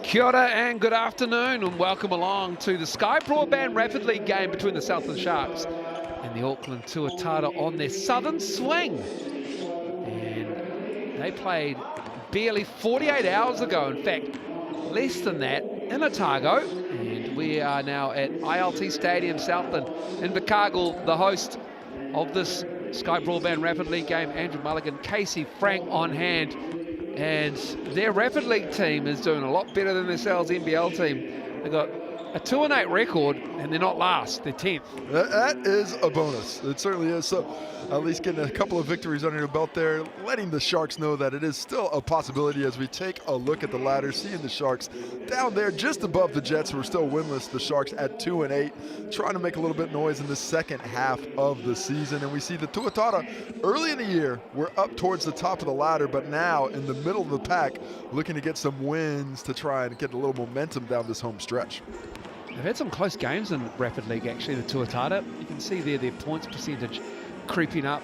Kia ora and good afternoon and welcome along to the Sky Broadband Rapid League game between the Southland Sharks and the Auckland Tuatara on their southern swing. And they played barely 48 hours ago, in fact, less than that, in Otago. And we are now at ILT Stadium, Southland, in Invercargill, the host of this Sky Broadband Rapid League game. Andrew Mulligan, Casey Frank on hand. And their Rapid League team is doing a lot better than their NZNBL team. They've got a 2-8 record, and they're not last, they're 10th. That is a bonus. It certainly is. So at least getting a couple of victories under your belt there, letting the Sharks know that it is still a possibility as we take a look at the ladder, seeing the Sharks down there just above the Jets, who are still winless. The Sharks at 2-8, trying to make a little bit of noise in the second half of the season. And we see the Tuatara early in the year, we're up towards the top of the ladder, but now in the middle of the pack, looking to get some wins to try and get a little momentum down this home stretch. They've had some close games in Rapid League, actually, the Tuatara. You can see there their points percentage creeping up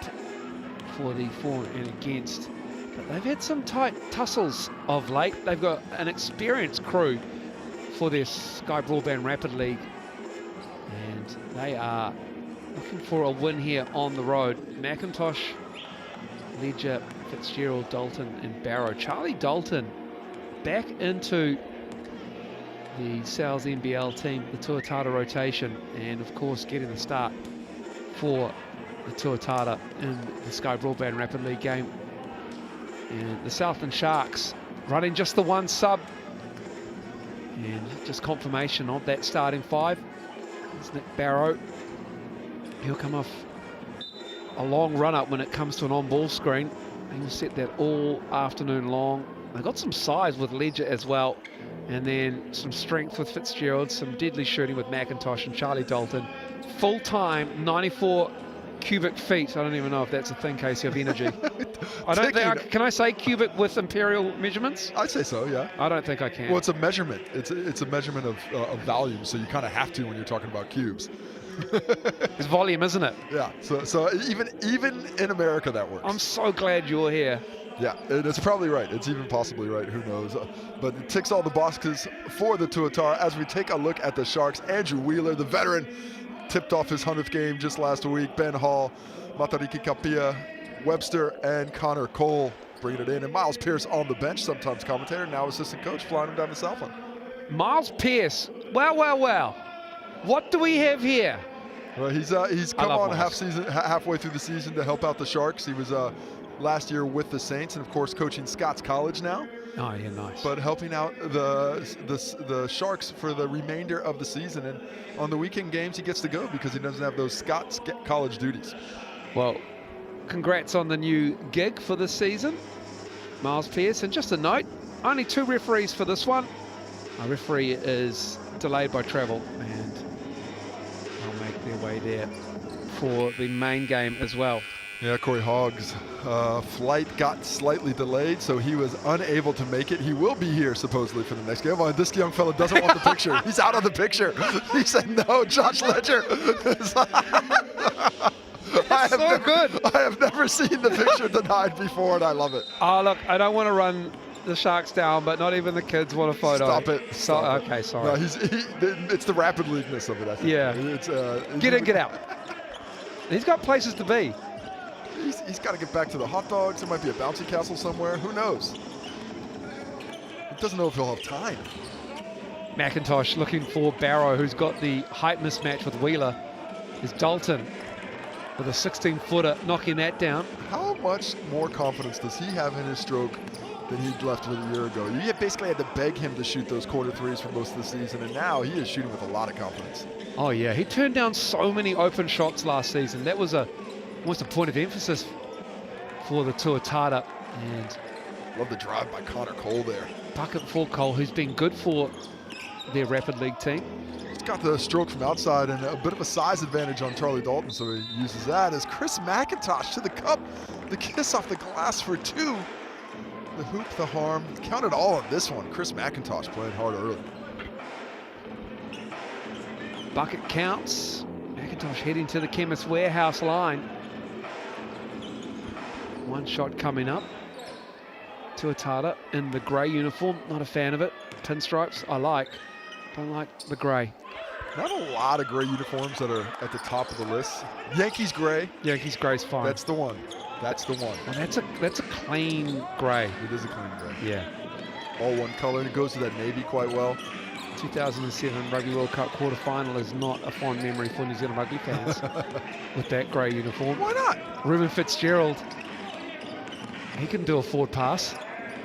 for the for and against. But they've had some tight tussles of late. They've got an experienced crew for their Sky Broadband Rapid League. And they are looking for a win here on the road. McIntosh, Ledger, Fitzgerald, Dalton, and Barrow. Charlie Dalton back into the NZNBL team, the Tuatara rotation, and of course getting the start for the Tuatara in the Sky Broadband Rapid League game. And the Southland Sharks running just the one sub, and just confirmation of that starting five. There's Nick Barrow. He'll come off a long run up when it comes to an on-ball screen, and he'll set that all afternoon long. They've got some size with Ledger as well, and then some strength with Fitzgerald, some deadly shooting with McIntosh and Charlie Dalton. Full-time, 94 cubic feet. I don't even know if that's a thing, Casey, of energy. I don't think can I say cubic with imperial measurements? I'd say so, yeah. I don't think I can. Well, it's a measurement. It's a measurement of volume, so you kind of have to when you're talking about cubes. It's volume, isn't it? Yeah. So even in America, that works. I'm so glad you're here. Yeah, it's probably right. It's even possibly right. Who knows? But it ticks all the boxes for the Tuatara as we take a look at the Sharks. Andrew Wheeler, the veteran, tipped off his 100th game just last week. Ben Hall, Matariki Kapia, Webster, and Connor Cole bringing it in. And Miles Pierce on the bench, sometimes commentator, now assistant coach, flying him down to Southland. Miles Pierce. Well. What do we have here? Well, he's come on halfway through the season to help out the Sharks. He was last year with the Saints, and of course coaching Scots College now. Oh yeah, nice. But helping out the Sharks for the remainder of the season, and on the weekend games he gets to go because he doesn't have those Scots College duties. Well, congrats on the new gig for this season, Miles Pierce. And just a note, only 2 referees for this one. Our referee is delayed by travel, and they'll make their way there for the main game as well. Yeah, Corey Hogg's flight got slightly delayed, so he was unable to make it. He will be here, supposedly, for the next game. Oh, this young fella doesn't want the picture. He's out of the picture. He said, no, Josh Ledger. That's so good. I have never seen the picture denied before, and I love it. Oh, look, I don't want to run the Sharks down, but not even the kids want a photo. Stop it. Stop it. Okay, sorry. No, it's the rapid leagueness of it, I think. Yeah. It's, get in, get out. He's got places to be. He's got to get back to the hot dogs. There might be a bouncy castle somewhere. Who knows? He doesn't know if he'll have time. McIntosh looking for Barrow, who's got the height mismatch with Wheeler. Is Dalton with a 16-footer knocking that down. How much more confidence does he have in his stroke than he left with a year ago? You basically had to beg him to shoot those quarter threes for most of the season, and now he is shooting with a lot of confidence. Oh yeah, he turned down so many open shots last season. That was almost a point of emphasis for the Tuatara. And love the drive by Connor Cole there. Bucket for Cole, who's been good for their Rapid League team. He's got the stroke from outside and a bit of a size advantage on Charlie Dalton, so he uses that as Chris McIntosh to the cup. The kiss off the glass for 2. The hoop, the harm, counted all on this one. Chris McIntosh playing hard early. Bucket counts. McIntosh heading to the Chemist Warehouse line. One shot coming up. Tuatara in the grey uniform. Not a fan of it. Pinstripes, I like. Don't like the grey. Not a lot of gray uniforms that are at the top of the list. Yankees gray. Yankees grey's fine. That's the one. That's the one. Well, that's a clean grey. It is a clean gray. Yeah. All one color, and it goes to that navy quite well. 2007 Rugby World Cup quarter-final is not a fond memory for New Zealand rugby fans with that grey uniform. Why not? Ruben Fitzgerald, he can do a forward pass,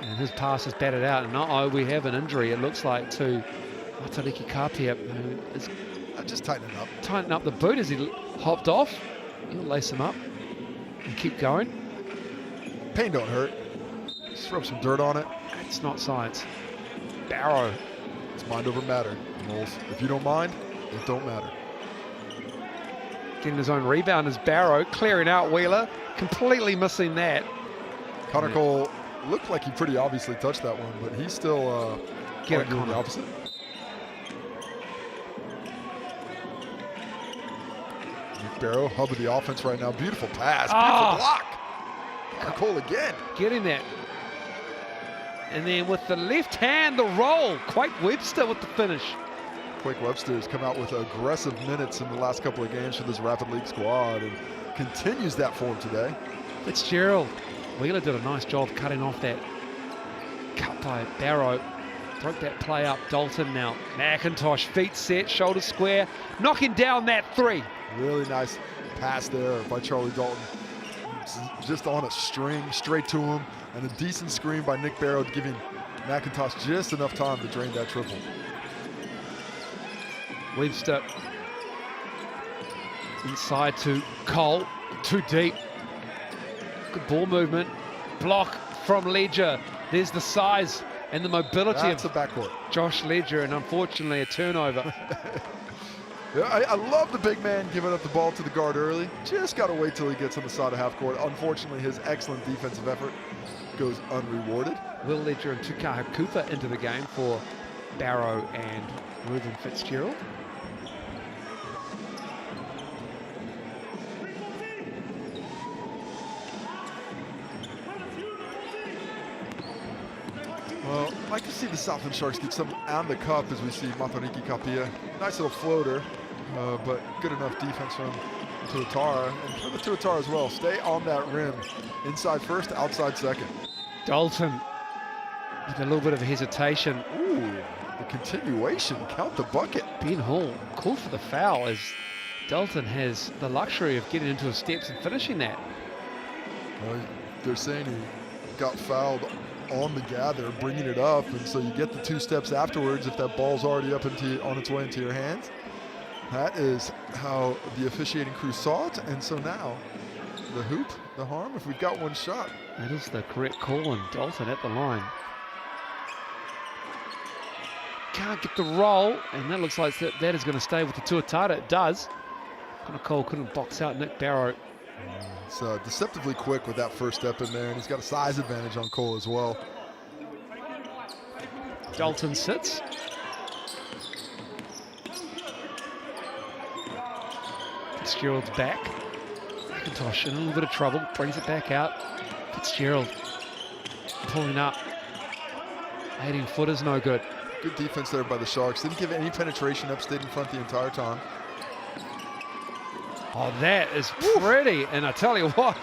and his pass is batted out. And we have an injury, it looks like, to Matariki Kapia, who is Just tighten it up. tightening up the boot as he hopped off. He'll lace him up and keep going. Pain don't hurt. Just rub some dirt on it. It's not science. Barrow. It's mind over matter, Moles. If you don't mind, it don't matter. Getting his own rebound is Barrow, clearing out Wheeler, completely missing that. Connor Cole looked like he pretty obviously touched that one, but he's still Get it, arguing Connor. the opposite. Nick Barrow, hub of the offense right now. Beautiful pass, beautiful block. Connor Cole again. Getting that. And then with the left hand, the roll. Quite Webster with the finish. Quake Webster has come out with aggressive minutes in the last couple of games for this Rapid League squad and continues that form today. Fitzgerald. Wheeler did a nice job cutting off that cut by Barrow. Broke that play up. Dalton now. McIntosh, feet set, shoulder square. Knocking down that three. Really nice pass there by Charlie Dalton. Just on a string, straight to him. And a decent screen by Nick Barrow, giving McIntosh just enough time to drain that triple. Webster inside to Cole, too deep. Good ball movement. Block from Ledger. There's the size and the mobility That's a of backcourt. Josh Ledger, and unfortunately a turnover. Yeah, I love the big man giving up the ball to the guard early. Just got to wait till he gets on the side of half court. Unfortunately, his excellent defensive effort goes unrewarded. Will Ledger and Tukaha Cooper into the game for Barrow and Ruben Fitzgerald. Well, I'd like to see the Southland Sharks get some on the cup as we see Matariki Kapia. Nice little floater, but good enough defense from Tuatara. And for the Tuatara as well, stay on that rim. Inside first, outside second. Dalton with a little bit of hesitation. Ooh, the continuation, count the bucket. Ben Hall called for the foul as Dalton has the luxury of getting into his steps and finishing that. Well, they're saying he got fouled on the gather, bringing it up, and so you get the 2 steps afterwards if that ball's already up on its way into your hands. That is how the officiating crew saw it, and so now the hoop, the harm, if we've got one shot. That is the correct call, and Dalton at the line. Can't get the roll, and that looks like that is going to stay with the Tuatara. It does. Connor Cole couldn't box out Nick Barrow. It's deceptively quick with that first step in there, and he's got a size advantage on Cole as well. Dalton sits. Fitzgerald's back. McIntosh in a little bit of trouble, brings it back out. Fitzgerald pulling up. 18-footer's no good. Good defense there by the Sharks. Didn't give any penetration up, stayed in front the entire time. Oh, that is pretty. And I tell you what.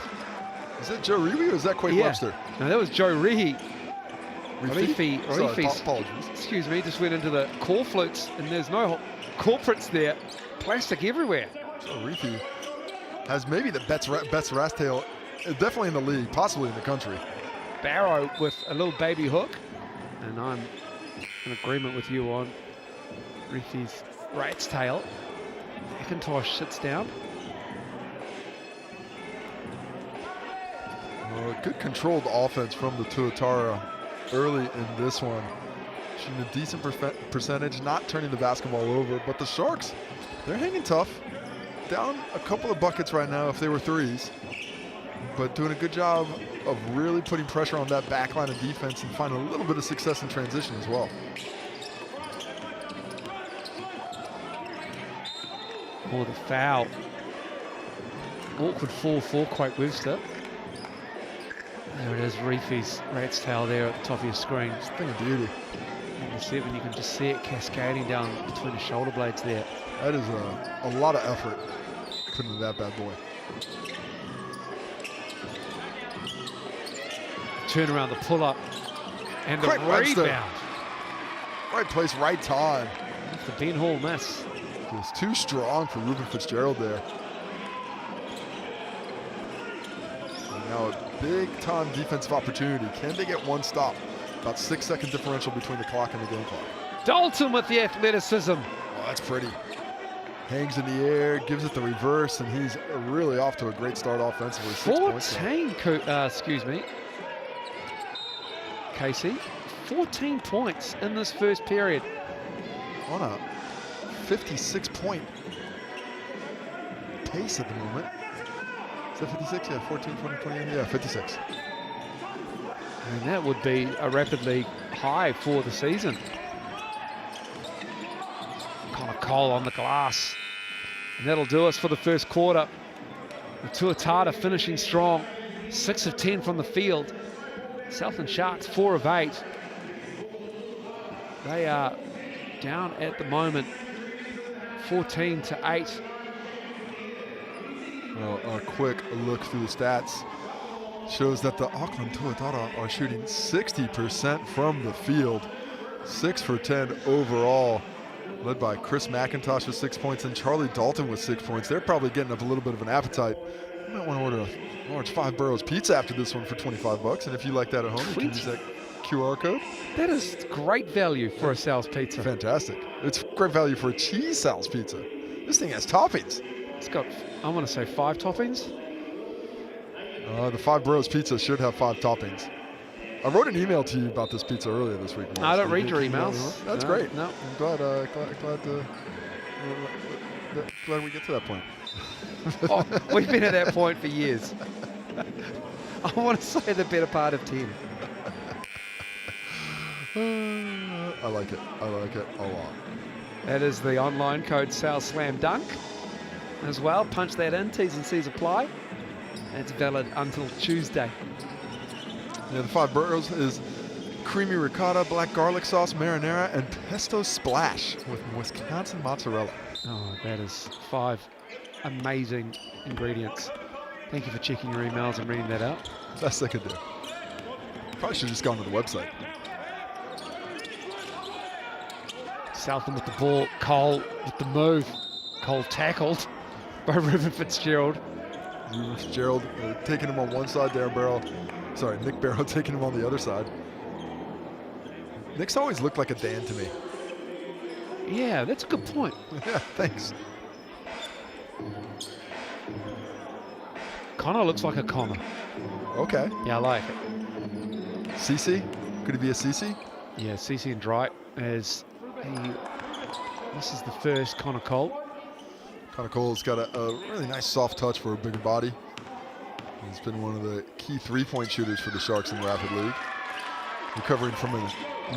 Is that Joe Reeve or is that Quake Webster? No, that was Joe Reeve. Sorry, apologies. Excuse me, just went into the core flutes and there's no corporates there. Plastic everywhere. Joe Reeve has maybe the best rast tail, definitely in the league, possibly in the country. Barrow with a little baby hook. And I'm in agreement with you on Reeve's rat's tail. McIntosh sits down. Good controlled offense from the Tuatara early in this one. Shooting a decent percentage, not turning the basketball over, but the Sharks, they're hanging tough. Down a couple of buckets right now if they were threes, but doing a good job of really putting pressure on that back line of defense and finding a little bit of success in transition as well. Oh, the foul. Awkward fall for Quake Webster. There it is, Reefy's rat's tail there at the top of your screen. It's a thing of beauty. Number 7, you can just see it cascading down between the shoulder blades there. That is a lot of effort put into that bad boy. Turn around the pull-up and the Quick Webster. rebound. Right place, right time. The Ben Hall miss. Just too strong for Ruben Fitzgerald there. And now a big-time defensive opportunity. Can they get one stop? About 6-second differential between the clock and the game clock. Dalton with the athleticism. Oh, that's pretty. Hangs in the air, gives it the reverse, and he's really off to a great start offensively. 6 points now. excuse me. Casey, 14 points in this first period. On a 56-point pace at the moment. Is that 56? Yeah, 14, 20, 20, yeah, 56. And that would be a rapidly high for the season. Connor Cole on the glass. And that'll do us for the first quarter. The Tuatara finishing strong. 6 of 10 from the field. Southland Sharks 4 of 8. They are down at the moment 14-8. Well, a quick look through the stats shows that the Auckland Tuatara are shooting 60% from the field. 6 for 10 overall, led by Chris McIntosh with 6 points and Charlie Dalton with 6 points. They're probably getting up a little bit of an appetite. You might want to order a large 5 Boroughs pizza after this one for 25 bucks. And if you like that at home, you can use that QR code. That is great value for a Sal's pizza. Fantastic. It's great value for a cheese Sal's pizza. This thing has toppings. It's got, I want to say 5 toppings. The 5 Boroughs pizza should have 5 toppings. I wrote an email to you about this pizza earlier this week. I don't read your emails. That's No, great. no. I'm glad we get to that point. Oh, we've been at that point for years. I want to say the better part of 10. I like it. I like it a lot. That is the online code Sal Slam Dunk as well. Punch that in, T's and C's apply. It's valid until Tuesday. Yeah, the 5 Boroughs is creamy ricotta, black garlic sauce, marinara, and pesto splash with Wisconsin mozzarella. Oh, that is 5 amazing ingredients. Thank you for checking your emails and reading that out. Best I could do. Probably should have just gone to the website. Southland with the ball, Cole with the move. Cole tackled by Ruben Fitzgerald. Ruben Fitzgerald taking him on one side, Nick Barrow taking him on the other side. Nick's always looked like a Dan to me. Yeah, that's a good point. Yeah, thanks. Connor looks like a Connor. Okay. Yeah, I like it. CC? Could it be a CC? Yeah, CC and Dwight as this is the first Connor Cole. Connor Cole's got a really nice soft touch for a bigger body. He's been one of the key three-point shooters for the Sharks in the Rapid League. Recovering from a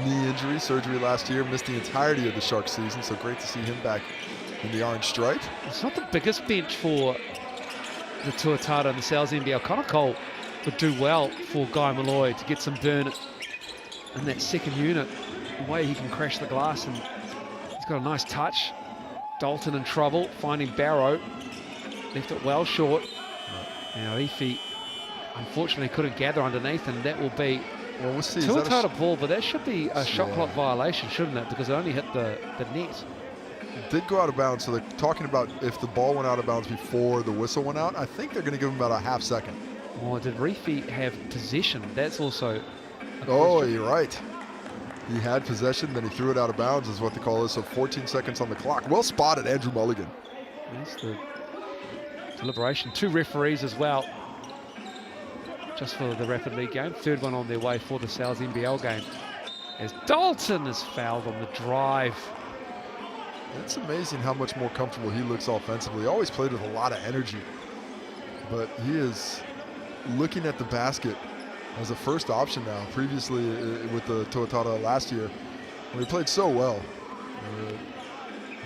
knee injury, surgery last year, missed the entirety of the Sharks season, so great to see him back in the orange stripe. It's not the biggest bench for the Tuatara and the Sal's NBL. Connor Cole would do well for Guy Malloy to get some burn in that second unit. The way he can crash the glass, and he's got a nice touch. Dalton in trouble, finding Barrow. Left it well short. Now Efi unfortunately couldn't gather underneath, and that will be we'll see. Tuatara ball, but that should be a shot clock violation, shouldn't it? Because it only hit the net. It did go out of bounds, so they're talking about if the ball went out of bounds before the whistle went out. I think they're going to give him about a half second. Or did Reefy have possession? That's also Oh, you're right. He had possession, then he threw it out of bounds is what they call it, so 14 seconds on the clock. Well spotted, Andrew Mulligan. That's the deliberation. 2 referees as well, just for the Rapid League game. Third one on their way for the Sal's NBL game, as Dalton is fouled on the drive. It's amazing how much more comfortable he looks offensively. He always played with a lot of energy, but he is looking at the basket as a first option now. Previously with the Tuatara last year, where he played so well.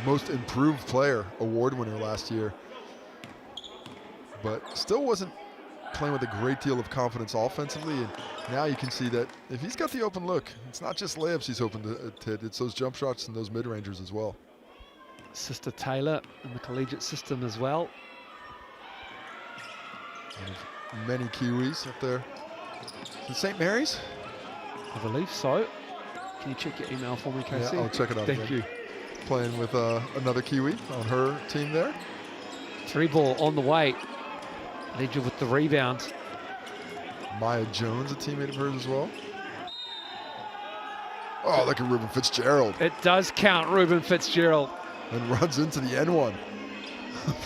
Most improved player award winner last year, but still wasn't playing with a great deal of confidence offensively, and now you can see that if he's got the open look, it's not just layups he's open to hit, it's those jump shots and those mid-rangers as well. Sister Taylor in the collegiate system as well. And many Kiwis up there. Is it St. Mary's? I believe so. Can you check your email for me, Casey? Yeah, I'll check it out. Thank you. Playing with another Kiwi on her team there. 3-ball on the way. Ledger with the rebound. Maya Jones, a teammate of hers as well. Oh, look at Ruben Fitzgerald. It does count, Ruben Fitzgerald. And runs into the N1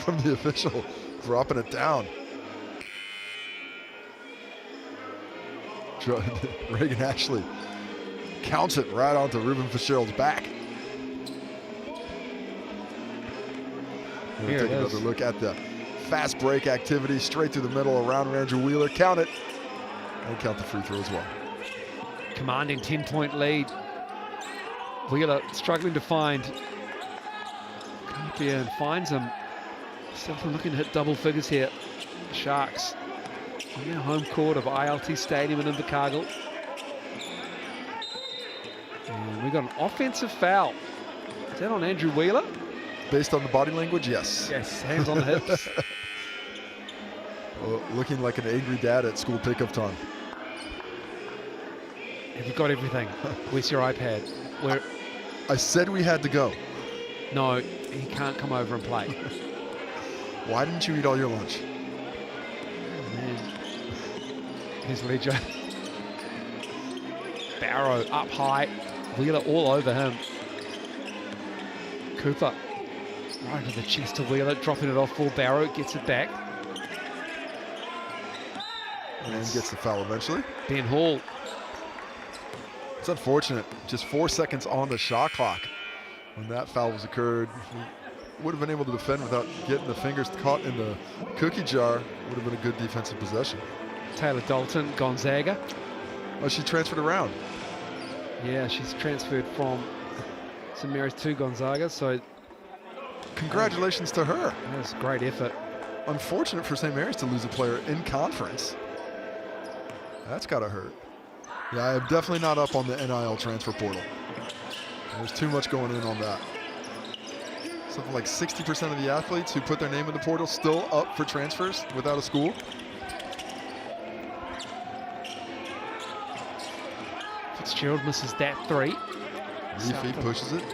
from the official, dropping it down. Reagan Ashley counts it right onto Ruben Fitzgerald's back. We're going to take another look at the fast break activity straight through the middle around Andrew Wheeler. Count it. And count the free throw as well. Commanding 10-point lead. Wheeler struggling to find Carpia and finds him. Southland looking to hit double figures here. Sharks on their home court of ILT Stadium in Invercargill. And we got an offensive foul. Is that on Andrew Wheeler? Based on the body language, yes. Yes, hands on the hips. Well, looking like an angry dad at school pickup time. Have you got everything? Where's your iPad? Where? I said we had to go. No, he can't come over and play. Why didn't you eat all your lunch? Here's Ledger. Barrow up high. Wheeler all over him. Cooper right into the chest of Wheeler, dropping it off for Barrow, gets it back. And gets the foul eventually. Ben Hall. It's unfortunate. Just 4 seconds on the shot clock when that foul was occurred. We would have been able to defend without getting the fingers caught in the cookie jar. Would have been a good defensive possession. Taylor Dalton, Gonzaga. Oh, she transferred around. Yeah, she's transferred from St. Mary's to Gonzaga, so congratulations to her. That was a great effort. Unfortunate for St. Mary's to lose a player in conference. That's gotta hurt. Yeah, I am definitely not up on the NIL transfer portal. There's too much going in on that. Something like 60% of the athletes who put their name in the portal still up for transfers without a school. Fitzgerald misses that three. Leafy pushes it.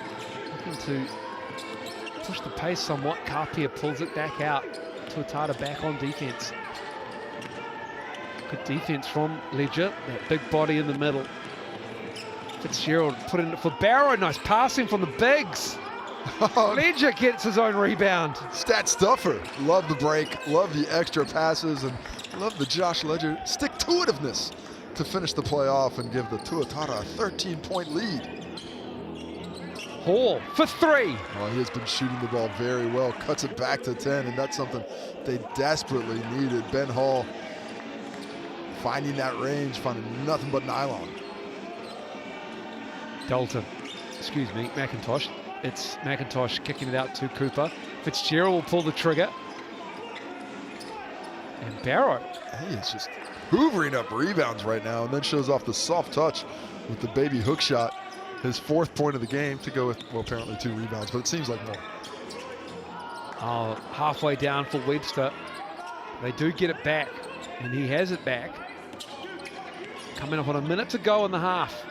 Looking to push the pace somewhat. Carpia pulls it back out. Tuatara back on defense. Good defense from Ledger. That big body in the middle. Fitzgerald put in it for Barrow. Nice passing from the bigs. Ledger gets his own rebound. Stat stuffer. Love the break. Love the extra passes. And love the Josh Ledger stick-to-itiveness to finish the play off and give the Tuatara a 13-point lead. Hall for three. Oh, he has been shooting the ball very well. Cuts it back to 10, and that's something they desperately needed. Ben Hall finding that range, finding nothing but nylon. Dalton, excuse me, McIntosh. It's McIntosh kicking it out to Cooper. Fitzgerald will pull the trigger. And Barrow. He is just hoovering up rebounds right now, and then shows off the soft touch with the baby hook shot. His 4th point of the game to go with, well, apparently 2 rebounds, but it seems like more. Oh, halfway down for Webster. They do get it back, and he has it back. Coming up on a minute to go in the half.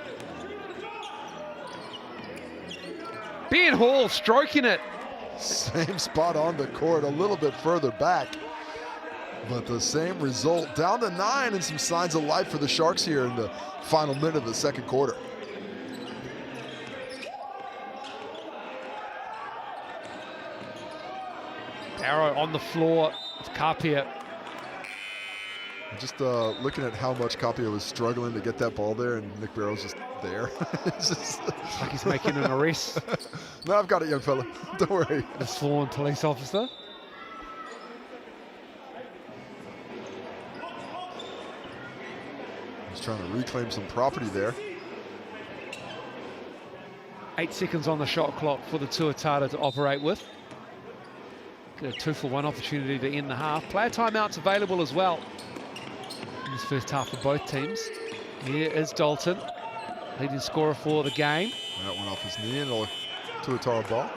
Ben Hall stroking it. Same spot on the court, a little bit further back. But the same result, down to 9, and some signs of life for the Sharks here in the final minute of the second quarter. Barrow on the floor with Carpia. Just looking at how much Carpia was struggling to get that ball there, and Nick Barrow's just there. It's just Like he's making an arrest. No, I've got it, young fella. Don't worry. The sworn police officer. He's trying to reclaim some property there. 8 seconds on the shot clock for the Tuatara to operate with. Get a 2-for-1 opportunity to end the half. Player timeouts available as well. in this first half for both teams. Here is Dalton, leading scorer for the game. That went off his knee and a Tuatara ball.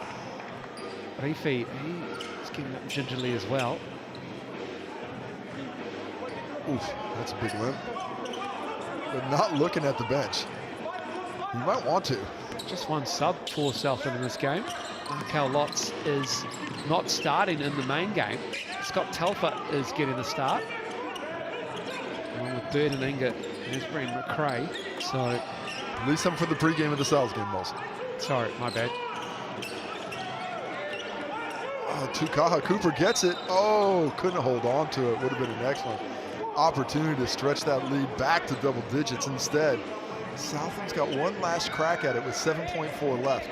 Rifi, he's getting up gingerly as well. Oof, that's a big limp. But not looking at the bench. You might want to. Just one sub for Southland in this game. Michael Lotz is not starting in the main game. Scott Telfer is getting the start, along with Bird and Inga and Brandon McRae. So, at least something for the pregame of the Sal's game, Molson. Sorry, my bad. Oh, Tukaha Cooper gets it. Oh, couldn't hold on to it. Would have been an excellent opportunity to stretch that lead back to double digits. Instead, Southland's got one last crack at it with 7.4 left.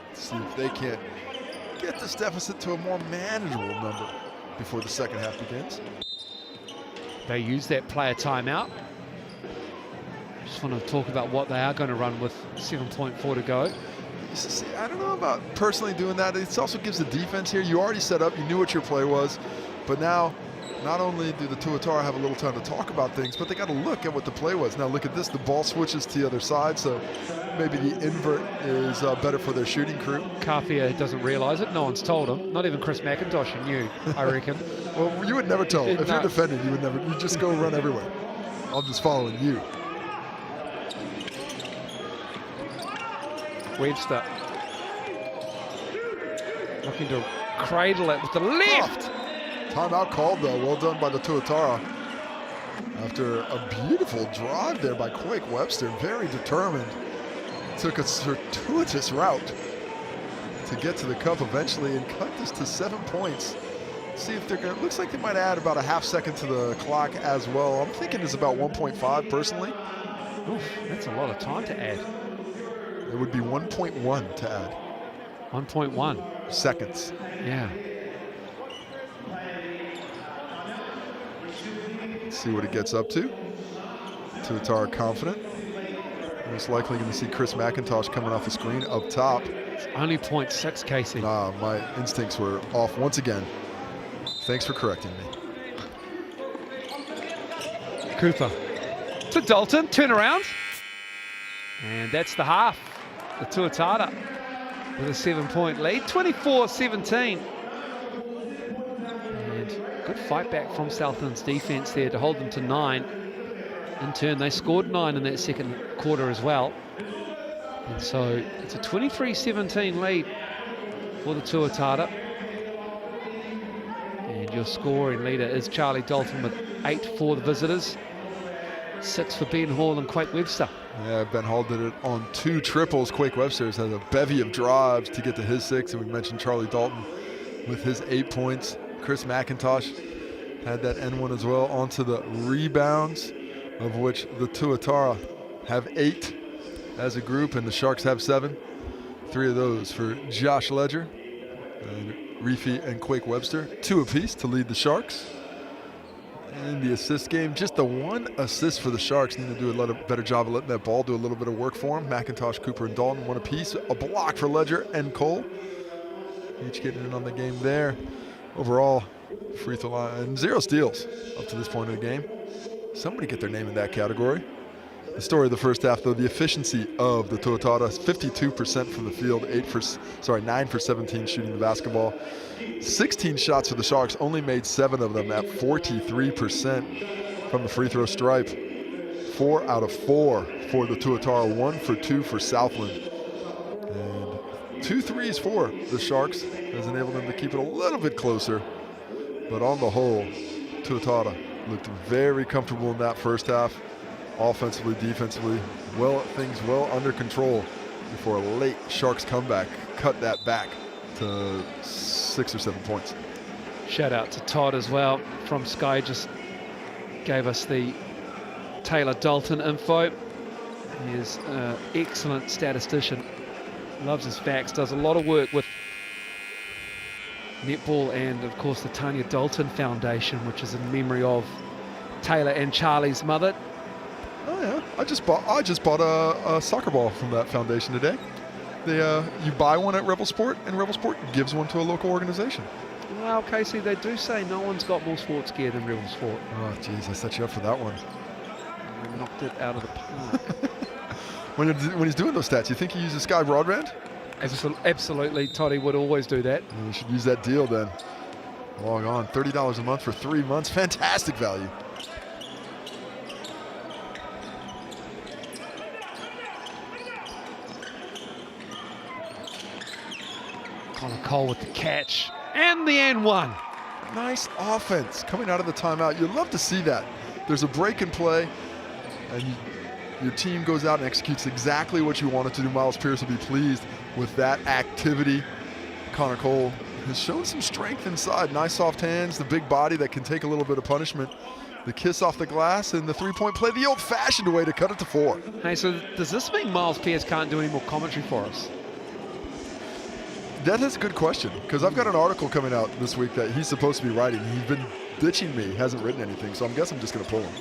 Let's see if they can't get this deficit to a more manageable number before the second half begins. They use that player timeout. Just want to talk about what they are going to run with 7.4 to go. See, I don't know about personally doing that. It also gives the defense here. You already set up, you knew what your play was, but now not only do the Tuatara have a little time to talk about things, but they got to look at what the play was. Now look at this, the ball switches to the other side, so maybe the invert is better for their shooting crew. Kafia doesn't realize it, no one's told him. Not even Chris McIntosh knew, I reckon. Well, you would never tell him. If you're defending, you would never, you just go run everywhere. I'm just following you. Webster looking to cradle it with the left. Timeout called though, well done by the Tuatara. After a beautiful drive there by Quake Webster, very determined. Took a circuitous route to get to the cup eventually and cut this to 7 points. See if they're gonna, looks like they might add about a half second to the clock as well. I'm thinking it's about 1.5 personally. Oof, that's a lot of time to add. It would be 1.1 to add. 1.1 seconds. Yeah. Let's see what it gets up to. Tuatara confident. Most likely going to see Chris McIntosh coming off the screen up top. It's only 0.6, Casey. My instincts were off once again. Thanks for correcting me. Cooper to Dalton, turn around. And that's the half. The Tuatara with a 7-point lead, 24-17. And good fight back from Southland's defense there to hold them to 9. In turn, they scored 9 in that second quarter as well. And so it's a 23-17 lead for the Tuatara. And your scoring leader is Charlie Dalton with 8 for the visitors. 6 for Ben Hall and Quake Webster. Yeah, Ben Hall did it on 2 triples. Quake Webster has a bevy of drives to get to his 6, and we mentioned Charlie Dalton with his 8 points. Chris McIntosh had that N1 as well. Onto the rebounds, of which the Tuatara have 8 as a group, and the Sharks have 7. 3 of those for Josh Ledger, and Rifi and Quake Webster, 2 apiece to lead the Sharks. In the assist game, just the 1 assist for the Sharks. Need to do a better job of letting that ball do a little bit of work for him. McIntosh, Cooper, and Dalton, 1 apiece. A block for Ledger and Cole. Each getting in on the game there. Overall, free throw line, and 0 steals up to this point in the game. Somebody get their name in that category. The story of the first half, though, the efficiency of the Tuatara, 52% from the field, 9 for 17 shooting the basketball. 16 shots for the Sharks, only made 7 of them at 43% from the free throw stripe. 4 out of 4 for the Tuatara, 1 for 2 for Southland. And 2 threes for the Sharks has enabled them to keep it a little bit closer. But on the whole, Tuatara looked very comfortable in that first half. Offensively, defensively, things well under control before a late Sharks comeback cut that back to 6 or 7 points. Shout out to Todd as well from Sky, just gave us the Taylor Dalton info. He is an excellent statistician, loves his facts, does a lot of work with netball and of course the Tanya Dalton Foundation, which is in memory of Taylor and Charlie's mother. Oh yeah, I just bought a soccer ball from that foundation today. You buy one at Rebel Sport, and Rebel Sport gives one to a local organization. Well, Casey, they do say no one's got more sports gear than Rebel Sport. Oh, geez, I set you up for that one. They knocked it out of the park. When he's doing those stats, you think he uses Sky Broadband? Absolutely. Toddy would always do that. You should use that deal then. Log on, $30 a month for 3 months. Fantastic value. Connor Cole with the catch and the N1. Nice offense coming out of the timeout. You love to see that. There's a break in play, and your team goes out and executes exactly what you wanted to do. Miles Pierce will be pleased with that activity. Connor Cole has shown some strength inside. Nice soft hands, the big body that can take a little bit of punishment. The kiss off the glass and the three-point play, the old-fashioned way to cut it to 4. Hey, so does this mean Miles Pierce can't do any more commentary for us? That is a good question, because I've got an article coming out this week that he's supposed to be writing. He's been ditching me, hasn't written anything, so I guess I'm just going to pull him.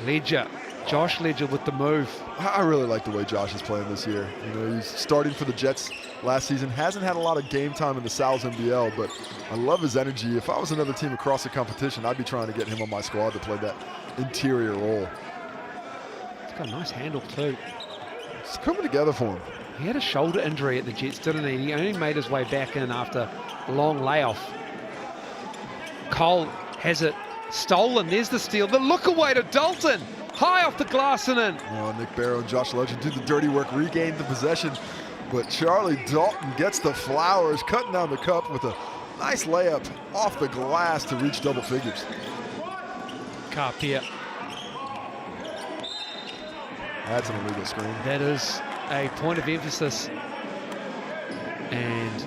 Ledger, Josh Ledger with the move. I really like the way Josh is playing this year. You know, he's starting for the Jets last season. Hasn't had a lot of game time in the NZNBL, but I love his energy. If I was another team across the competition, I'd be trying to get him on my squad to play that interior role. He's got a nice handle too. It's coming together for him. He had a shoulder injury at the Jets, didn't he? He only made his way back in after a long layoff. Cole has it stolen. There's the steal. The look away to Dalton. High off the glass and in. Oh, Nick Barrow and Josh Ledger do the dirty work, regain the possession. But Charlie Dalton gets the flowers, cutting down the cup with a nice layup off the glass to reach double figures. Carpia. That's an illegal screen. That is a point of emphasis and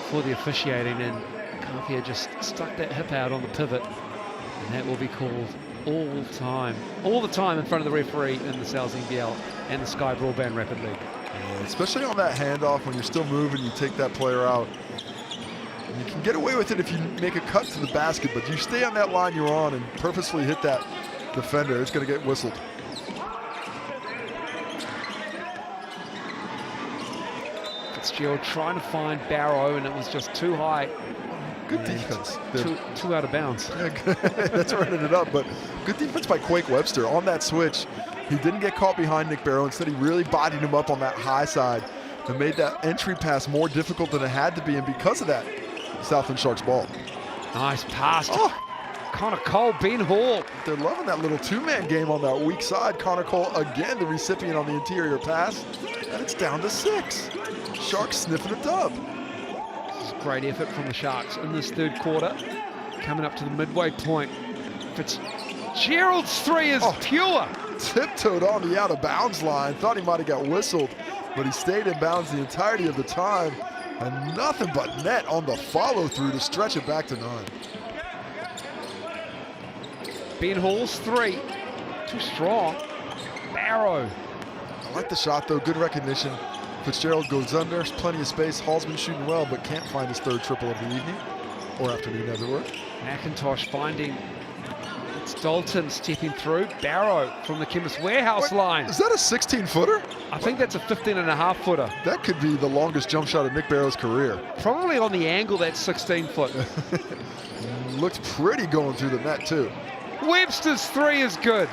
for the officiating, and Carpia just stuck that hip out on the pivot, and that will be called all the time in front of the referee in the NZNBL and the Sky Broadband Rapid League. Yeah, especially on that handoff when you're still moving, you take that player out. You can get away with it if you make a cut to the basket, but you stay on that line you're on and purposefully hit that defender, it's going to get whistled. Fitzgerald trying to find Barrow, and it was just too high. Good defense. Two out of bounds. That's where it ended up, but good defense by Quake Webster on that switch. He didn't get caught behind Nick Barrow. Instead, he really bodied him up on that high side and made that entry pass more difficult than it had to be, and because of that, Southland Sharks ball. Nice pass to Connor Cole, Ben Hall. They're loving that little two-man game on that weak side. Connor Cole, again, the recipient on the interior pass, and it's down to 6. Sharks sniffing a dub. Great effort from the Sharks in this third quarter. Coming up to the midway point. Fitzgerald's three is pure. Tiptoed on the out-of-bounds line. Thought he might have got whistled, but he stayed in bounds the entirety of the time. And nothing but net on the follow-through to stretch it back to 9. Ben Hall's three. Too strong. Barrow. I like the shot, though. Good recognition. Fitzgerald goes under, there's plenty of space. Hall's been shooting well, but can't find his third triple of the evening, or afternoon, as it were. McIntosh finding, it's Dalton stepping through. Barrow from the Chemist Warehouse line. Is that a 16-footer? I think that's a 15.5-footer. That could be the longest jump shot of Nick Barrow's career. Probably on the angle, that's 16-foot. Looked pretty going through the net, too. Webster's three is good.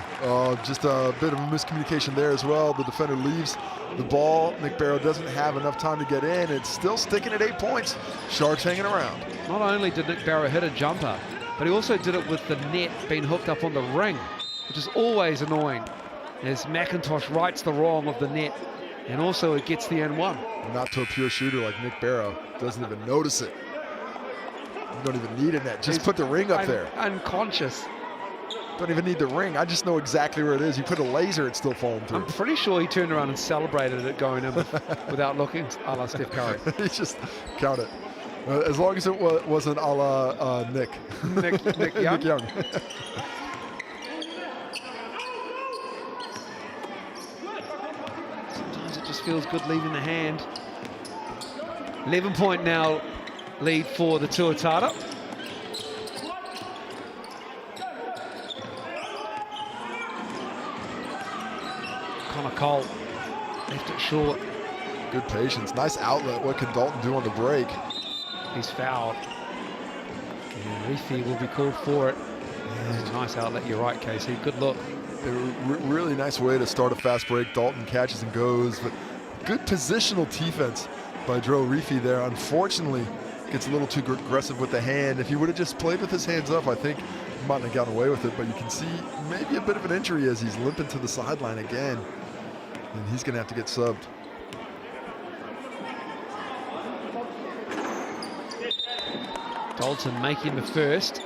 Just a bit of a miscommunication there as well. The defender leaves the ball. Nick Barrow doesn't have enough time to get in. It's still sticking at 8 points. Sharks hanging around. Not only did Nick Barrow hit a jumper, but he also did it with the net being hooked up on the ring, which is always annoying, as McIntosh rights the wrong of the net, and also it gets the N1. Not to a pure shooter like Nick Barrow. Doesn't even notice it. You don't even need a net. Just put the ring up there. Unconscious. Don't even need the ring. I just know exactly where it is. You put a laser, it's still falling through. I'm pretty sure he turned around and celebrated it going in without looking, a la Steph Curry. He just count it. As long as it wasn't a la Nick. Nick Young. Nick Young. Sometimes it just feels good leaving the hand. 11-point now lead for the Tuatara. Connor Cole left it short. Good patience. Nice outlet. What can Dalton do on the break? He's fouled. Reefy will be called for it. Nice outlet, you're right, Casey. Good look. Really nice way to start a fast break. Dalton catches and goes, but good positional defense by Dro Reefy there. Unfortunately, gets a little too aggressive with the hand. If he would have just played with his hands up, I think he might have gotten away with it, but you can see maybe a bit of an injury as he's limping to the sideline again, and he's going to have to get subbed. Dalton making the first.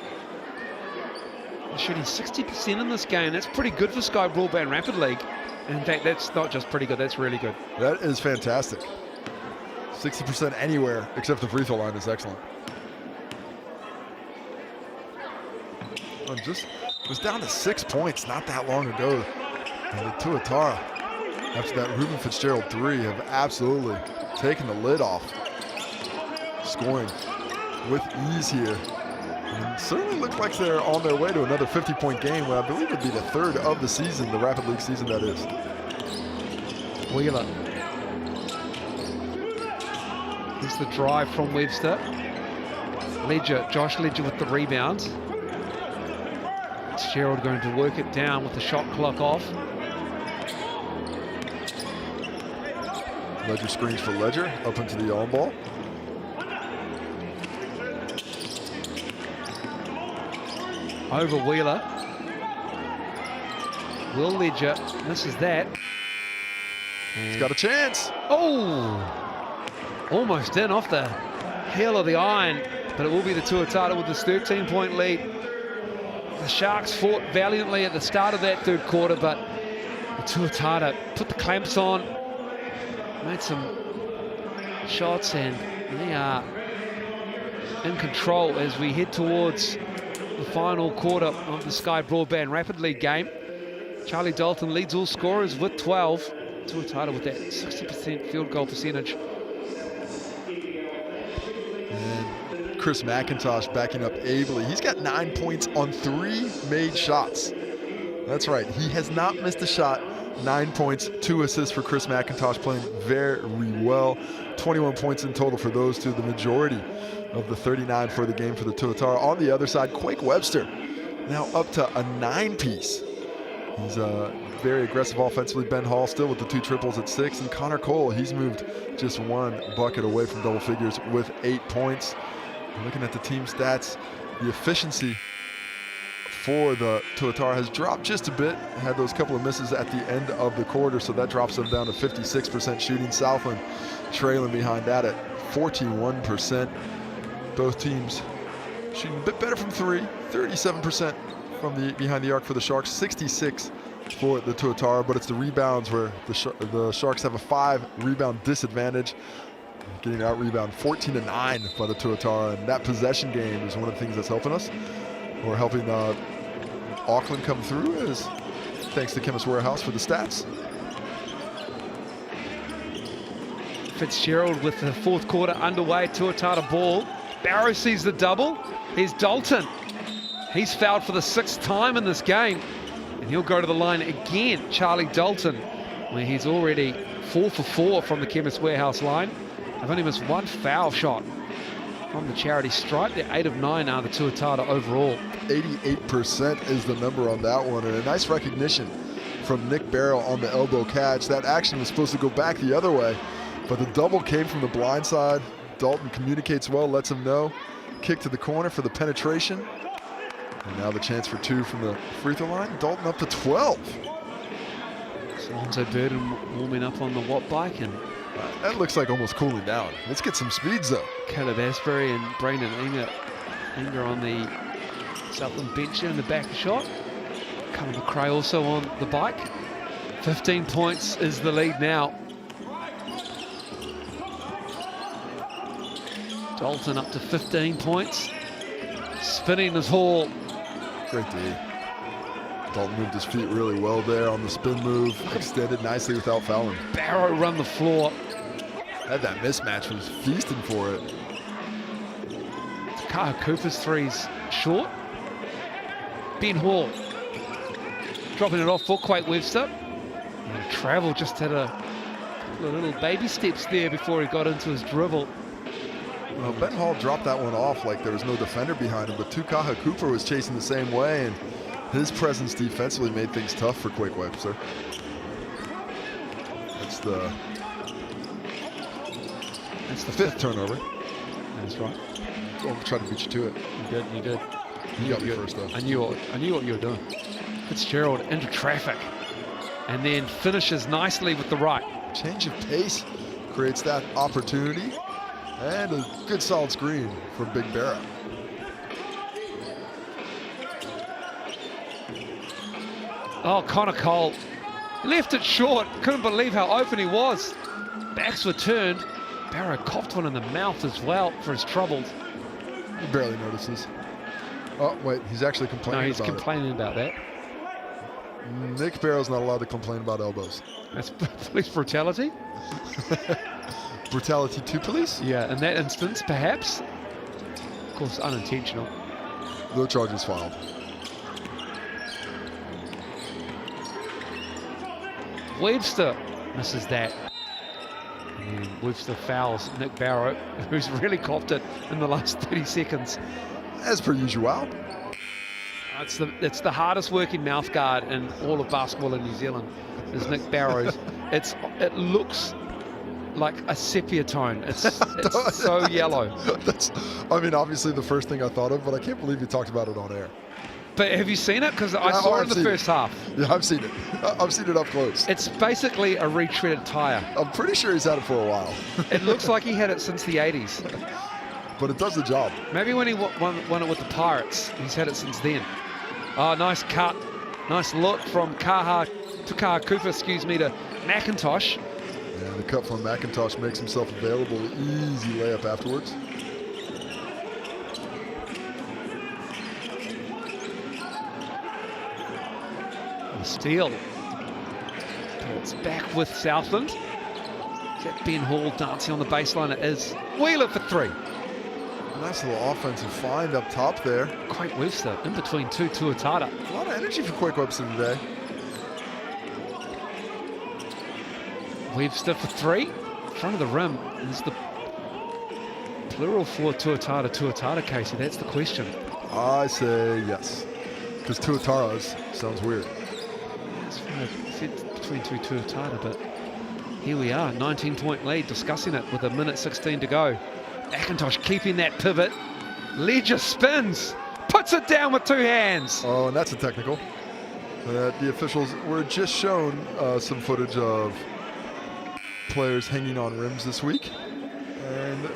Shooting 60% in this game. That's pretty good for Sky Broadband Rapid League. In fact, that's not just pretty good, that's really good. That is fantastic. 60% anywhere except the free throw line is excellent. Just was down to 6 points not that long ago. And the Tuatara, after that Ruben Fitzgerald 3, have absolutely taken the lid off. Scoring with ease here. And certainly looks like they're on their way to another 50-point game, what I believe would be the third of the season, the Rapid League season that is. Wheeler. Here's the drive from Webster. Ledger, Josh Ledger with the rebound. Fitzgerald going to work it down with the shot clock off. Ledger screens for Ledger, up into the on ball. Over Wheeler. Will Ledger misses that. He's got a chance. Oh! Almost in off the heel of the iron, but it will be the Tuatara with this 13-point lead. The Sharks fought valiantly at the start of that third quarter, but the Tuatara put the clamps on, made some shots, and they are in control as we head towards the final quarter of the Sky Broadband Rapid League game. Charlie Dalton leads all scorers with 12. Tuatara with that 60% field goal percentage. And Chris McIntosh backing up ably. He's got 9 points on 3 made shots. That's right, he has not missed a shot. 9 points, 2 assists for Chris McIntosh, playing very well. 21 points in total for those two, the majority of the 39 for the game for the Tuatara. On the other side, Quake Webster now up to a 9-piece. He's very aggressive offensively. Ben Hall still with the 2 triples at 6, and Connor Cole, he's moved just 1 bucket away from double figures with 8 points. Looking at the team stats, the efficiency for the Tuatara has dropped just a bit. Had those couple of misses at the end of the quarter, so that drops them down to 56% shooting. Southland trailing behind that at 41%. Both teams shooting a bit better from 3, 37% from the behind the arc for the Sharks, 66 for the Tuatara, but it's the rebounds where the Sharks have a 5 rebound disadvantage, getting out rebound 14-9 by the Tuatara, and that possession game is one of the things that's helping us, or helping Auckland come through, as thanks to Chemist Warehouse for the stats. Fitzgerald with the fourth quarter underway, Tuatara ball. Barrow sees the double. Here's Dalton. He's fouled for the 6th time in this game, and he'll go to the line again, Charlie Dalton, where he's already 4 for 4 from the Chemist Warehouse line. They've only missed 1 foul shot from the charity stripe. They're 8 of 9 now, the Tuatara overall. 88% is the number on that one, and a nice recognition from Nick Barrow on the elbow catch. That action was supposed to go back the other way, but the double came from the blind side. Dalton communicates well, lets him know. Kick to the corner for the penetration. And now the chance for 2 from the free throw line. Dalton up to 12. Alonzo Burden warming up on the Watt bike, and that looks like almost cooling down. Let's get some speeds though. Caleb Asbury and Brandon Inger on the Southland bench there in the back shot. Connor McRae also on the bike. 15 points is the lead now. Dalton up to 15 points. Spinning his haul. Great D. Dalton moved his feet really well there on the spin move. Extended nicely without fouling. Barrow run the floor. Had that mismatch, was feasting for it. Kaha Cooper's three's short. Ben Hall dropping it off for Quake Webster. And Travel just had a little baby steps there before he got into his dribble. Well, Ben Hall dropped that one off like there was no defender behind him, but Tukaha Cooper was chasing the same way, and his presence defensively made things tough for Quake Webster. That's the fifth turnover. That's right. I'll try to beat you to it. You did. You got me first, though. I knew what you were doing. Fitzgerald into traffic, and then finishes nicely with the right. Change of pace creates that opportunity, and a good solid screen from Big Barra. Oh, Connor Cole left it short. Couldn't believe how open he was. Backs were turned. Barrow coughed one in the mouth as well for his troubles. He barely notices. Oh, wait, he's actually complaining about it. No, he's complaining about that. Nick Barrow's not allowed to complain about elbows. That's police brutality. Brutality to police? Yeah, in that instance, perhaps. Of course, unintentional. No charges filed. Webster misses that. And Webster fouls Nick Barrow, who's really copped it in the last 30 seconds. As per usual. It's the hardest working mouth guard in all of basketball in New Zealand, is Nick Barrows. It looks like a sepia tone. It's so yellow. I mean, obviously the first thing I thought of, but I can't believe you talked about it on air. But have you seen it? Because I saw it in the first half. Yeah, I've seen it. I've seen it up close. It's basically a retreaded tire. I'm pretty sure he's had it for a while. It looks like he had it since the 80s. But it does the job. Maybe when he won it with the Pirates, he's had it since then. Oh, nice cut. Nice look from Tukaha Cooper, to McIntosh. And the cut from McIntosh makes himself available. Easy layup afterwards. Steele. It's back with Southland. Is that Ben Hall dancing on the baseline? It is. Wheeler for three. Nice little offensive find up top there. Quake Webster in between two Tuatara. A lot of energy for Quake Webster today. Webster for three. Front of the rim is the plural for Tuatara, Casey. That's the question. I say yes. Because Tuatara's sounds weird. That's what I said, between two Tuatara, but here we are, 19-point lead, discussing it with 1:16 to go. McIntosh keeping that pivot. Ledger spins, puts it down with two hands. Oh, and that's a technical. The officials were just shown some footage of players hanging on rims this week, and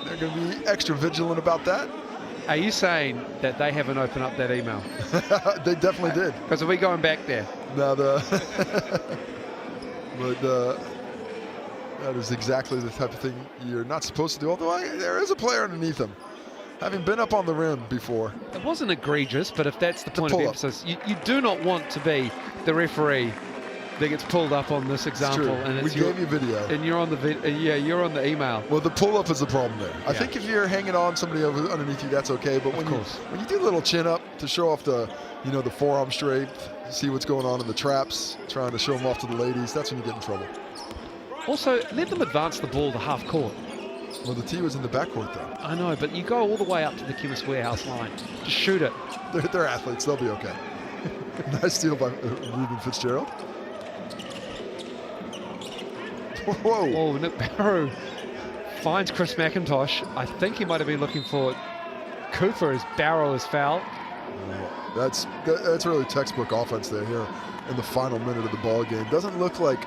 they're going to be extra vigilant about that. Are you saying that they haven't opened up that email? They definitely did. Because are we going back there? No, that is exactly the type of thing you're not supposed to do, although there is a player underneath him. Having been up on the rim before. It wasn't egregious, but if that's the point of emphasis, you do not want to be the referee that gets pulled up on this example. And we gave you video. And you're on the you're on the email. Well, the pull-up is the problem there. I think if you're hanging on somebody underneath you, that's okay. But when you do a little chin up to show off the forearm strength, see what's going on in the traps, trying to show them off to the ladies, that's when you get in trouble. Also, let them advance the ball to half court. Well, the tee was in the backcourt, though. I know, but you go all the way up to the Chemist Warehouse line. Just shoot it. They're athletes. They'll be okay. Nice steal by Ruben Fitzgerald. Whoa. Oh, Nick Barrow finds Chris McIntosh. I think he might have been looking for Cooper as Barrow is fouled. That's really textbook offense there here in the final minute of the ball game. Doesn't look like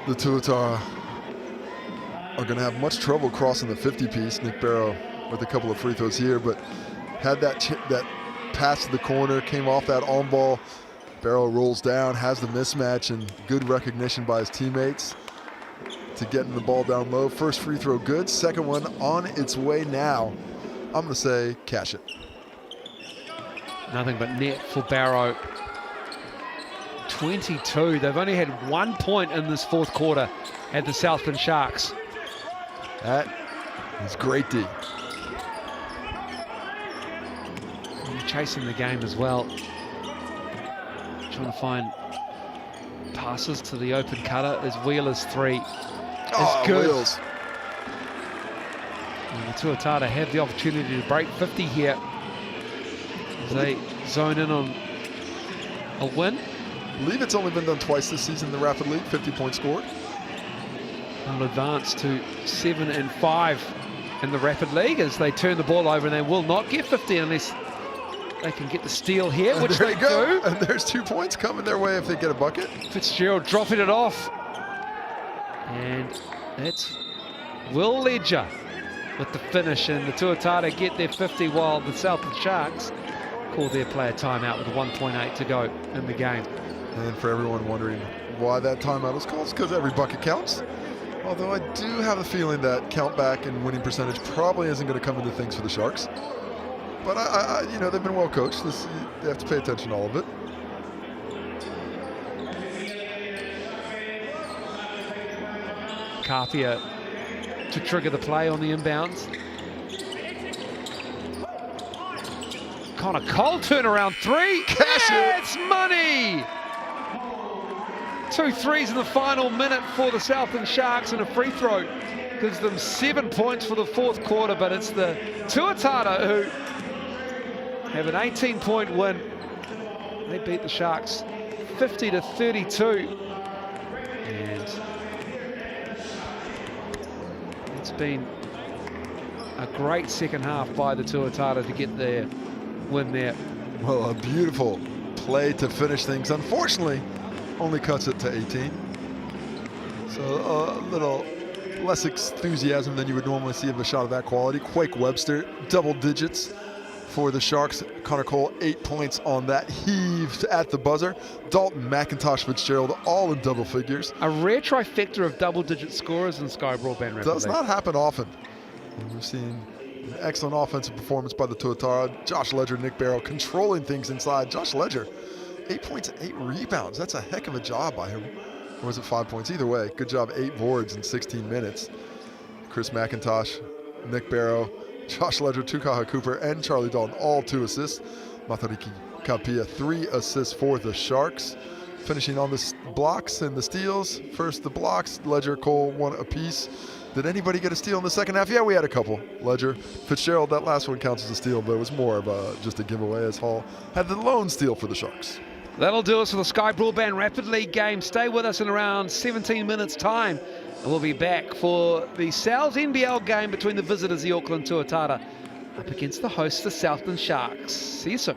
the Tuatara are going to have much trouble crossing the 50-piece. Nick Barrow with a couple of free throws here, but had that pass to the corner, came off that on ball. Barrow rolls down, has the mismatch, and good recognition by his teammates to getting the ball down low. First free throw good, second one on its way now. I'm going to say cash it. Nothing but net for Barrow. 22. They've only had 1 point in this fourth quarter at the Southland Sharks. That is great D. Chasing the game as well. Trying to find passes to the open cutter as Wheeler's three is good. Wheels. And the Tuatara have the opportunity to break 50 here as they zone in on a win. I believe it's only been done twice this season in the Rapid League, 50 points scored. They'll advance to 7-5 in the Rapid League as they turn the ball over, and they will not get 50 unless they can get the steal here, which they do. And there's 2 points coming their way if they get a bucket. Fitzgerald dropping it off. And that's Will Ledger with the finish, and the Tuatara get their 50 while the Southland Sharks call their player timeout with 1.8 to go in the game. And for everyone wondering why that timeout was called, it's because every bucket counts. Although I do have a feeling that count back and winning percentage probably isn't going to come into things for the Sharks. But you know, they've been well coached. They have to pay attention to all of it. Carpia to trigger the play on the inbounds. Connor Cole turnaround three. It's money! 2 threes in the final minute for the Southland Sharks, and a free throw gives them 7 points for the fourth quarter, but it's the Tuatara who have an 18-point win. They beat the Sharks 50-32. And it's been a great second half by the Tuatara to get their win there. Well, a beautiful play to finish things. Unfortunately, only cuts it to 18. So a little less enthusiasm than you would normally see of a shot of that quality. Quake Webster, double digits for the Sharks. Connor Cole, 8 points on that heave at the buzzer. Dalton, McIntosh, Fitzgerald, all in double figures. A rare trifecta of double-digit scorers in Sky Broadband Rapid Does League. not happen often. And we've seen an excellent offensive performance by the Tuatara. Josh Ledger, Nick Barrow controlling things inside. Josh Ledger, 8 points and 8 rebounds. That's a heck of a job by him. Or was it 5 points? Either way, good job. 8 boards in 16 minutes. Chris McIntosh, Nick Barrow, Josh Ledger, Tukaha Cooper, and Charlie Dalton, all 2 assists. Matariki Kapia, 3 assists for the Sharks. Finishing on the blocks and the steals. First the blocks, Ledger, Cole, 1 apiece. Did anybody get a steal in the second half? Yeah, we had a couple. Ledger, Fitzgerald, that last one counts as a steal, but it was more of just a giveaway, as Hall had the lone steal for the Sharks. That'll do us for the Sky Broadband Rapid League game. Stay with us in around 17 minutes time, and we'll be back for the NZNBL game between the visitors, the Auckland Tuatara, up against the hosts, the Southland Sharks. See you soon.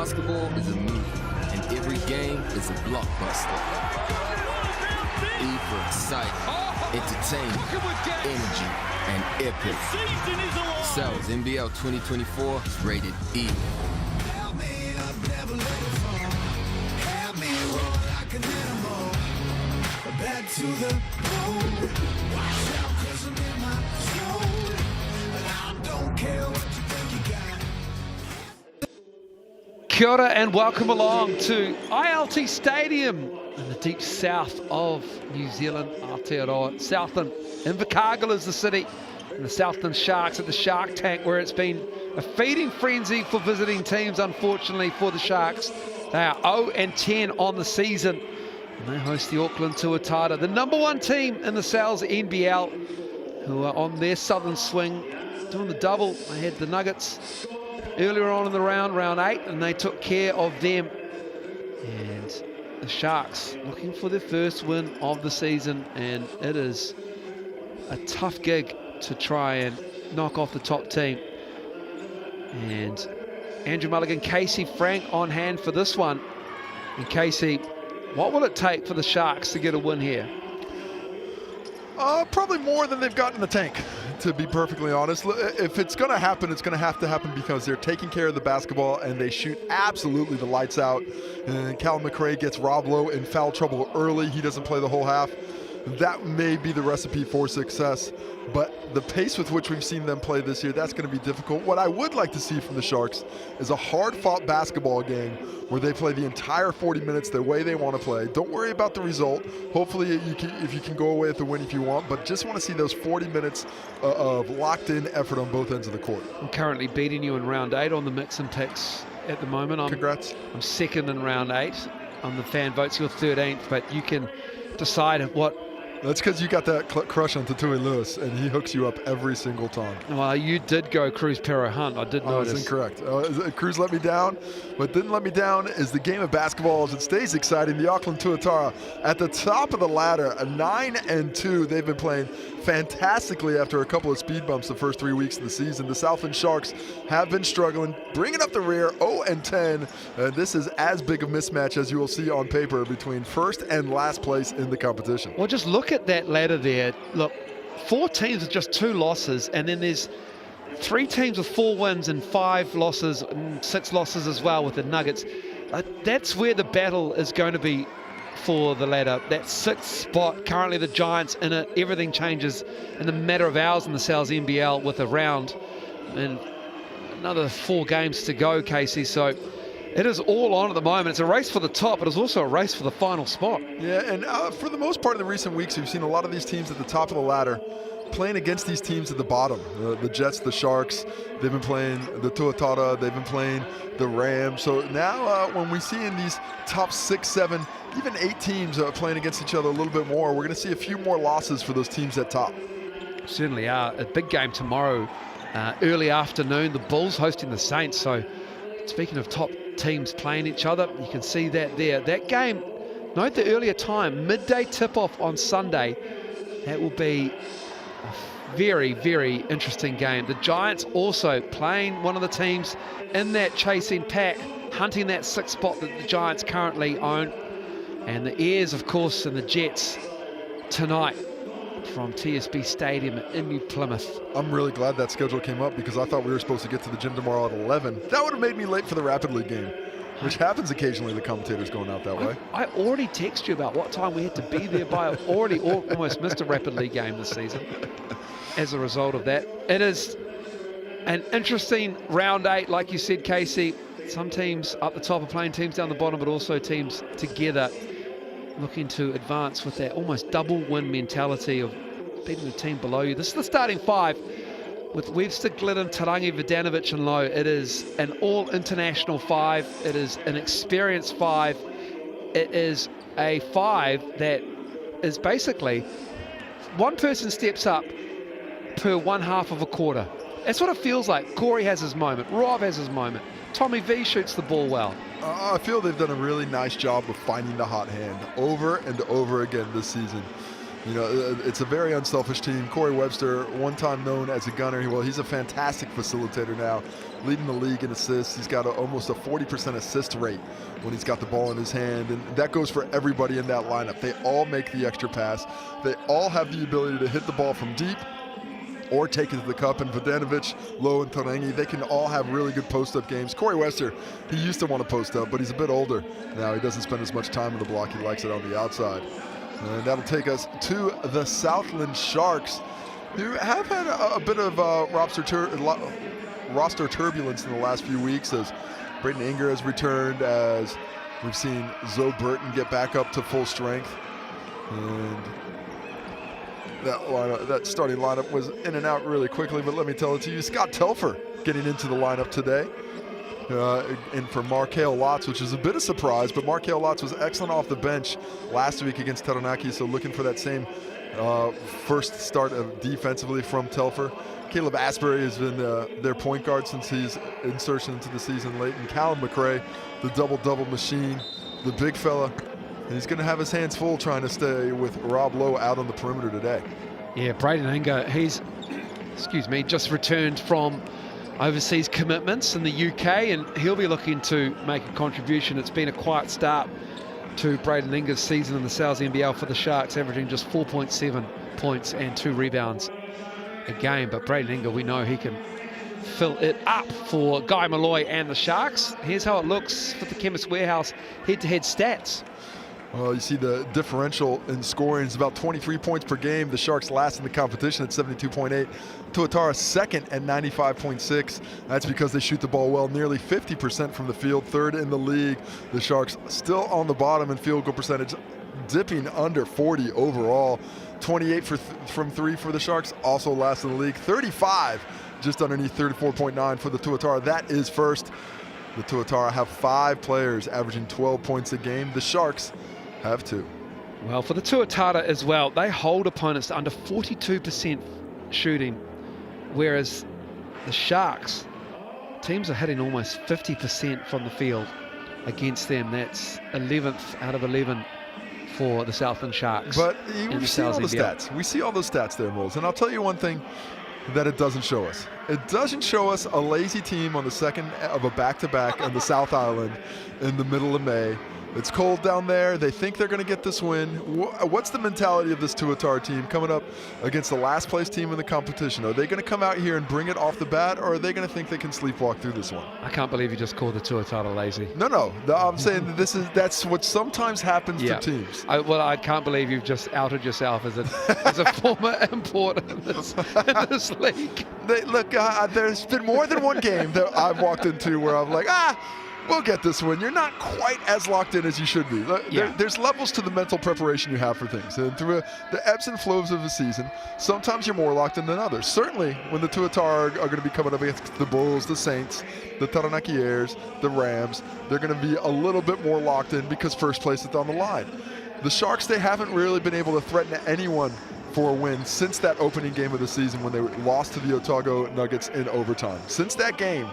Basketball is a movie, and every game is a blockbuster. E for excitement, entertainment, energy, and epic. NZNBL 2024 is rated E. Back to the bone. Watch out, 'cause I'm in my zone. And I don't care what you think you got. Kia ora and welcome along to ILT Stadium in the deep south of New Zealand, Aotearoa. Southland, Invercargill is the city, and the Southland Sharks at the Shark Tank, where it's been a feeding frenzy for visiting teams, unfortunately, for the Sharks. They are 0-10 on the season. And they host the Auckland Tuatara, the #1 team in the NZNBL, who are on their southern swing, doing the double. They had the Nuggets earlier on in the round 8, and they took care of them. And the Sharks looking for their first win of the season, and it is a tough gig to try and knock off the top team. And Andrew Mulligan, Casey Frank on hand for this one. And Casey, what will it take for the Sharks to get a win here? Probably more than they've got in the tank, to be perfectly honest. If it's going to happen, it's going to happen because they're taking care of the basketball and they shoot absolutely the lights out. And Cal McRae gets Rob Lowe in foul trouble early. He doesn't play the whole half. That may be the recipe for success, but the pace with which we've seen them play this year, that's going to be difficult. What I would like to see from the Sharks is a hard-fought basketball game where they play the entire 40 minutes the way they want to play. Don't worry about the result. Hopefully, if you can go away with the win if you want, but just want to see those 40 minutes of locked-in effort on both ends of the court. I'm currently beating you in round 8 on the mix and picks at the moment. Congrats. I'm second in round 8 on the fan votes. You're 13th, but you can decide what. That's because you got that crush on Tatui Lewis, and he hooks you up every single time. Well, you did go Cruz Pero Hunt. I did notice. I was incorrect. Cruz let me down. What didn't let me down is the game of basketball as it stays exciting. The Auckland Tuatara at the top of the ladder, a 9-2. They've been playing fantastically after a couple of speed bumps the first 3 weeks of the season. The Southland Sharks have been struggling, bringing up the rear, 0-10. This is as big a mismatch as you will see on paper between first and last place in the competition. Well, just look at that ladder there. Look, 4 teams with just 2 losses, and then there's 3 teams with 4 wins and 5 losses and 6 losses as well with the Nuggets. That's where the battle is going to be for the ladder. That 6th spot, currently the Giants in it. Everything changes in a matter of hours in the NBL with a round and another 4 games to go, Casey. So it is all on at the moment. It's a race for the top, but it's also a race for the final spot. Yeah, and for the most part in the recent weeks, we've seen a lot of these teams at the top of the ladder playing against these teams at the bottom. The Jets, the Sharks, they've been playing the Tuatara, they've been playing the Rams. So now when we see in these top 6, 7, even 8 teams playing against each other a little bit more, we're going to see a few more losses for those teams at top. Certainly are. A big game tomorrow, early afternoon. The Bulls hosting the Saints. So speaking of top teams playing each other, you can see that there. That game, note the earlier time, midday tip-off on Sunday. That will be a very, very interesting game. The Giants also playing one of the teams in that chasing pack, hunting that 6th spot that the Giants currently own. And the Airs, of course, and the Jets tonight from TSB Stadium in New Plymouth. I'm really glad that schedule came up because I thought we were supposed to get to the gym tomorrow at 11. That would have made me late for the Rapid League game, which happens occasionally, the commentators going out that way. I already texted you about what time we had to be there by. I've already almost missed a Rapid League game this season as a result of that. It is an interesting round 8, like you said, Casey. Some teams up the top are playing teams down the bottom, but also teams together looking to advance with that almost double win mentality of beating the team below you. This is the starting 5 with Webster, Glidden, Tarangi, Vidanovic and Lowe. It is an all-international 5. It is an experienced 5. It is a 5 that is basically one person steps up per 1/2 of a quarter. That's what it feels like. Corey has his moment. Rob has his moment. Tommy V shoots the ball well. I feel they've done a really nice job of finding the hot hand over and over again this season. You know, it's a very unselfish team. Corey Webster, one time known as a gunner. Well, he's a fantastic facilitator now, leading the league in assists. He's got almost a 40% assist rate when he's got the ball in his hand, and that goes for everybody in that lineup. They all make the extra pass. They all have the ability to hit the ball from deep or take it to the cup. And Vodanovic, Lowe, and Tarangi, they can all have really good post-up games. Corey Webster, he used to want to post up, but he's a bit older now. He doesn't spend as much time in the block. He likes it on the outside. And that'll take us to the Southland Sharks, who have had a bit of roster turbulence in the last few weeks as Brayden Inger has returned, as we've seen Zoe Burton get back up to full strength. And that starting lineup was in and out really quickly, but let me tell it to you, Scott Telfer getting into the lineup today. And for Markale Lotz, which is a bit of surprise, but Markale Lotz was excellent off the bench last week against Taranaki, so looking for that same first start of defensively from Telfer. Caleb Asbury has been their point guard since his insertion into the season late, and Callum McRae, the double-double machine, the big fella. And he's going to have his hands full trying to stay with Rob Lowe out on the perimeter today. Yeah, Brayden Inger, he's, just returned from overseas commitments in the UK, and he'll be looking to make a contribution. It's been a quiet start to Brayden Inger's season in the NZNBL for the Sharks, averaging just 4.7 points and 2 rebounds a game. But Brayden Inger, we know he can fill it up for Guy Malloy and the Sharks. Here's how it looks for the Chemist Warehouse head-to-head stats. Well, you see the differential in scoring is about 23 points per game. The Sharks last in the competition at 72.8. Tuatara second at 95.6. That's because they shoot the ball well, nearly 50% from the field, third in the league. The Sharks still on the bottom in field goal percentage, dipping under 40 overall. 28 from three for the Sharks, also last in the league. 35, just underneath 34.9 for the Tuatara. That is first. The Tuatara have 5 players averaging 12 points a game. The Sharks have 2. Well, for the Tuatara as well, they hold opponents to under 42% shooting, whereas the Sharks, teams are hitting almost 50% from the field against them. That's 11th out of 11 for the Southland Sharks. But we see all the stats. We see all those stats there, Moles. And I'll tell you one thing that it doesn't show us. It doesn't show us a lazy team on the second of a back-to-back on the South Island in the middle of May. It's cold down there. They think they're going to get this win. What's the mentality of this Tuatara team coming up against the last place team in the competition? Are they going to come out here and bring it off the bat, or are they going to think they can sleepwalk through this one? I can't believe you just called the Tuatara lazy. No. I'm saying that's what sometimes happens to teams. I can't believe you've just outed yourself as a former importer in this league. Look, there's been more than one game that I've walked into where I'm like, we'll get this win. You're not quite as locked in as you should be. There's levels to the mental preparation you have for things. And through the ebbs and flows of the season, sometimes you're more locked in than others. Certainly when the Tuatara are going to be coming up against the Bulls, the Saints, the Taranaki Airs, the Rams, they're going to be a little bit more locked in because first place is on the line. The Sharks, they haven't really been able to threaten anyone for a win since that opening game of the season when they lost to the Otago Nuggets in overtime. Since that game,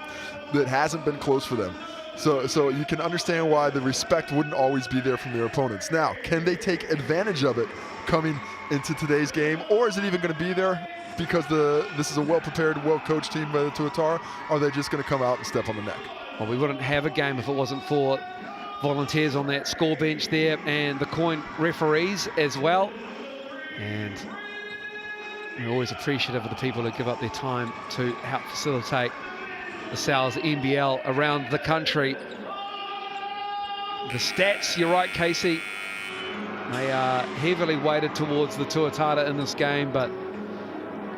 it hasn't been close for them. So you can understand why the respect wouldn't always be there from their opponents. Now, can they take advantage of it coming into today's game, or is it even going to be there because this is a well-prepared, well-coached team by the Tuatara? Or are they just going to come out and step on the neck? Well, we wouldn't have a game if it wasn't for volunteers on that score bench there and the coin referees as well. And we're always appreciative of the people who give up their time to help facilitate the NZNBL around the country. The stats, you're right, Casey, they are heavily weighted towards the Tuatara in this game, but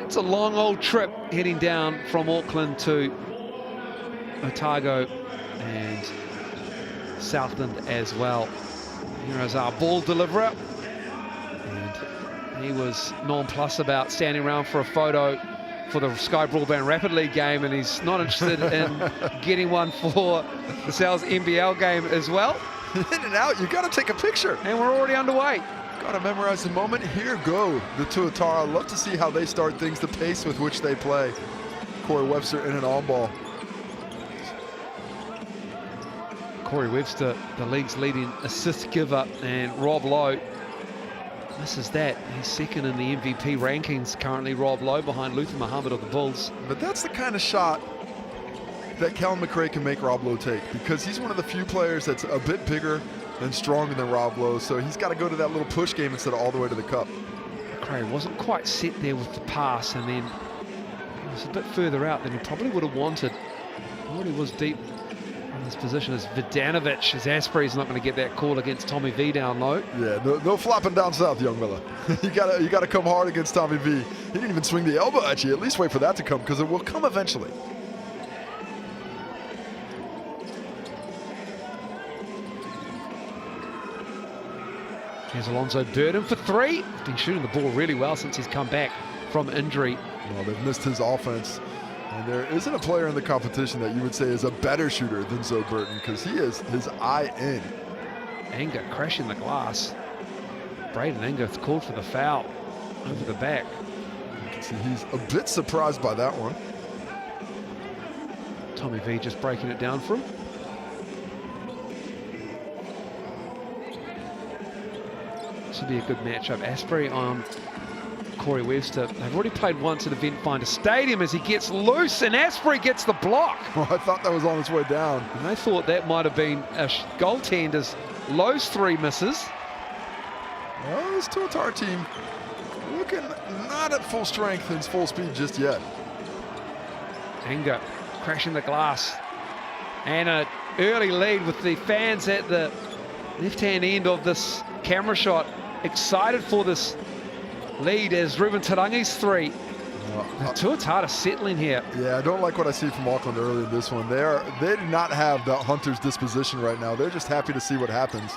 it's a long old trip heading down from Auckland to Otago and Southland as well. Here is our ball deliverer, and he was nonplussed about standing around for a photo for the Sky Broadband Rapid League game, and he's not interested in getting one for the NZNBL game as well. In and out, you got to take a picture. And we're already underway. Got to memorize the moment. Here go the Tuatara. Love to see how they start things, the pace with which they play. Corey Webster in an on-ball. Corey Webster, the league's leading assist giver, and Rob Lowe Misses that. He's second in the MVP rankings currently, Rob Lowe, behind Luther Muhammad of the Bulls. But that's the kind of shot that Callum McRae can make Rob Lowe take, because he's one of the few players that's a bit bigger and stronger than Rob Lowe, so he's got to go to that little push game instead of all the way to the cup. McRae wasn't quite set there with the pass, and then he was a bit further out than he probably would have wanted. Already was deep in his position as Vidanovic, as Asprey's not going to get that call against Tommy V down low. Yeah, no flopping down south, young Miller. you gotta come hard against Tommy V. He didn't even swing the elbow at you. At least wait for that to come, because it will come eventually. Here's Alonzo Durden for three. He's been shooting the ball really well since he's come back from injury. Well, they've missed his offense. And there isn't a player in the competition that you would say is a better shooter than Zoe Burton, because he is his eye in. Anger crashing the glass. Braden Anger called for the foul over the back. You can see he's a bit surprised by that one. Tommy V just breaking it down for him. This will be a good matchup. Asprey on Corey Webster. They've already played once at Event Finder Stadium as he gets loose, and Asprey gets the block. Well, I thought that was on its way down. And they thought that might have been a goaltender's. Lowe's three misses. Well, this Tuatara team looking not at full strength and full speed just yet. Anger crashing the glass. And an early lead with the fans at the left-hand end of this camera shot. Excited for this lead as Ruben Tarangi's three. Tuatara settling here. Yeah, I don't like what I see from Auckland early in this one. They do not have that hunter's disposition right now. They're just happy to see what happens.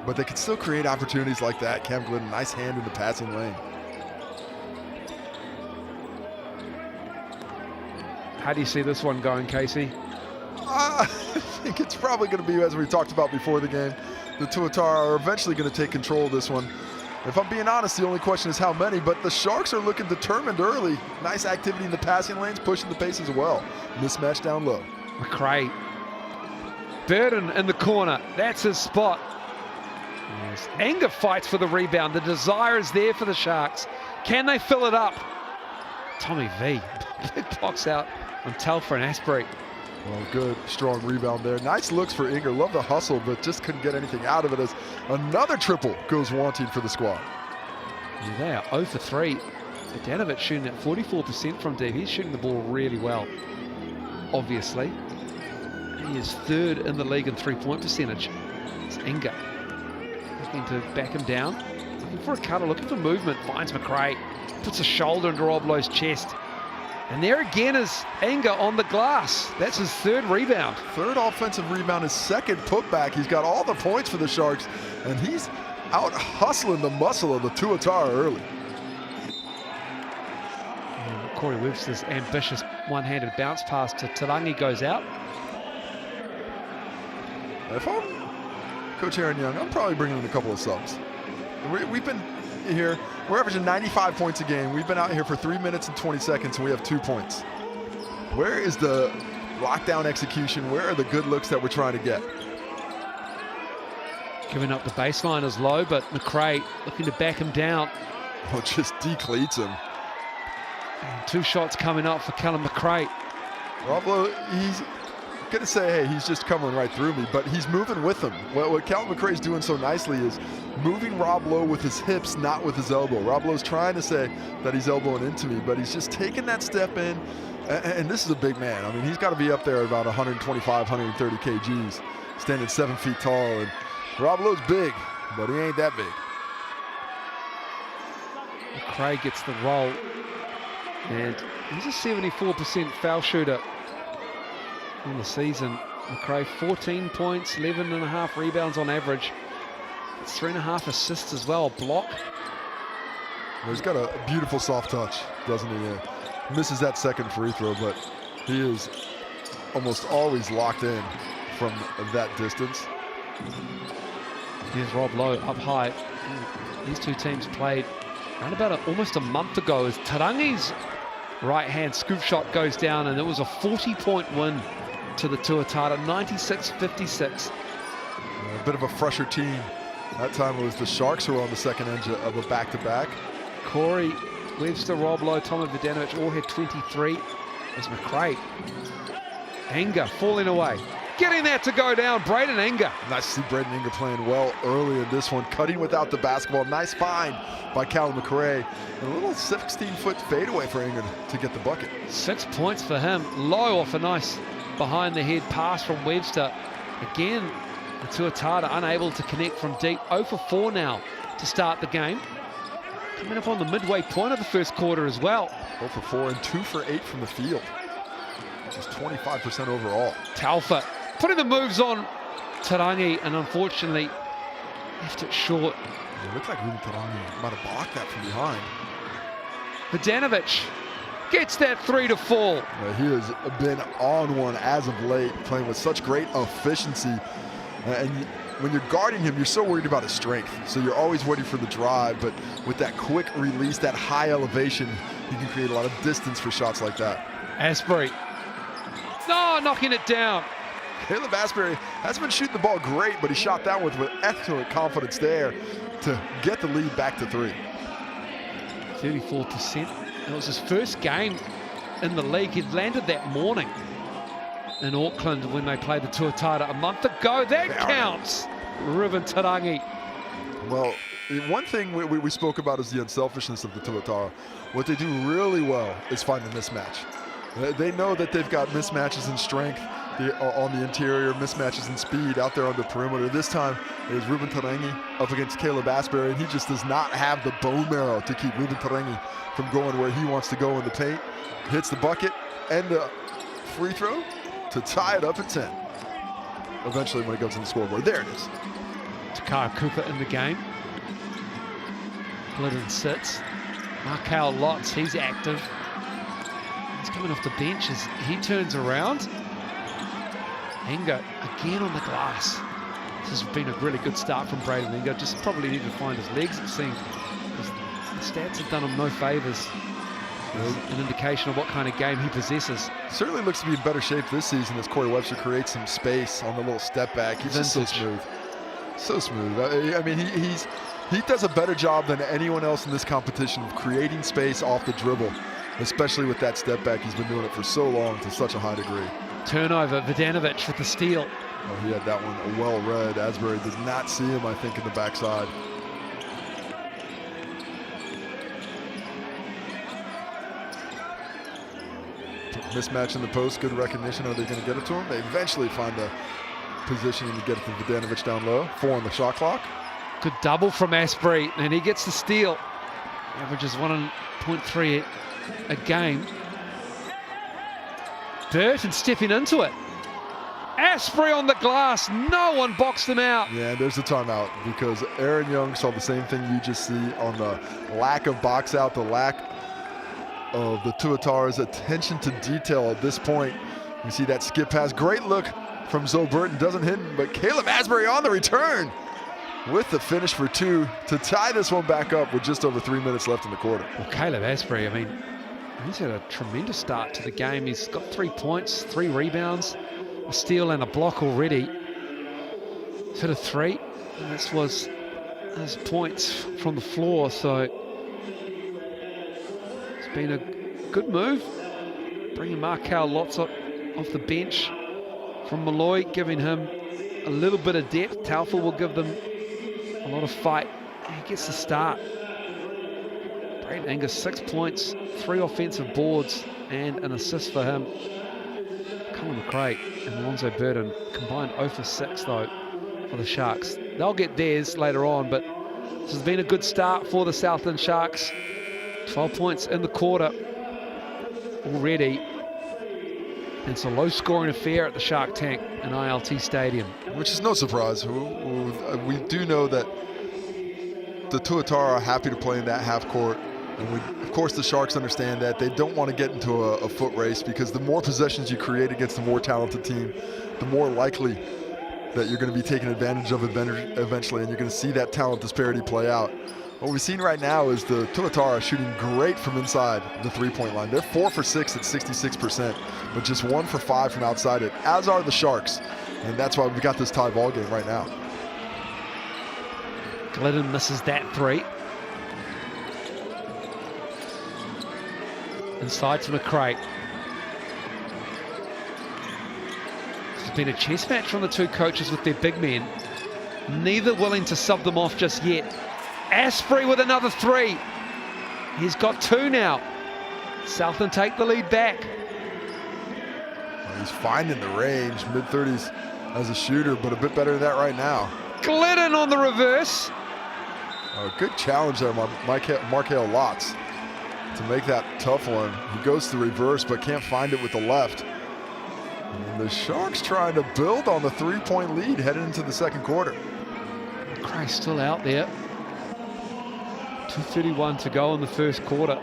But they can still create opportunities like that. Cam Glidden, nice hand in the passing lane. How do you see this one going, Casey? I think it's probably going to be, as we talked about before the game, the Tuatara are eventually going to take control of this one. If I'm being honest, the only question is how many, but the Sharks are looking determined early. Nice activity in the passing lanes, pushing the pace as well. Mismatch down low. McRae. Burden in the corner. That's his spot. Yes. Anger fights for the rebound. The desire is there for the Sharks. Can they fill it up? Tommy V. Big box out on Telfer and Asprey. Well, good, strong rebound there. Nice looks for Inger. Love the hustle, but just couldn't get anything out of it as another triple goes wanting for the squad. Yeah, they are 0 for 3. Vidanovic shooting at 44% from deep. He's shooting the ball really well, obviously. He is third in the league in three-point percentage. It's Inger looking to back him down. Looking for a cutter, looking for movement. Finds McRae. Puts a shoulder into Rob Lowe's chest. And there again is Anger on the glass. That's his third rebound. Third offensive rebound, his second putback. He's got all the points for the Sharks, and he's out hustling the muscle of the Tuatara early. And Corey Webster's ambitious one-handed bounce pass to Tarangi goes out. If I'm Coach Aaron Young, I'm probably bringing in a couple of subs. We've been here, we're averaging 95 points a game. We've been out here for 3 minutes and 20 seconds, and we have 2 points. Where is the lockdown execution? Where are the good looks that we're trying to get? Giving up the baseline is low, but McRae looking to back him down. Oh, just decleats him. And 2 shots coming up for Callum McRae. Rob Lowe, he's going to say, hey, he's just coming right through me, but he's moving with him. Well, what Callum McRae's doing so nicely is moving Rob Lowe with his hips, not with his elbow. Rob Lowe's trying to say that he's elbowing into me, but he's just taking that step in. And this is a big man. I mean, he's got to be up there at about 125, 130 kgs, standing 7 feet tall. And Rob Lowe's big, but he ain't that big. McRae gets the roll, and he's a 74% foul shooter in the season. McRae 14 points, 11.5 rebounds on average. It's 3.5 assists as well, block. Well, he's got a beautiful soft touch, doesn't he? Misses that second free throw, but he is almost always locked in from that distance. Here's Rob Lowe up high. These two teams played around about almost a month ago as Tarangi's right-hand scoop shot goes down, and it was a 40-point win to the Tuatara, 96-56. A bit of a fresher team That time it was the Sharks who were on the second end of a back-to-back. Corey, Webster, Rob Lowe, Tomo Vidanovic all had 23. There's McRae. Anger falling away. Getting that to go down, Braden Anger. Nice to see Braden Anger playing well early in this one, cutting without the basketball. Nice find by Callum McRae. And a little 16-foot fadeaway for Anger to get the bucket. 6 points for him. Low off a nice behind-the-head pass from Webster. Again, the Tuatara unable to connect from deep. 0 for 4 now to start the game. Coming up on the midway point of the first quarter as well. 0 for 4 and 2 for 8 from the field. Just 25% overall. Taufa putting the moves on Tarangi, and unfortunately left it short. It looked like Ruben Tarangi might have blocked that from behind. Vidanovic gets that 3 to fall. Yeah, he has been on one as of late, playing with such great efficiency. And when you're guarding him, you're so worried about his strength. So you're always waiting for the drive, but with that quick release, that high elevation, he can create a lot of distance for shots like that. Asbury. No, knocking it down. Caleb Asbury has been shooting the ball great, but he shot that with excellent confidence there to get the lead back to 3. 34%. That was his first game in the league. He'd landed that morning in Auckland when they played the Tuatara a month ago. That counts. Ruben Tarangi. Well, one thing we spoke about is the unselfishness of the Tuatara. What they do really well is find a mismatch. They know that they've got mismatches in strength on the interior, mismatches in speed out there on the perimeter. This time, it was Ruben Tarangi up against Caleb Asbury, and he just does not have the bone marrow to keep Ruben Tarangi from going where he wants to go in the paint. Hits the bucket and the free throw to tie it up at 10. Eventually, when it goes to the scoreboard, there it is. Takara Cooper in the game. Glidden sits. Markel Lotz, he's active. He's coming off the bench as he turns around. Anger again on the glass. This has been a really good start from Braden Anger. Just probably needed to find his legs, it seemed. The stats have done him no favours. An indication of what kind of game he possesses. Certainly looks to be in better shape this season as Corey Webster creates some space on the little step back. He's just so smooth. So smooth. I mean, he does a better job than anyone else in this competition of creating space off the dribble, especially with that step back. He's been doing it for so long to such a high degree. Turnover, Vidanovic with the steal. Oh, he had that one well read. Asbury did not see him, I think, in the backside. Mismatch in the post, good recognition. Are they going to get it to him? They eventually find the positioning to get it to Vidanovic down low. 4 on the shot clock. Good double from Asbury, and he gets the steal. Averages 1.3 a game. Burton stepping into it. Asbury on the glass. No one boxed him out. Yeah, and there's the timeout because Aaron Young saw the same thing you just see on the lack of box out, the lack of the Tuatara's attention to detail at this point. You see that skip pass. Great look from Zoe Burton. Doesn't hit him, but Caleb Asbury on the return with the finish for 2 to tie this one back up with just over 3 minutes left in the quarter. Well, Caleb Asbury, I mean, he's had a tremendous start to the game. He's got 3 points, 3 rebounds, a steal and a block already. He's hit a 3. And this was his points from the floor, so it's been a good move. Bringing Markel Lotz off the bench from Malloy, giving him a little bit of depth. Taufa will give them a lot of fight. He gets the start. Braden Anger, 6 points, 3 offensive boards, and an assist for him. Colin McRae and Alonzo Burton combined 0 for 6 though for the Sharks. They'll get theirs later on, but this has been a good start for the Southland Sharks. 12 points in the quarter already. It's a low-scoring affair at the Shark Tank in ILT Stadium. Which is no surprise. We do know that the Tuatara are happy to play in that half court. And of course, the Sharks understand that. They don't want to get into a foot race because the more possessions you create against a more talented team, the more likely that you're going to be taken advantage of eventually, and you're going to see that talent disparity play out. What we've seen right now is the Tuatara shooting great from inside the three-point line. They're 4 for 6 at 66%, but just 1 for 5 from outside it, as are the Sharks. And that's why we've got this tie ball game right now. Glidden misses that three. Inside to McRae. This has been a chess match from the two coaches with their big men. Neither willing to sub them off just yet. Asprey with another three. He's got two now. Southland take the lead back. Well, he's finding the range, mid-30s as a shooter, but a bit better than that right now. Glidden on the reverse. A good challenge there, Markel Lotz, to make that tough one. He goes to reverse, but can't find it with the left. And the Sharks trying to build on the three-point lead headed into the second quarter. McRae still out there. 2:31 to go in the first quarter.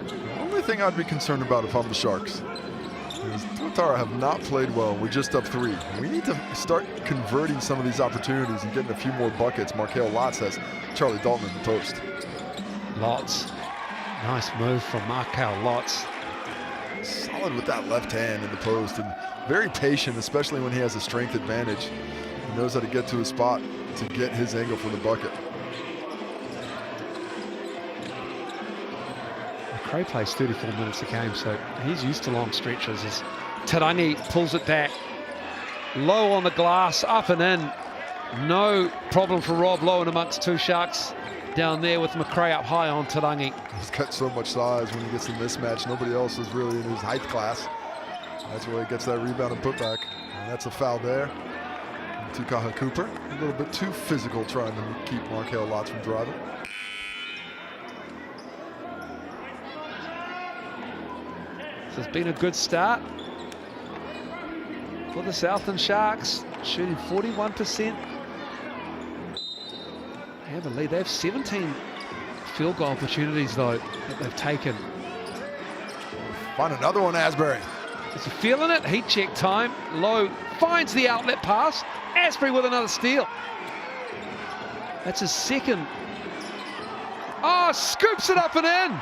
The only thing I'd be concerned about if I'm the Sharks is Tuatara have not played well. We're just up 3. We need to start converting some of these opportunities and getting a few more buckets. Markel Lotz has Charlie Dalton in the post. Lotz. Nice move from Markel Lotz. Solid with that left hand in the post and very patient, especially when he has a strength advantage. He knows how to get to his spot to get his angle for the bucket. McRae plays 34 minutes a game, so he's used to long stretches. As Tarangi pulls it back. Low on the glass, up and in. No problem for Rob Lowe in amongst two Sharks down there with McRae up high on Tarangi. He's got so much size when he gets the mismatch. Nobody else is really in his height class. That's where he gets that rebound and putback. And that's a foul there. Tukaha Cooper, a little bit too physical trying to keep Markel Lotz from driving. This has been a good start for the Southland Sharks, shooting 41%. They have a lead. They have 17 field goal opportunities, though, that they've taken. Find another one, Asbury. Is he feeling it? Heat check time. Lowe finds the outlet pass. Asbury with another steal. That's his second. Oh, scoops it up and in.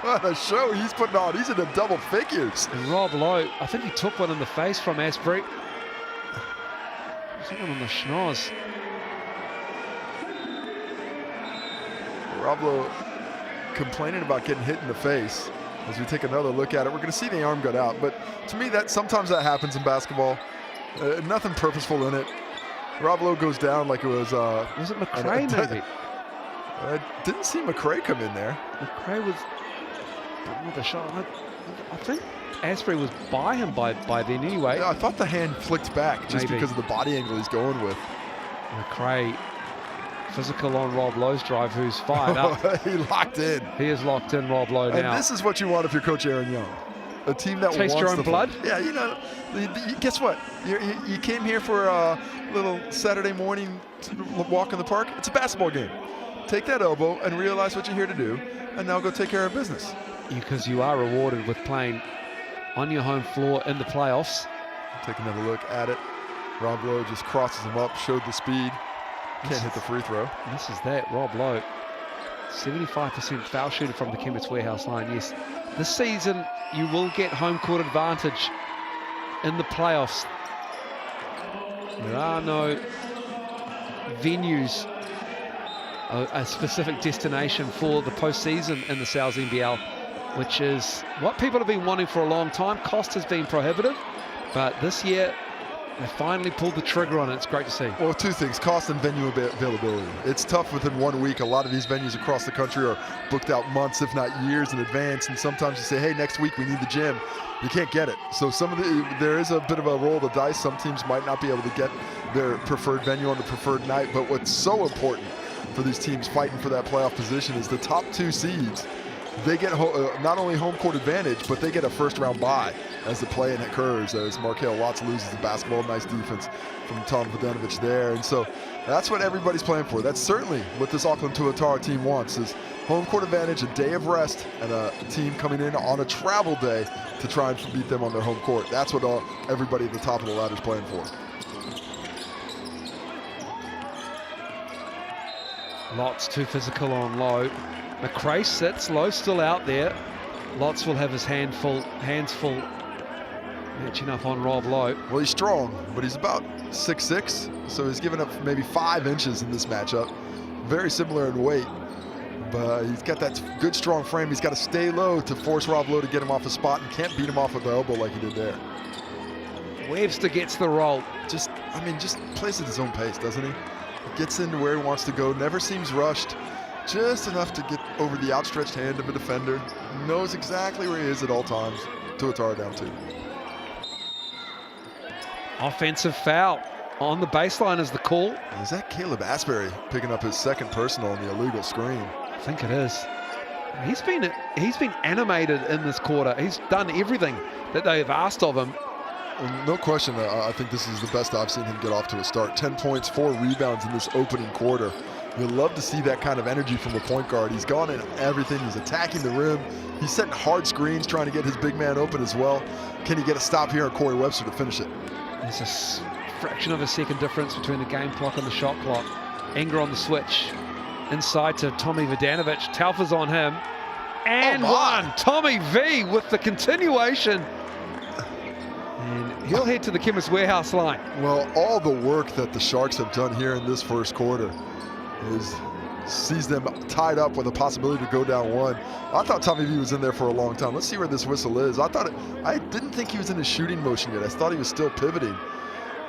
What a show he's putting on. He's in the double figures. And Rob Lowe, I think he took one in the face from Asbury. Someone on the schnoz. Rob Lowe complaining about getting hit in the face. As we take another look at it, we're going to see the arm got out. But to me, sometimes that happens in basketball. Nothing purposeful in it. Rob Lowe goes down like it was... Was it McRae, maybe? I didn't see McRae come in there. McRae was with a shot. I think Asbury was by him by then anyway. Yeah, I thought the hand flicked back just Maybe. because of the body angle he's going with. McRae physical on Rob Lowe's drive, who's fired up. He locked in. He is locked in, Rob Lowe now. And this is what you want if you're Coach Aaron Young. A team that Taste wants your own to blood? play. Yeah, you know, guess what? You came here for a little Saturday morning walk in the park. It's a basketball game. Take that elbow and realize what you're here to do, and now go take care of business. Because you are rewarded with playing on your home floor in the playoffs. Take another look at it. Rob Lowe just crosses him up, showed the speed. Can't hit the free throw. This is that, Rob Lowe. 75% foul shooter from the Chemist Warehouse line, yes. This season, you will get home court advantage in the playoffs. There are no venues, a specific destination for the postseason in the NZNBL, which is what people have been wanting for a long time. Cost has been prohibitive, but this year they finally pulled the trigger on it. It's great to see. Well, two things, cost and venue availability. It's tough within 1 week. A lot of these venues across the country are booked out months, if not years in advance. And sometimes you say, hey, next week we need the gym. You can't get it. So there is a bit of a roll of the dice. Some teams might not be able to get their preferred venue on the preferred night. But what's so important for these teams fighting for that playoff position is the top 2 seeds. They get not only home court advantage, but they get a first-round bye as the play-in occurs, as Markel Lotz loses the basketball. Nice defense from Tom Vodanovich there. And so that's what everybody's playing for. That's certainly what this Auckland Tuatara team wants, is home court advantage, a day of rest, and a team coming in on a travel day to try and beat them on their home court. That's what everybody at the top of the ladder is playing for. Lotz too physical on Lowe. McRae sits, Lowe still out there. Lots will have his hands full matching up on Rob Lowe. Well, he's strong, but he's about 6'6", so he's given up maybe 5 inches in this matchup. Very similar in weight, but he's got that good, strong frame. He's got to stay low to force Rob Lowe to get him off his spot, and can't beat him off with the elbow like he did there. Webster gets the roll. Just plays at his own pace, doesn't he? Gets into where he wants to go, never seems rushed. Just enough to get over the outstretched hand of a defender. Knows exactly where he is at all times. Tuatara down 2. Offensive foul on the baseline is the call. Is that Caleb Asbury picking up his second personal on the illegal screen? I think it is. He's been animated in this quarter. He's done everything that they've asked of him. No question, I think this is the best I've seen him get off to a start. 10 points, 4 rebounds in this opening quarter. You'd love to see that kind of energy from a point guard. He's gone in everything. He's attacking the rim. He's setting hard screens, trying to get his big man open as well. Can he get a stop here on Corey Webster to finish it? There's a fraction of a second difference between the game clock and the shot clock. Anger on the switch. Inside to Tommy Vodanovic. Taufa's on him. And one. Tommy V with the continuation. And he'll head to the Chemist Warehouse line. Well, all the work that the Sharks have done here in this first quarter sees them tied up with a possibility to go down 1. I thought Tommy V was in there for a long time. Let's see where this whistle is. I didn't think he was in a shooting motion yet. I thought he was still pivoting,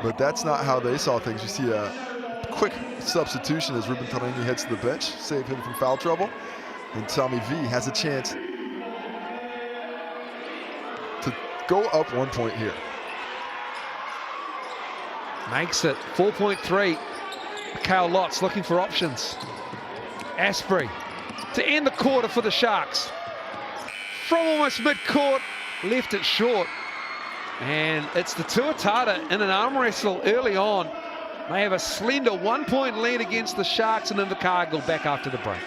but that's not how they saw things. You see a quick substitution as Ruben Tarangi heads to the bench, save him from foul trouble, and Tommy V has a chance to go up 1 point here. Makes it 4.3. Mikhail Lotz looking for options. Asprey to end the quarter for the Sharks. From almost mid-court, left it short. And it's the Tuatara in an arm wrestle early on. They have a slender 1-point lead against the Sharks, and Invercargill back after the break.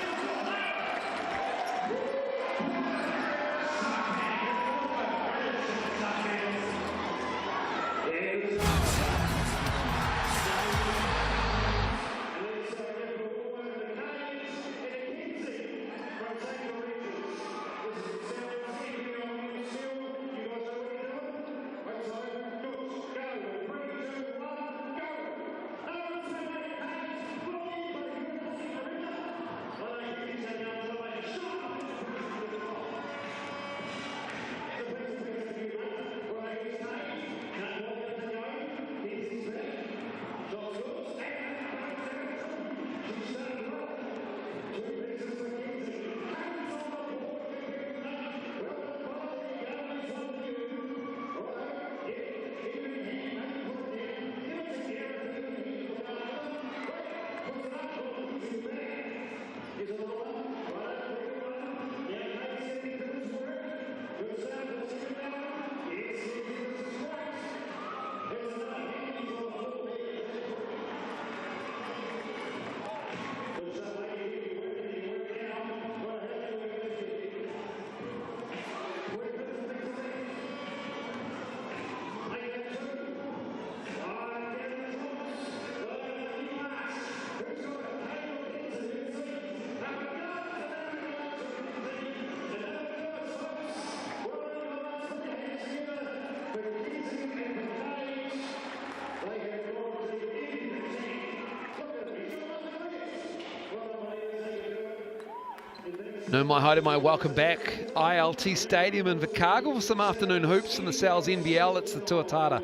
No, my hi to my welcome back. ILT Stadium in Invercargill for some afternoon hoops in the NZNBL. It's the Tuatara.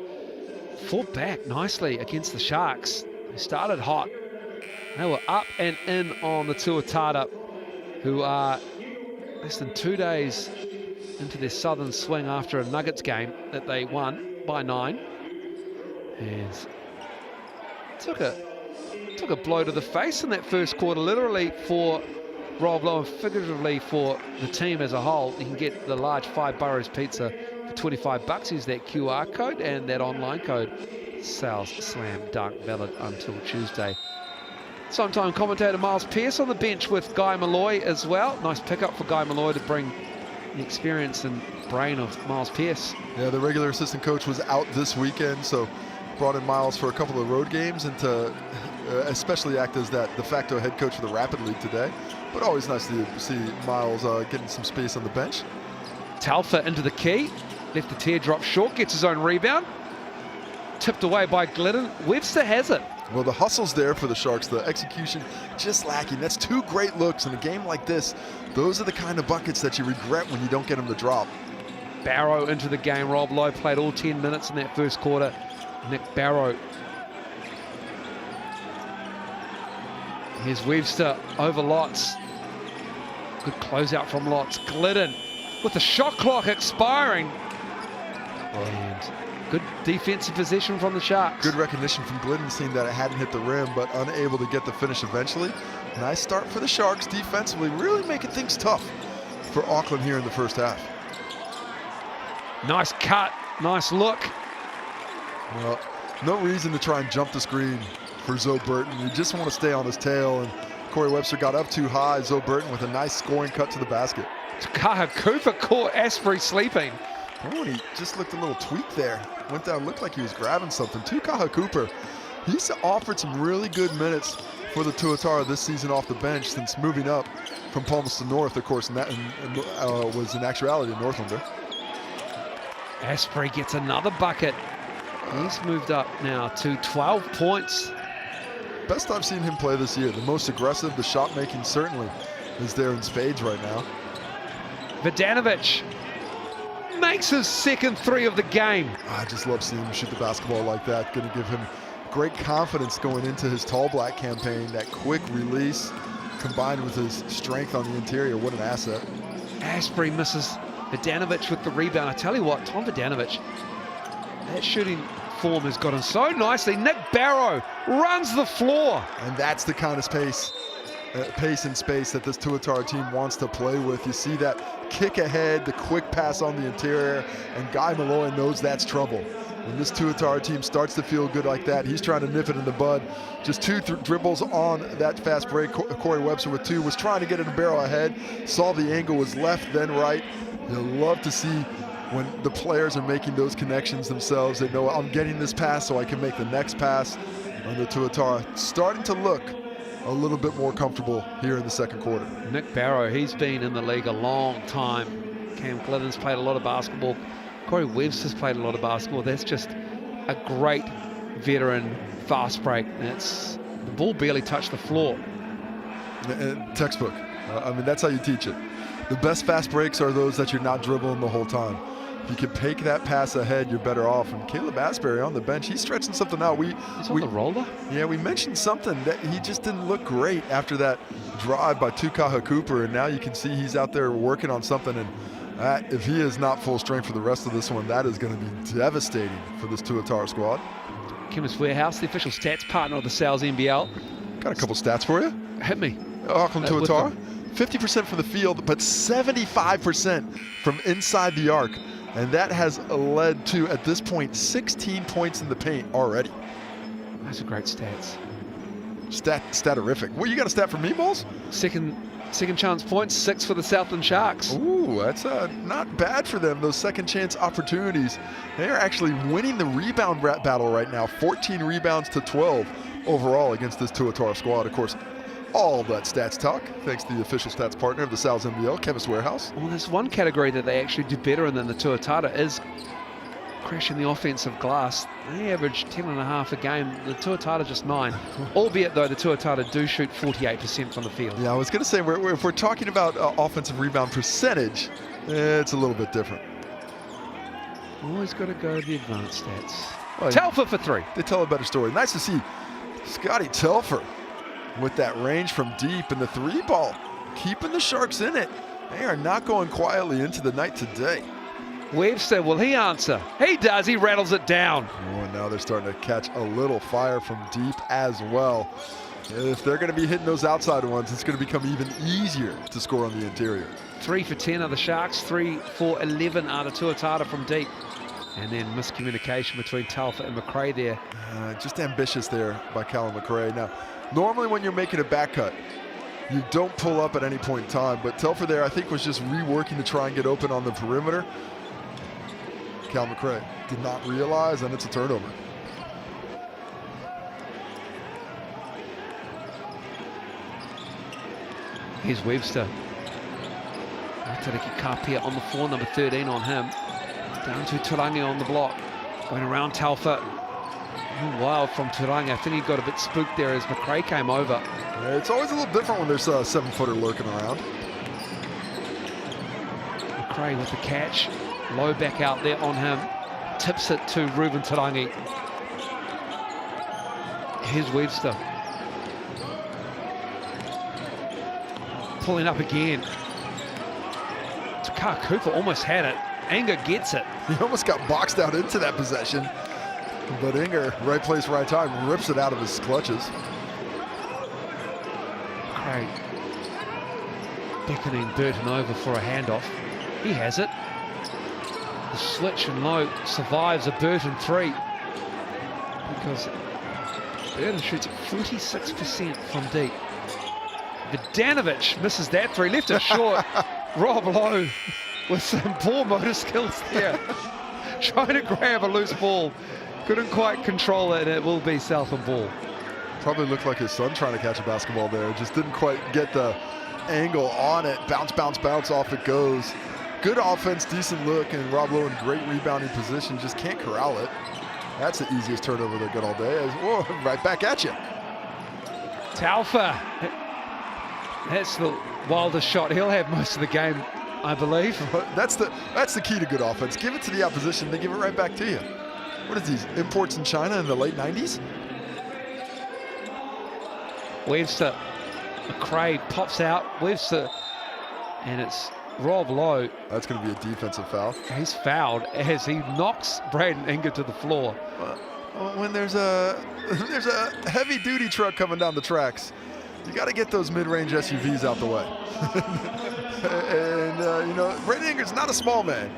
Fought back nicely against the Sharks. They started hot. They were up and in on the Tuatara, who are less than 2 days into their southern swing after a Nuggets game that they won by 9. And took a blow to the face in that first quarter, literally for Rob Lowe and figuratively for the team as a whole. You can get the large 5 Boroughs pizza for $25. Use that QR code and that online code. Sales slam dunk valid until Tuesday. Sometime commentator Miles Pearce on the bench with Guy Malloy as well. Nice pickup for Guy Malloy to bring the experience and brain of Miles Pearce. Yeah, the regular assistant coach was out this weekend, so brought in Miles for a couple of road games and to especially act as that de facto head coach for the Rapid League today. But always nice to see Miles getting some space on the bench. Telfer into the key. Left the teardrop short, gets his own rebound. Tipped away by Glidden. Webster has it. Well, the hustle's there for the Sharks. The execution just lacking. That's 2 great looks in a game like this. Those are the kind of buckets that you regret when you don't get them to drop. Barrow into the game. Rob Lowe played all 10 minutes in that first quarter. Nick Barrow. Here's Webster over Lotz. Good closeout from Lotz. Glidden with the shot clock expiring. And good defensive possession from the Sharks. Good recognition from Glidden, seeing that it hadn't hit the rim, but unable to get the finish eventually. Nice start for the Sharks defensively, really making things tough for Auckland here in the first half. Nice cut, nice look. Well, no reason to try and jump the screen for Zoe Burton. You just want to stay on his tail, and Corey Webster got up too high. Zoe Burton with a nice scoring cut to the basket. Takaha Cooper caught Asprey sleeping. Oh, and he just looked a little tweak there. Went down, looked like he was grabbing something. Takaha Cooper, he's offered some really good minutes for the Tuatara this season off the bench since moving up from Palmerston North, of course, and that was in actuality a Northlander. Asprey gets another bucket. He's moved up now to 12 points. Best I've seen him play this year. The most aggressive, the shot making certainly is there in spades right now. Vidanovic makes his second 3 of the game. I just love seeing him shoot the basketball like that. Going to give him great confidence going into his tall black campaign. That quick release combined with his strength on the interior, what an asset. Asprey misses. Vidanovic with the rebound. I tell you what, Tom Vidanovic, that shooting form has got him so nicely. Nick Barrow runs the floor. And that's the kind of pace and space that this Tuatara team wants to play with. You see that kick ahead, the quick pass on the interior, and Guy Malloy knows that's trouble. When this Tuatara team starts to feel good like that, he's trying to nip it in the bud. Just 2 dribbles on that fast break. Corey Webster with 2 was trying to get it a barrel ahead, saw the angle, was left, then right. You'll love to see when the players are making those connections themselves. They know, I'm getting this pass so I can make the next pass. And the Tuatara starting to look a little bit more comfortable here in the second quarter. Nick Barrow, he's been in the league a long time. Cam Glidden's played a lot of basketball. Corey Webster's played a lot of basketball. That's just a great veteran fast break. The ball barely touched the floor. Textbook. I mean, that's how you teach it. The best fast breaks are those that you're not dribbling the whole time. If you can take that pass ahead, you're better off. And Caleb Asbury on the bench, he's stretching something out. He's on the roller? Yeah, we mentioned something that he just didn't look great after that drive by Takaha Cooper, and now you can see he's out there working on something. And if he is not full strength for the rest of this one, that is going to be devastating for this Tuatara squad. Chemist Warehouse, the official stats partner of the Sales NBL. Got a couple stats for you. Hit me. Auckland Tuatara, 50% from the field, but 75% from inside the arc. And that has led to, at this point, 16 points in the paint already. Those are great stats. Staterific. Well, you got a stat for me, Balls? Second chance points, 6 for the Southland Sharks. Ooh, that's not bad for them, those second chance opportunities. They are actually winning the rebound battle right now, 14 rebounds to 12 overall against this Tuatara squad. Of course, all of that stats talk, thanks to the official stats partner of the Sales NBL, Chemist Warehouse. Well, there's one category that they actually do better in than the Tuatara is crashing the offensive glass. They average 10.5 a game. The Tuatara just 9. Albeit, though, the Tuatara do shoot 48% from the field. Yeah, I was going to say, if we're talking about offensive rebound percentage, it's a little bit different. Always got to go to the advanced stats. Well, Telfer for 3. They tell a better story. Nice to see Scotty Telfer with that range from deep and the 3-ball, keeping the Sharks in it. They are not going quietly into the night today. Webster, will he answer? He does. He rattles it down. Oh, and now they're starting to catch a little fire from deep as well. If they're going to be hitting those outside ones, it's going to become even easier to score on the interior. 3 for 10 are the Sharks. 3 for 11 are the Tuatara from deep. And then miscommunication between Telfer and McRae there. Just ambitious there by Callum McRae. Now, normally when you're making a back cut, you don't pull up at any point in time, but Telfer there, I think, was just reworking to try and get open on the perimeter. Cal McRae did not realize, and it's a turnover. Here's Webster. Tariki Kapia on the floor, number 13 on him. Down to Turangi on the block. Going around Taufa. Wild from Turangi. I think he got a bit spooked there as McRae came over. Yeah, it's always a little different when there's a 7-footer lurking around. McRae with the catch. Low back out there on him. Tips it to Ruben Turangi. Here's Webster. Pulling up again. Takar Cooper almost had it. Anger gets it. He almost got boxed out into that possession. But Inger, right place, right time, rips it out of his clutches. Craig beckoning Burton over for a handoff. He has it. The switch and low survives a Burton 3. Because Burton shoots at 46% from deep. Vidanovic misses that 3, left it short. Rob Lowe with some poor motor skills there. Trying to grab a loose ball. Couldn't quite control it, and it will be Southland ball. Probably looked like his son trying to catch a basketball there. Just didn't quite get the angle on it. Bounce, bounce, bounce, off it goes. Good offense, decent look, and Rob Lowe in great rebounding position. Just can't corral it. That's the easiest turnover they've got all day. Whoa, right back at you. Taufa. That's the wildest shot. He'll have most of the game, I believe. That's the key to good offense. Give it to the opposition, they give it right back to you. What is these, imports in China in the late 90s? Webster, McRae pops out, Webster, and it's Rob Lowe. That's going to be a defensive foul. He's fouled as he knocks Braden Inger to the floor. When there's a heavy-duty truck coming down the tracks, you got to get those mid-range SUVs out the way. And you know, Braden Inger's not a small man,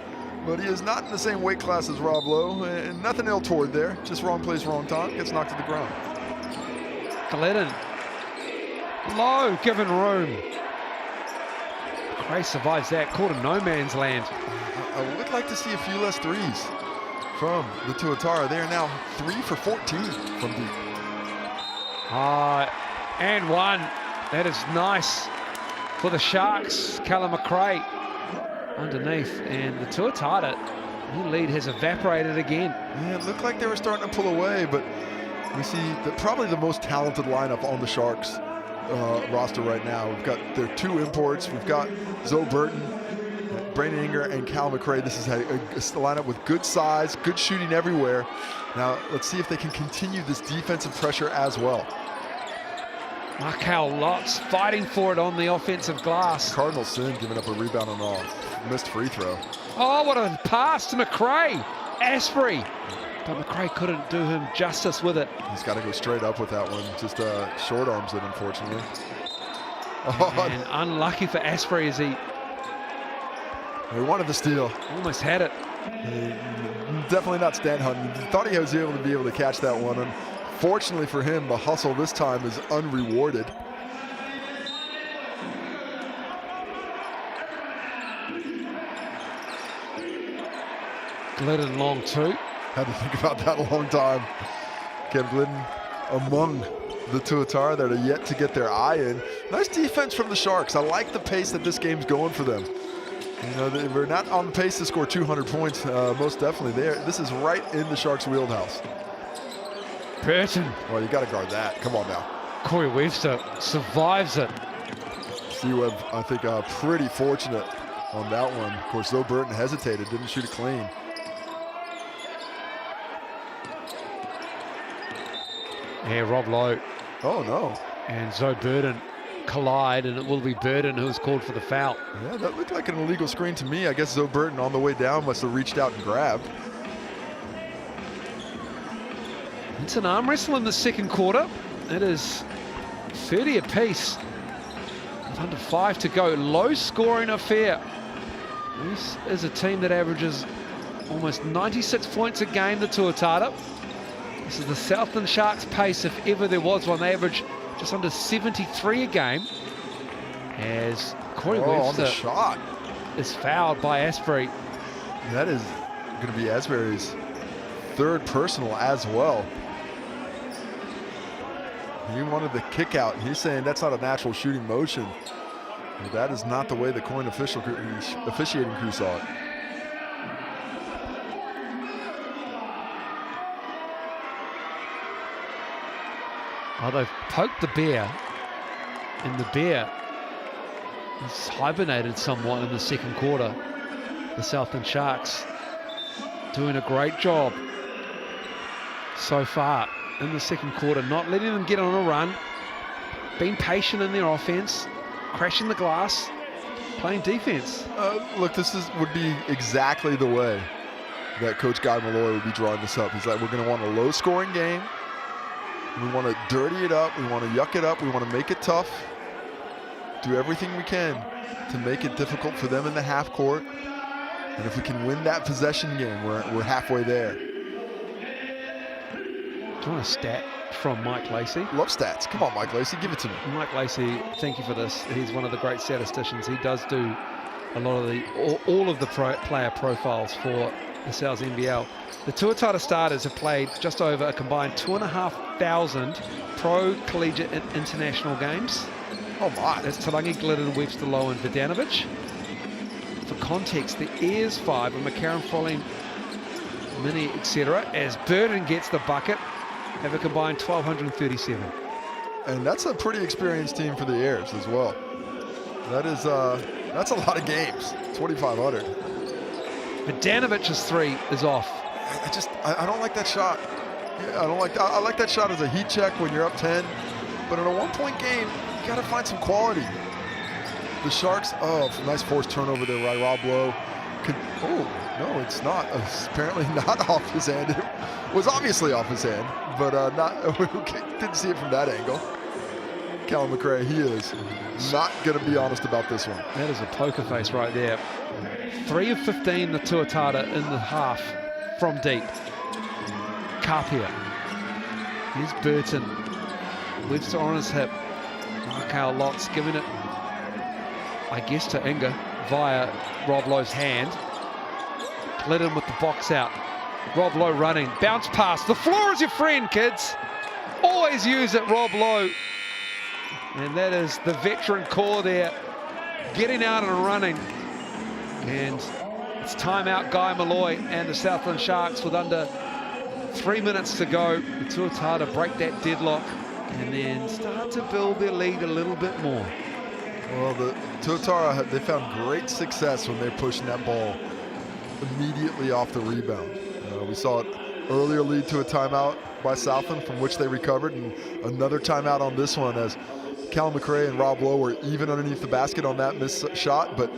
but he is not in the same weight class as Rob Lowe, and nothing ill toward there. Just wrong place, wrong time. Gets knocked to the ground. Glennon. Low, given room. Gray survives that, caught in no man's land. I would like to see a few less threes from the Tuatara. They are now 3 for 14 from deep. And one. That is nice for the Sharks. Callum McRae underneath, and the Tuatara, their lead has evaporated again. Yeah, it looked like they were starting to pull away, but we see probably the most talented lineup on the Sharks roster right now. We've got their 2 imports. We've got Zoe Burton, Brandon Inger, and Cal McRae. This is a lineup with good size, good shooting everywhere. Now, let's see if they can continue this defensive pressure as well. Markel Lotz fighting for it on the offensive glass. Cardinal Sin giving up a rebound on a missed free throw. Oh, what a pass to McRae. Asprey. But McRae couldn't do him justice with it. He's got to go straight up with that one. Just short arms it, unfortunately. And unlucky for Asprey as he wanted the steal. Almost had it. Definitely not stand hunting. Thought he was able to catch that one. Unfortunately for him, the hustle this time is unrewarded. Glidden long 2. Had to think about that a long time. Kev Glidden among the Tuatara that are yet to get their eye in. Nice defense from the Sharks. I like the pace that this game's going for them. You know, we're not on the pace to score 200 points, most definitely. This is right in the Sharks' wheelhouse. Burton. Well, you got to guard that. Come on now. Corey Webster survives it. C-Web, I think, pretty fortunate on that one. Of course, though Burton hesitated, didn't shoot it clean. Yeah, Rob Lowe. Oh, no. And Zoe Burton collide, and it will be Burton who's called for the foul. Yeah, that looked like an illegal screen to me. I guess Zoe Burton on the way down must have reached out and grabbed. It's an arm wrestle in the second quarter. It is 30 apiece. With under 5 to go. Low scoring affair. This is a team that averages almost 96 points a game, the Tuatara. This is the Southland Sharks pace, if ever there was one. They average just under 73 a game. As Corey Webster on the shot is fouled by Asprey. That is going to be Asbury's 3rd personal as well. He wanted the kick out. He's saying that's not a natural shooting motion. That is not the way the coin officiating crew saw it. Oh, they've poked the bear, and the bear has hibernated somewhat in the second quarter. The Southland Sharks doing a great job so far in the second quarter, not letting them get on a run, being patient in their offense, crashing the glass, playing defense. Look, this would be exactly the way that Coach Guy Malloy would be drawing this up. He's like, we're going to want a low-scoring game. We want to dirty it up. We want to yuck it up. We want to make it tough. Do everything we can to make it difficult for them in the half court. And if we can win that possession game, we're halfway there. Do you want a stat from Mike Lacey? Love stats. Come on, Mike Lacey, give it to me. Mike Lacey, thank you for this. He's one of the great statisticians. He does do a lot of all of the player profiles for the NZNBL. The Tuatara starters have played just over a combined 2,500 pro, collegiate and international games. Oh my. That's Tarangi, Glidden, Webster, Lowe and Vidanovic. For context, the Ayers 5 and McCarran, Folling, Mini, etc. as Burden gets the bucket, have a combined 1,237. And that's a pretty experienced team for the Ayers as well. That's a lot of games, 2,500. Vidanovic's 3 is off. I don't like that shot. I like that shot as a heat check when you're up 10, but in a one-point game, you got to find some quality. The Sharks, nice forced turnover there by Rob Lowe. No, it's not. Apparently not off his hand. It was obviously off his hand, but didn't see it from that angle. Callum McRae, he is not going to be honest about this one. That is a poker face right there. 3 of 15, the Tuatara in the half from deep. Kapia. Here's Burton. Webster on his hip. Markel Lotz giving it, I guess, to Inga via Rob Lowe's hand. Glidden with the box out. Rob Lowe running. Bounce pass. The floor is your friend, kids. Always use it, Rob Lowe. And that is the veteran core there, getting out and running. And it's timeout, Guy Malloy and the Southland Sharks with under 3 minutes to go. The Tuatara break that deadlock and then start to build their lead a little bit more. Well, the Tuatara, they found great success when they're pushing that ball immediately off the rebound. We saw it earlier lead to a timeout by Southland, from which they recovered, and another timeout on this one as Callum McRae and Rob Lowe were even underneath the basket on that missed shot, but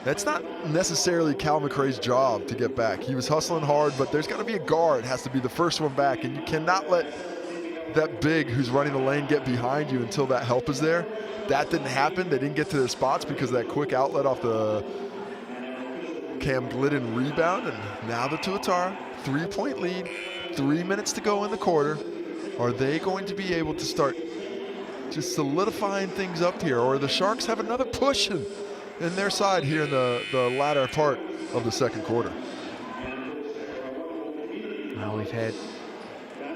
that's not necessarily Cal McRae's job to get back. He was hustling hard, but there's got to be a guard, has to be the first one back, and you cannot let that big who's running the lane get behind you until that help is there. That didn't happen. They didn't get to their spots because of that quick outlet off the Cam Glidden rebound, and now the Tuatara, 3-point lead, 3 minutes to go in the quarter. Are they going to be able to start just solidifying things up here, or the Sharks have another push in their side here in the latter part of the second quarter? Now we've had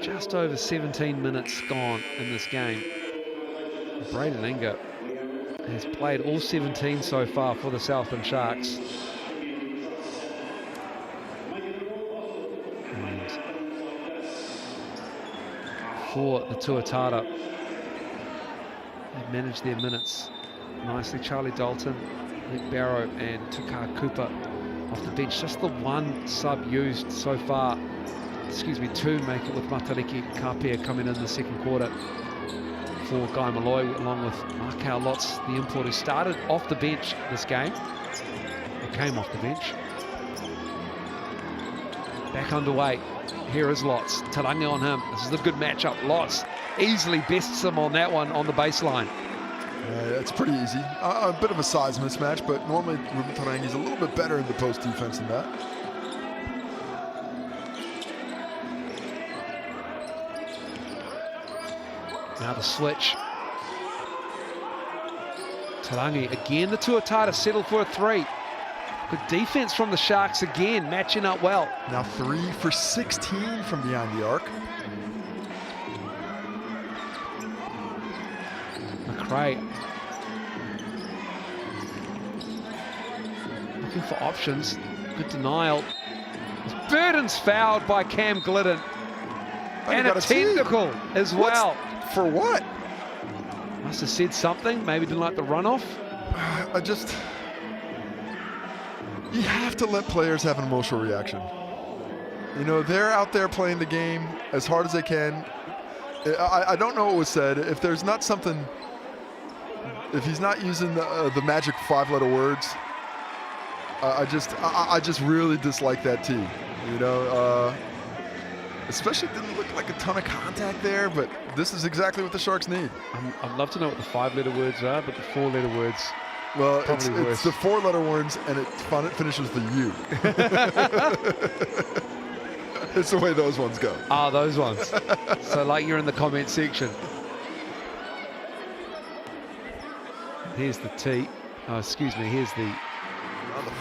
just over 17 minutes gone in this game. Braden Inga has played all 17 so far for the Southland Sharks. And for the Tuatara, they've managed their minutes nicely. Charlie Dalton, Nick Barrow and Tukar Cooper off the bench. Just the one sub used so far. Excuse me, two make it, with Matariki Kapia coming in the second quarter for Guy Malloy, along with Markel Lotz, the import, who started off the bench this game. It came off the bench. Back underway. Here is Lotz. Tarangi on him. This is a good matchup. Lotz easily bests him on that one on the baseline. It's pretty easy. A bit of a size mismatch, but normally Ruben Tarangi's a little bit better in the post defense than that. Now the switch. Tarangi again. The Tuatara settled for a three. Good defense from the Sharks again, matching up well. Now 3 for 16 from behind the arc. McRae looking for options. Good denial. Burden's fouled by Cam Glidden. And a technical as well. For what? Must have said something. Maybe didn't like the runoff. You have to let players have an emotional reaction. You know, they're out there playing the game as hard as they can. I don't know what was said. If there's not something, if he's not using the magic 5-letter words, I just really dislike that team. You know, especially didn't look like a ton of contact there, but this is exactly what the Sharks need. I'd love to know what the 5-letter words are, but the 4-letter words. Well, it's the 4-letter ones, and it finishes with the U. It's the way those ones go. Ah, those ones. So like you're in the comment section. Here's the tee. Oh, excuse me. Here's the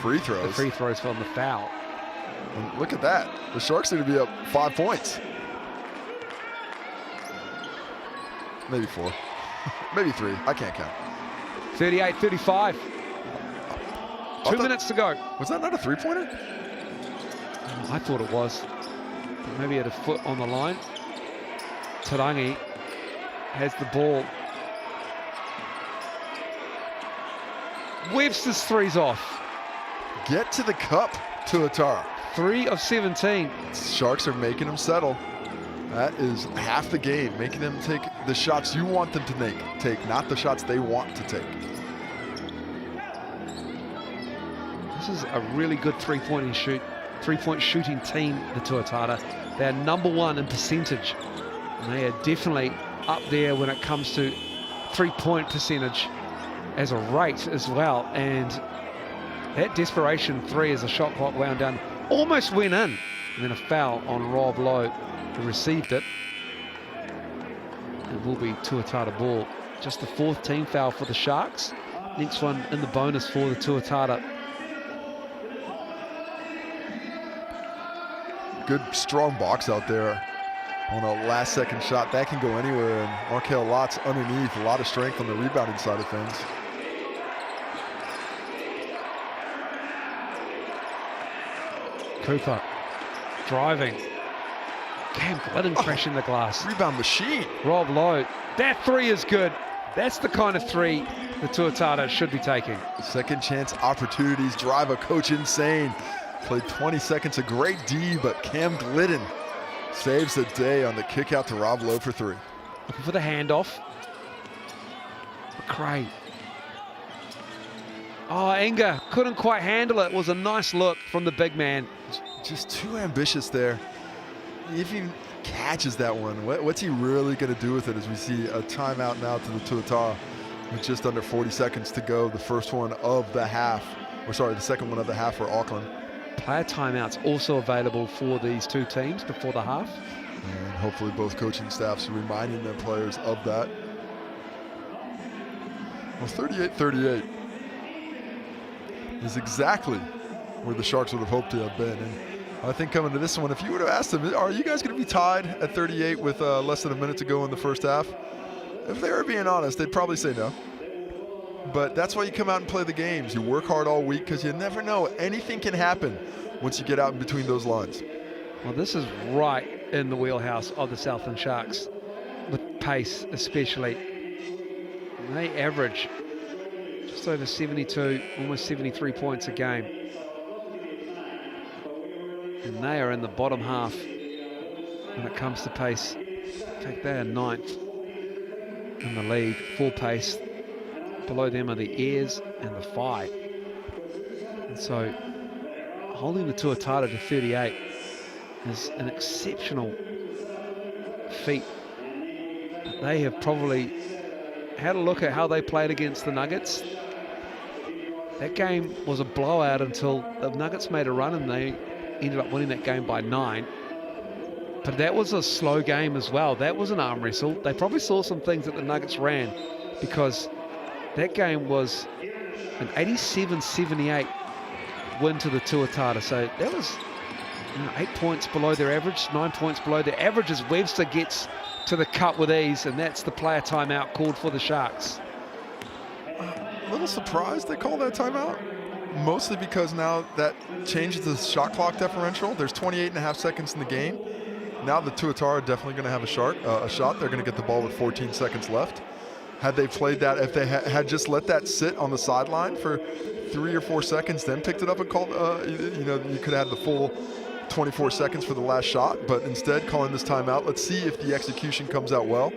free throws. The free throws from the foul. And look at that. The Sharks need to be up 5 points. Maybe 4. Maybe 3. I can't count. 38-35. 2 minutes to go. Was that not a 3-pointer? I thought it was. But maybe had a foot on the line. Tarangi has the ball. Webster's three's off. Get to the cup, Tuatara. 3 of 17. Sharks are making them settle. That is half the game, making them take the shots you want them to take, not the shots they want to take. This is a really good three-point shooting team, the Tuatara. They're #1 in percentage. And they are definitely up there when it comes to three-point percentage as a rate as well. And that desperation three as the shot clock wound down almost went in. And then a foul on Rob Lowe, who received it. It will be Tuatara ball. Just the 4th team foul for the Sharks. Next one in the bonus for the Tuatara. Good strong box out there on a last-second shot. That can go anywhere, and Markel Lott's underneath. A lot of strength on the rebounding side of things. Cooper driving. Cam Glidden crashing the glass. Rebound machine. Rob Lowe. That three is good. That's the kind of three the Tuatara should be taking. Second chance opportunities drive a coach insane. Played 20 seconds, a great D, but Cam Glidden saves the day on the kick out to Rob Lowe for 3. Looking for the handoff. McRae. Oh, Inga couldn't quite handle it. It was a nice look from the big man. Just too ambitious there. If he catches that one, what's he really going to do with it as we see a timeout now to the Tuatara with just under 40 seconds to go. The first one of the half, or sorry, the second one of the half for Auckland. Player timeouts also available for these two teams before the half. And hopefully both coaching staffs are reminding their players of that. Well, 38-38 is exactly where the Sharks would have hoped to have been. And I think coming to this one, if you would have asked them, are you guys going to be tied at 38 with less than a minute to go in the first half? If they were being honest, they'd probably say no. But that's why you come out and play the games. You work hard all week because you never know. Anything can happen once you get out in between those lines. Well, this is right in the wheelhouse of the Southland Sharks, with pace especially. And they average just over 72, almost 73 points a game. And they are in the bottom half when it comes to pace. In fact, they are 9th in the league for pace. Below them are the Airs and the Phi. And so holding the Tuatara to 38 is an exceptional feat. They have probably had a look at how they played against the Nuggets. That game was a blowout until the Nuggets made a run and they ended up winning that game by 9. But that was a slow game as well. That was an arm wrestle. They probably saw some things that the Nuggets ran, because that game was an 87-78 win to the Tuatara. So that was 8 points below their average, 9 points below their average as Webster gets to the cup with ease, and that's the player timeout called for the Sharks. A little surprised they called that timeout. mostly because now that changes the shot clock differential. There's 28.5 seconds in the game. Now the Tuatara are definitely going to have a shot. They're going to get the ball with 14 seconds left. Had they played that, if they had just let that sit on the sideline for 3 or 4 seconds, then picked it up and called, you know, you could have had the full 24 seconds for the last shot. But instead, calling this timeout. Let's see if the execution comes out well.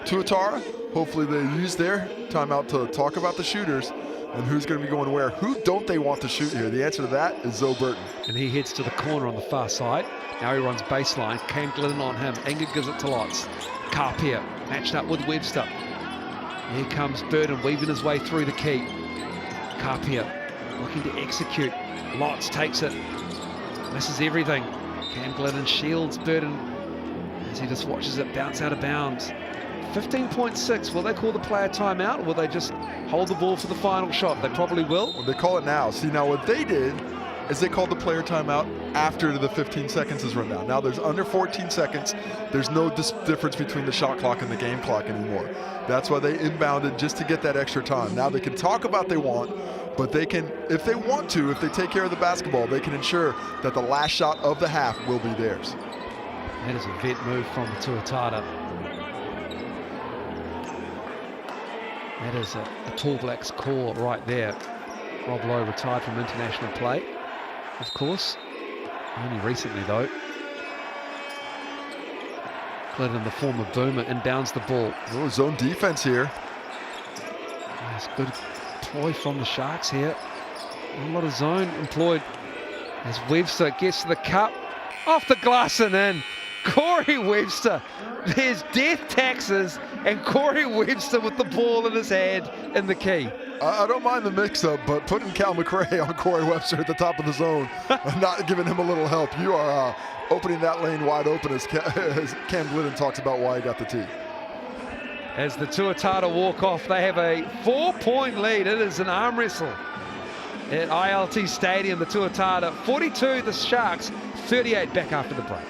Tuatara, hopefully they use their timeout to talk about the shooters and who's going to be going where. Who don't they want to shoot here? The answer to that is Zoe Burton. And he heads to the corner on the far side. Now he runs baseline. Cam Glidden on him. Enger gives it to Lots. Carpia matched up with Webster. Here comes Burton weaving his way through the key. Carpia looking to execute. Lots takes it. Misses everything. Cam Glidden shields Burton as he just watches it bounce out of bounds. 15.6. Will they call the player timeout, or will they just hold the ball for the final shot? They probably will. Well, they call it now. See, now what they did is they called the player timeout after the 15 seconds is run down. Now there's under 14 seconds. There's no difference between the shot clock and the game clock anymore. That's why they inbounded, just to get that extra time. Now they can talk about they want, but they can, if they want to, if they take care of the basketball, they can ensure that the last shot of the half will be theirs. That is a vet move from the Tuatara. That is a Tall Blacks core right there. Rob Lowe retired from international play, of course. Only recently, though. Glidden, the former boomer, inbounds the ball. Oh, zone defense here. Nice, good ploy from the Sharks here. A lot of zone employed as Webster gets to the cup. Off the glass and in. Corey Webster. There's death taxes and Corey Webster with the ball in his hand in the key. I don't mind the mix-up, but putting Cal McRae on Corey Webster at the top of the zone, not giving him a little help. You are opening that lane wide open, as Cam Glidden talks about why he got the tee. As the Tuatara walk off, they have a 4-point lead. It is an arm wrestle at ILT Stadium. The Tuatara 42, the Sharks 38 back after the break.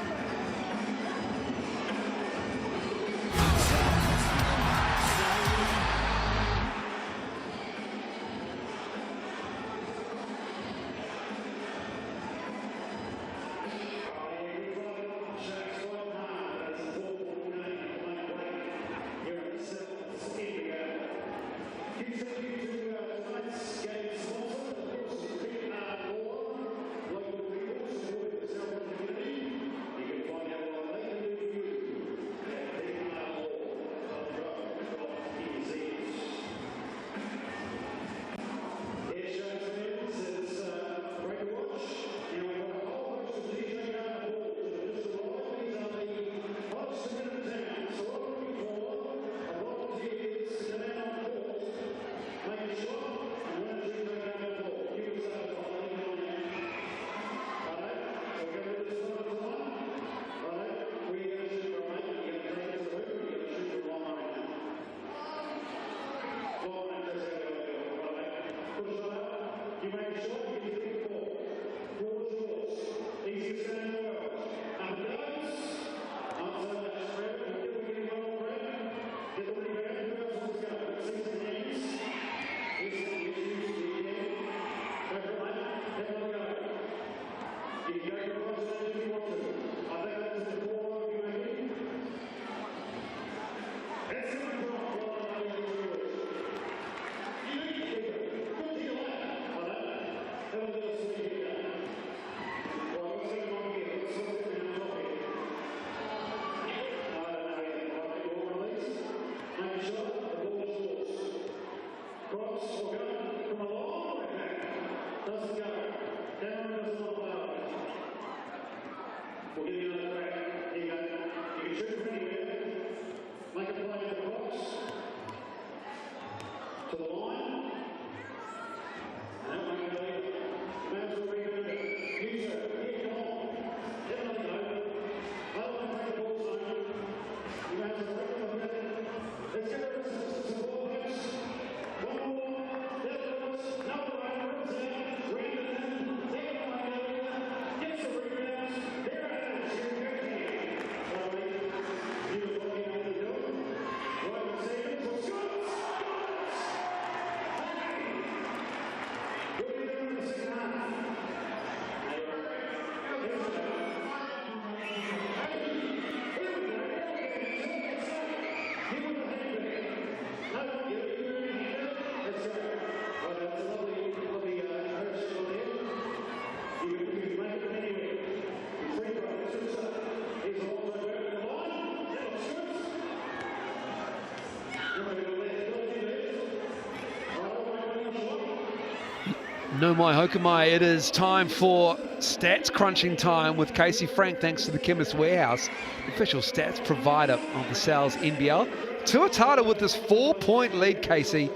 No mai hokumai, it is time for stats crunching time with Casey Frank, thanks to the Chemist Warehouse, official stats provider of the Sal's NBL. Tuatara with this 4-point lead, Casey.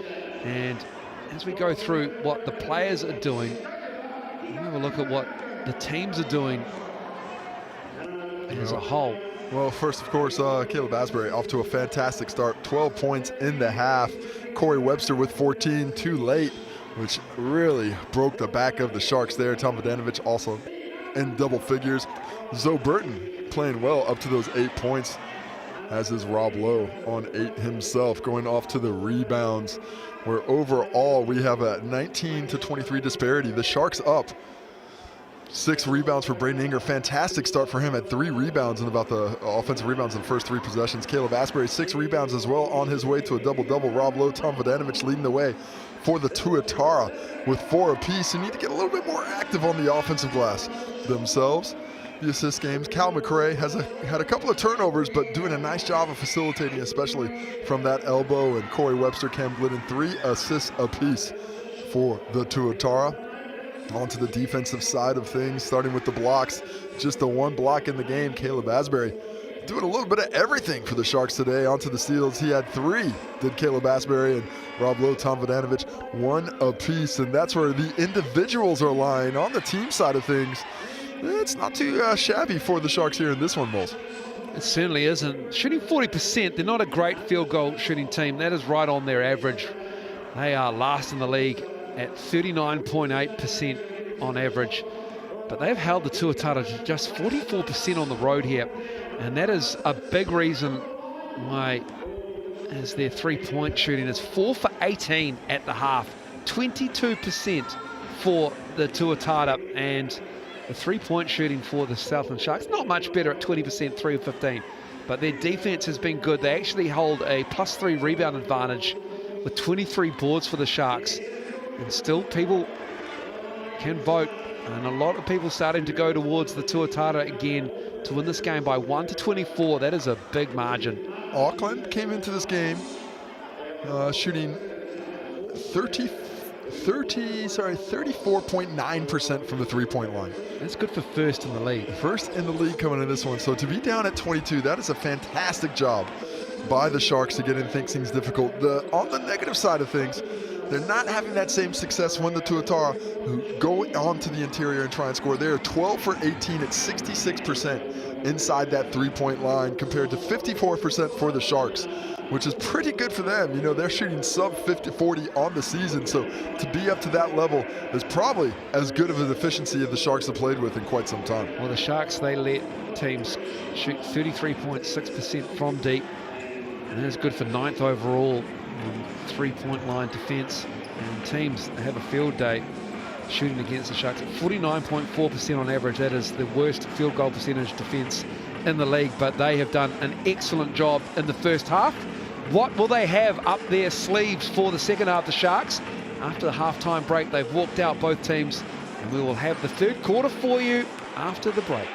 And as we go through what the players are doing, we'll have a look at what the teams are doing as a whole. Well, first, of course, Caleb Asbury off to a fantastic start. 12 points in the half. Corey Webster with 14, too late, which really broke the back of the Sharks there. Tom Vodanovic also in double figures. Zoe Burton playing well up to those 8 points, as is Rob Lowe on 8 himself, going off to the rebounds, where overall we have a 19-23 disparity. The Sharks up. 6 rebounds for Braden Inger. Fantastic start for him at 3 rebounds and about the offensive rebounds in the first 3 possessions. Caleb Asbury, 6 rebounds as well, on his way to a double-double. Rob Lowe, Tom Vodanovic leading the way for the Tuatara with 4 apiece. You need to get a little bit more active on the offensive glass themselves. The assist games, Cal McRae had a couple of turnovers, but doing a nice job of facilitating, especially from that elbow. And Corey Webster, Cam Glidden, 3 assists apiece for the Tuatara. Onto the defensive side of things, starting with the blocks. Just the 1 block in the game. Caleb Asbury doing a little bit of everything for the Sharks today. Onto the steals, he had 3, did Caleb Asbury, and Rob Lowe, Tom Vodanovic, 1 apiece. And that's where the individuals are lying. On the team side of things, it's not too shabby for the Sharks here in this one, Moles. It certainly isn't. Shooting 40%, they're not a great field goal shooting team. That is right on their average. They are last in the league at 39.8% on average, but they've held the Tuatara to just 44% on the road here, and that is a big reason why, as their 3-point shooting is 4 for 18 at the half, 22% for the Tuatara, and the 3-point shooting for the Southland Sharks not much better at 20%, 3 of 15, but their defense has been good. They actually hold a +3 rebound advantage with 23 boards for the Sharks. And still people can vote, and a lot of people starting to go towards the Tuatara again to win this game by 1-24. That is a big margin. Auckland came into this game shooting 34.9% from the 3-point line. That's good for first in the league. First in the league coming in this one. So to be down at 22, that is a fantastic job by the Sharks to get in things difficult. On the negative side of things, they're not having that same success when the Tuatara, who go onto the interior and try and score. They're 12 for 18 at 66% inside that 3-point line, compared to 54% for the Sharks, which is pretty good for them. You know, they're shooting sub 40 on the season, so to be up to that level is probably as good of an efficiency as the Sharks have played with in quite some time. Well, the Sharks, they let teams shoot 33.6% from deep, and that is good for 9th overall in 3-point line defense. And teams have a field day shooting against the Sharks at 49.4% on average. That is the worst field goal percentage defense in the league, but they have done an excellent job in the first half. What will they have up their sleeves for the second half, the Sharks? After the halftime break, they've walked out, both teams, and we will have the third quarter for you after the break.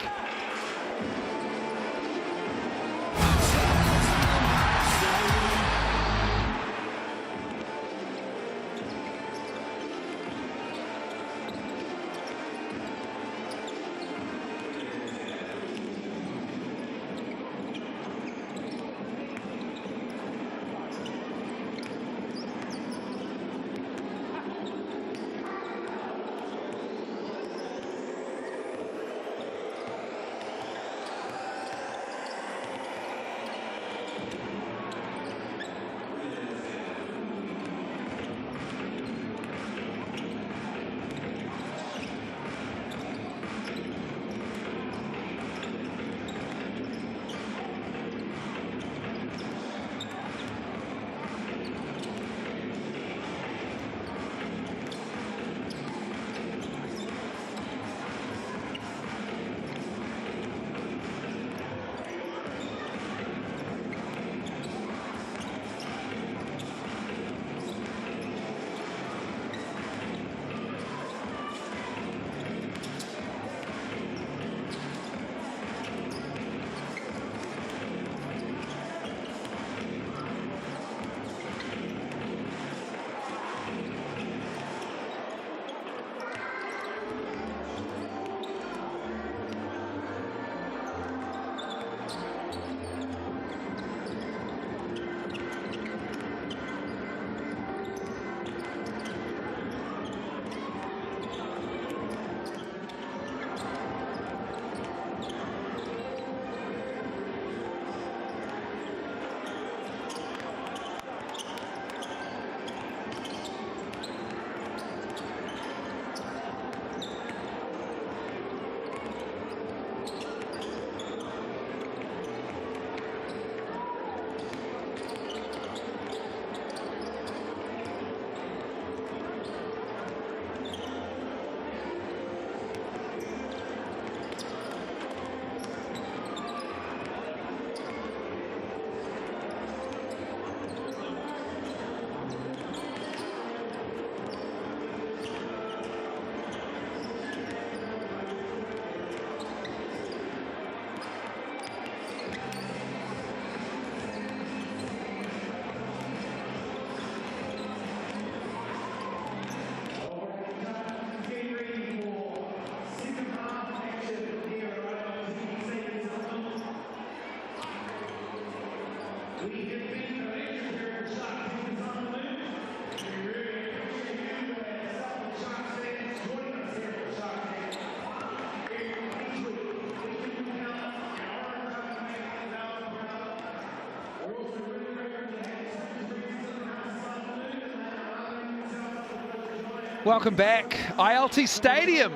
Welcome back. ILT Stadium,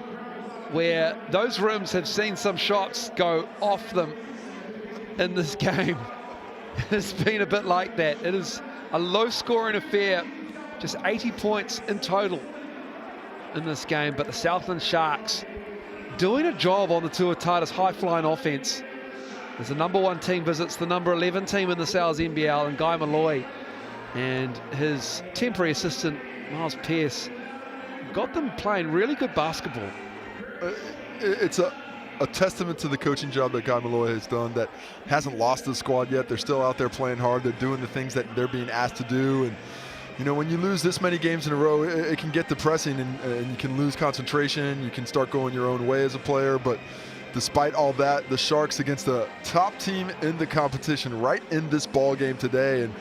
where those rims have seen some shots go off them in this game. It's been a bit like that. It is a low-scoring affair, just 80 points in total in this game, but the Southland Sharks doing a job on the Tuatara's high-flying offense. As the #1 team visits the #11 team in the Sal's NBL, and Guy Malloy and his temporary assistant, Miles Pearce, got them playing really good basketball. It's a testament to the coaching job that Guy Malloy has done, that hasn't lost the squad yet. They're still out there playing hard. They're doing the things that they're being asked to do. And, you know, when you lose this many games in a row, it can get depressing, and you can lose concentration. You can start going your own way as a player. But despite all that, the Sharks against the top team in the competition right in this ball game today. And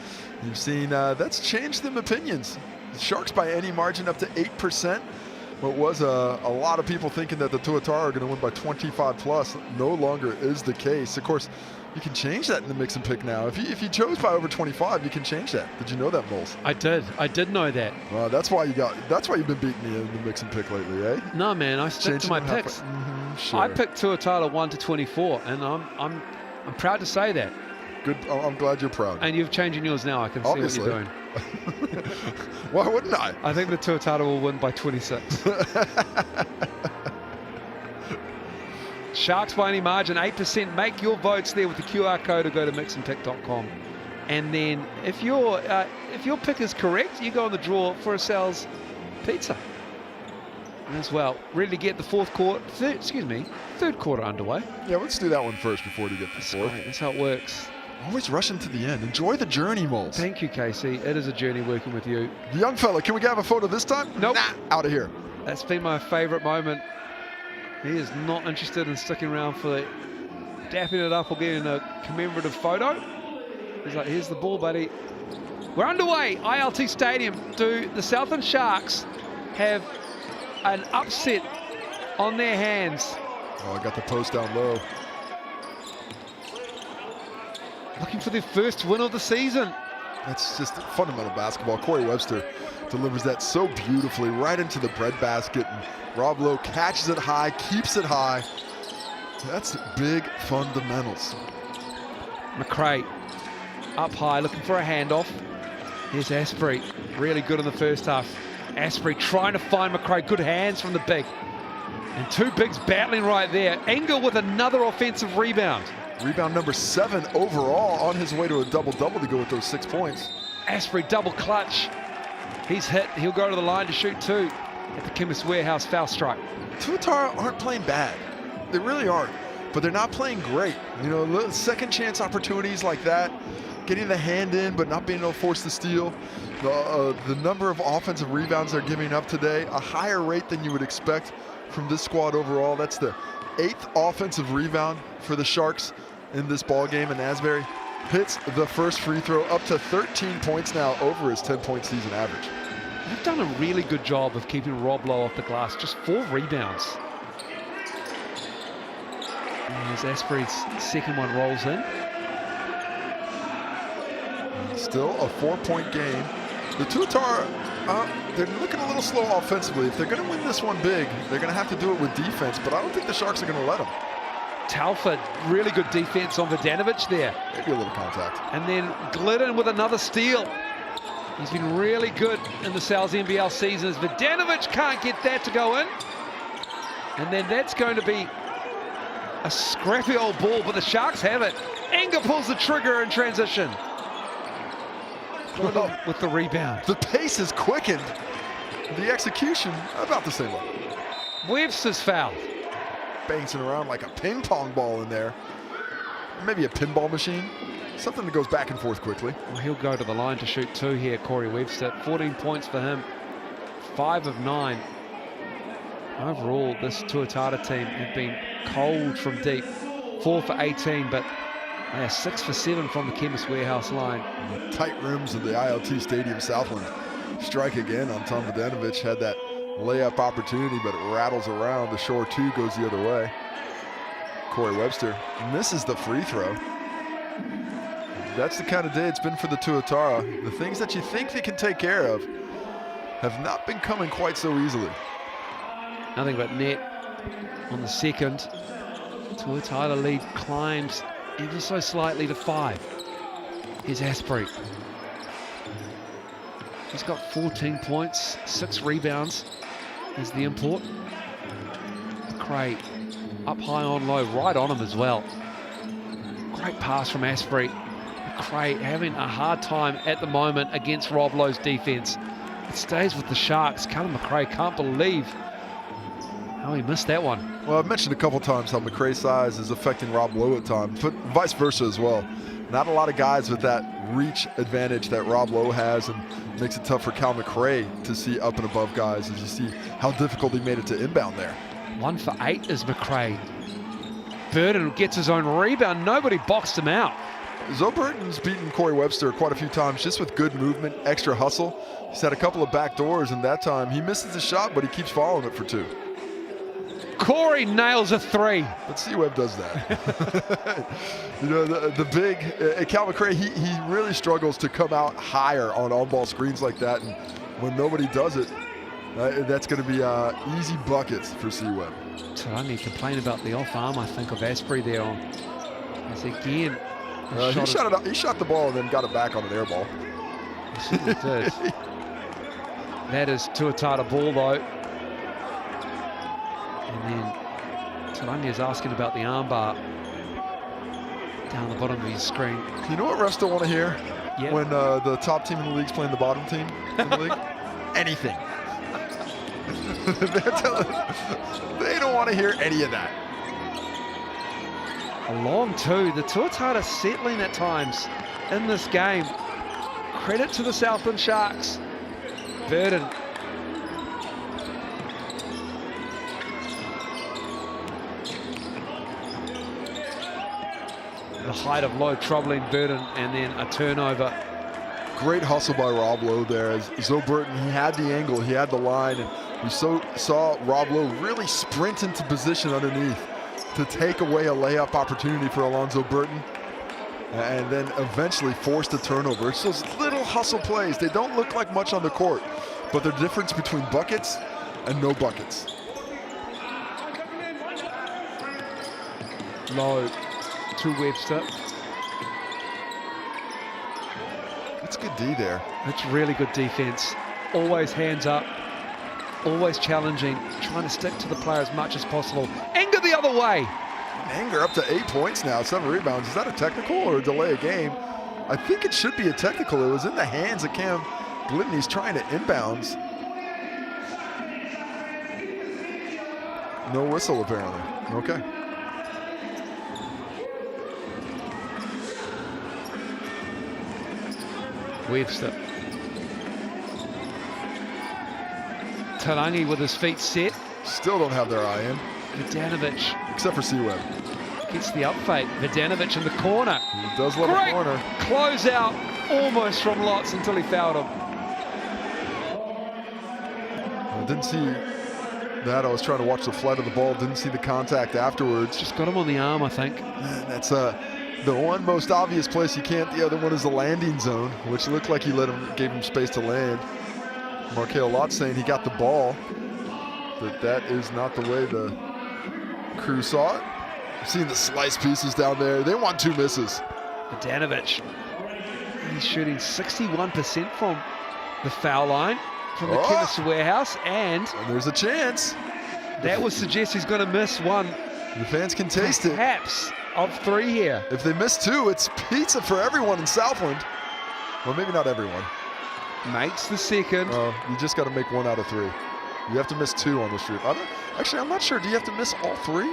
you've seen that's changed them opinions. The Sharks by any margin up to 8%. What was a lot of people thinking that the Tuatara are going to win by 25 plus no longer is the case. Of course, you can change that in the mix and pick now. If you chose by over 25, you can change that. Did you know that, Moles? I did know that. Well, that's why you've been beating me in the mix and pick lately, eh? No, man, I stick to my picks. Sure. I picked Tuatara 1 to 24, and I'm proud to say that. Good. I'm glad you're proud. And you've changing yours now. I can Obviously. see what you're doing. Why wouldn't I? I think the Tuatara will win by 26. Sharks by any margin, 8%. Make your votes there with the QR code, or go to mixandpick.com. And then if your pick is correct, you go on the draw for a Sal's pizza as well. Ready to get the third quarter underway. Yeah, let's do that one first before we get to the fourth. Right, that's how it works. Always rushing to the end. Enjoy the journey, Moles. Thank you, Casey. It is a journey working with you. The young fella, can we have a photo this time? Nope. Nah, out of here. That's been my favorite moment. He is not interested in sticking around for dapping it up or getting a commemorative photo. He's like, here's the ball, buddy. We're underway. ILT Stadium. Do the Southland Sharks have an upset on their hands? Oh, I got the post down low. Looking for their first win of the season. That's just fundamental basketball. Corey Webster delivers that so beautifully right into the breadbasket, and Rob Lowe catches it high, keeps it high. That's big fundamentals. McRae up high, looking for a handoff. Here's Asprey, really good in the first half. Asprey trying to find McRae, good hands from the big. And two bigs battling right there. Engel with another offensive rebound. Rebound number 7 overall, on his way to a double-double to go with those 6 points. Asprey double clutch. He's hit, he'll go to the line to shoot 2 at the Chemist Warehouse foul strike. Tuatara aren't playing bad. They really aren't, but they're not playing great. You know, little second chance opportunities like that, getting the hand in but not being able to force the steal. The number of offensive rebounds they're giving up today, a higher rate than you would expect from this squad overall. That's the 8th offensive rebound for the Sharks in this ball game, and Asbury hits the first free throw, up to 13 points now, over his 10-point season average. They've done a really good job of keeping Rob Lowe off the glass, just 4 rebounds. And as Asprey's second one rolls in. Still a 4-point game. The Tuatara, they're looking a little slow offensively. If they're going to win this one big, they're going to have to do it with defense, but I don't think the Sharks are going to let them. Talford, really good defense on Vodanovic there. Maybe a little contact. And then Glidden with another steal. He's been really good in the Sal's NBL season, as Vodanovic can't get that to go in. And then that's going to be a scrappy old ball, but the Sharks have it. Engel pulls the trigger in transition. Well, with the rebound. The pace is quickened. The execution, about the same level. Webster's fouled. Bangs it around like a ping pong ball in there. Maybe a pinball machine. Something that goes back and forth quickly. Well, he'll go to the line to shoot 2 here, Corey Webster. 14 points for him. 5 of 9. Overall, this Tuatara team have been cold from deep. 4 for 18, but they are 6 for 7 from the Chemist Warehouse line. And the tight rims of the ILT Stadium Southland strike again on Tom Vodanovic. Had that layup opportunity, but it rattles around. The shore 2 goes the other way. Corey Webster misses the free throw. That's the kind of day it's been for the Tuatara. The things that you think they can take care of, have not been coming quite so easily. Nothing but net on the second. Tuatara lead climbs ever so slightly to 5. Here's Asprey. He's got 14 points, 6 rebounds. Here's the import. McRae up high on low, right on him as well. Great pass from Asprey. McRae having a hard time at the moment against Rob Lowe's defense. It stays with the Sharks. Callum McRae can't believe how he missed that one. Well, I've mentioned a couple times how McRae's size is affecting Rob Lowe at times, but vice versa as well. Not a lot of guys with that reach advantage that Rob Lowe has, and makes it tough for Cal McRae to see up and above guys as you see how difficult he made it to inbound there. 1 for 8 is McRae. Burden gets his own rebound. Nobody boxed him out. Zoe Burton's beaten Corey Webster quite a few times just with good movement, extra hustle. He's had a couple of back doors, and that time he misses the shot, but he keeps following it for 2. Corey nails a 3. But C-Web does that. You know, the big, Cal McRae, he really struggles to come out higher on ball screens like that. And when nobody does it, that's going to be easy buckets for C-Web. So I need to complain about the off arm, I think, of Asprey there on. As again, He shot the ball and then got it back on an air ball. He certainly did. That is Tuatara ball though. And then Tarangi's asking about the armbar down the bottom of his screen. You know what refs don't want to hear? Yeah. When the top team in the league's playing the bottom team in the league? Anything. They don't want to hear any of that. A long 2. The Tuatara settling at times in this game. Credit to the Southland Sharks. Burden. The height of Lowe troubling Burden, and then a turnover. Great hustle by Rob Lowe there. As Zoe Burton, he had the angle, he had the line, and we saw Rob Lowe really sprint into position underneath to take away a layup opportunity for Alonzo Burton, and then eventually forced a turnover. It's those little hustle plays. They don't look like much on the court, but the difference between buckets and no buckets. Lowe to Webster. That's good D there. It's really good defense. Always hands up, always challenging, trying to stick to the player as much as possible. Anger the other way. Anger up to 8 points now, 7 rebounds. Is that a technical or a delay of game? I think it should be a technical. It was in the hands of Cam Glidden. He's trying to inbounds. No whistle apparently. Okay. Webster. Tarangi with his feet set. Still don't have their eye in. Vidanovic Except for C-Web. gets the up fake. Vidanovic in the corner. He does love a corner. Close out almost from Lotz until he fouled him. I didn't see that. I was trying to watch the flight of the ball. Didn't see the contact afterwards. Just got him on the arm, I think. And that's the one most obvious place you can't. The other one is the landing zone, which looked like he gave him space to land. Markel Lotz saying he got the ball, but that is not the way the crew saw it. I've seen the slice pieces down there. They want 2 misses. Vidanovic. He's shooting 61% from the foul line from the chemist's warehouse, and there's a chance. That would suggest he's going to miss one. The fans can taste it. Perhaps of 3 here. If they miss 2, it's pizza for everyone in Southland. Well, maybe not everyone. Makes the second. You just got to make 1 out of 3. You have to miss 2 on the street. Actually, I'm not sure. Do you have to miss all 3?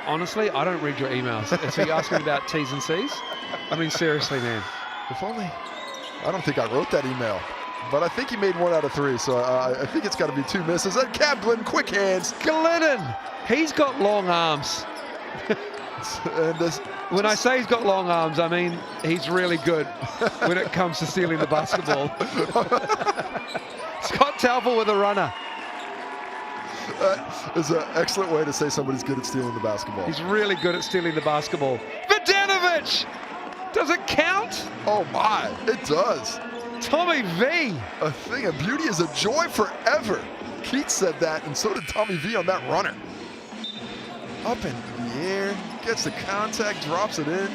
Honestly, I don't read your emails. So you're asking about T's and C's? I mean, seriously, man. If only. I don't think I wrote that email. But I think he made 1 out of 3, so I think it's got to be 2 misses. And Cam Glidden, quick hands. Glidden, he's got long arms. And when I say he's got long arms, I mean he's really good when it comes to stealing the basketball. Scott Taufel with a runner. It's an excellent way to say somebody's good at stealing the basketball. He's really good at stealing the basketball. Vidanovic! Does it count? Oh my, it does. Tommy V. A thing of beauty is a joy forever. Keats said that, and so did Tommy V on that runner. Up in the air, gets the contact, drops it in.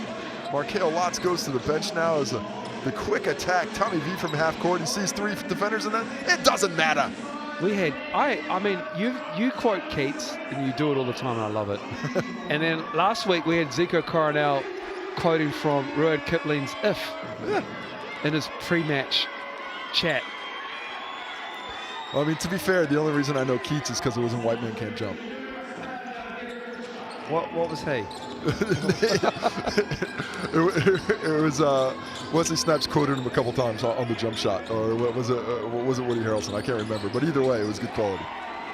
Markale Lotz goes to the bench now as the quick attack. Tommy V from half court. He sees 3 defenders in that. It doesn't matter. We had, I mean, you quote Keats, and you do it all the time, and I love it. And then last week we had Zico Coronel quoting from Ruud Kipling's If in his pre-match chat. Well, I mean, to be fair, the only reason I know Keats is because it was in White Man Can't Jump. What was he? it was Wesley Snipes quoted him a couple times on the jump shot, or was it Woody Harrelson? I can't remember, but either way, it was good quality.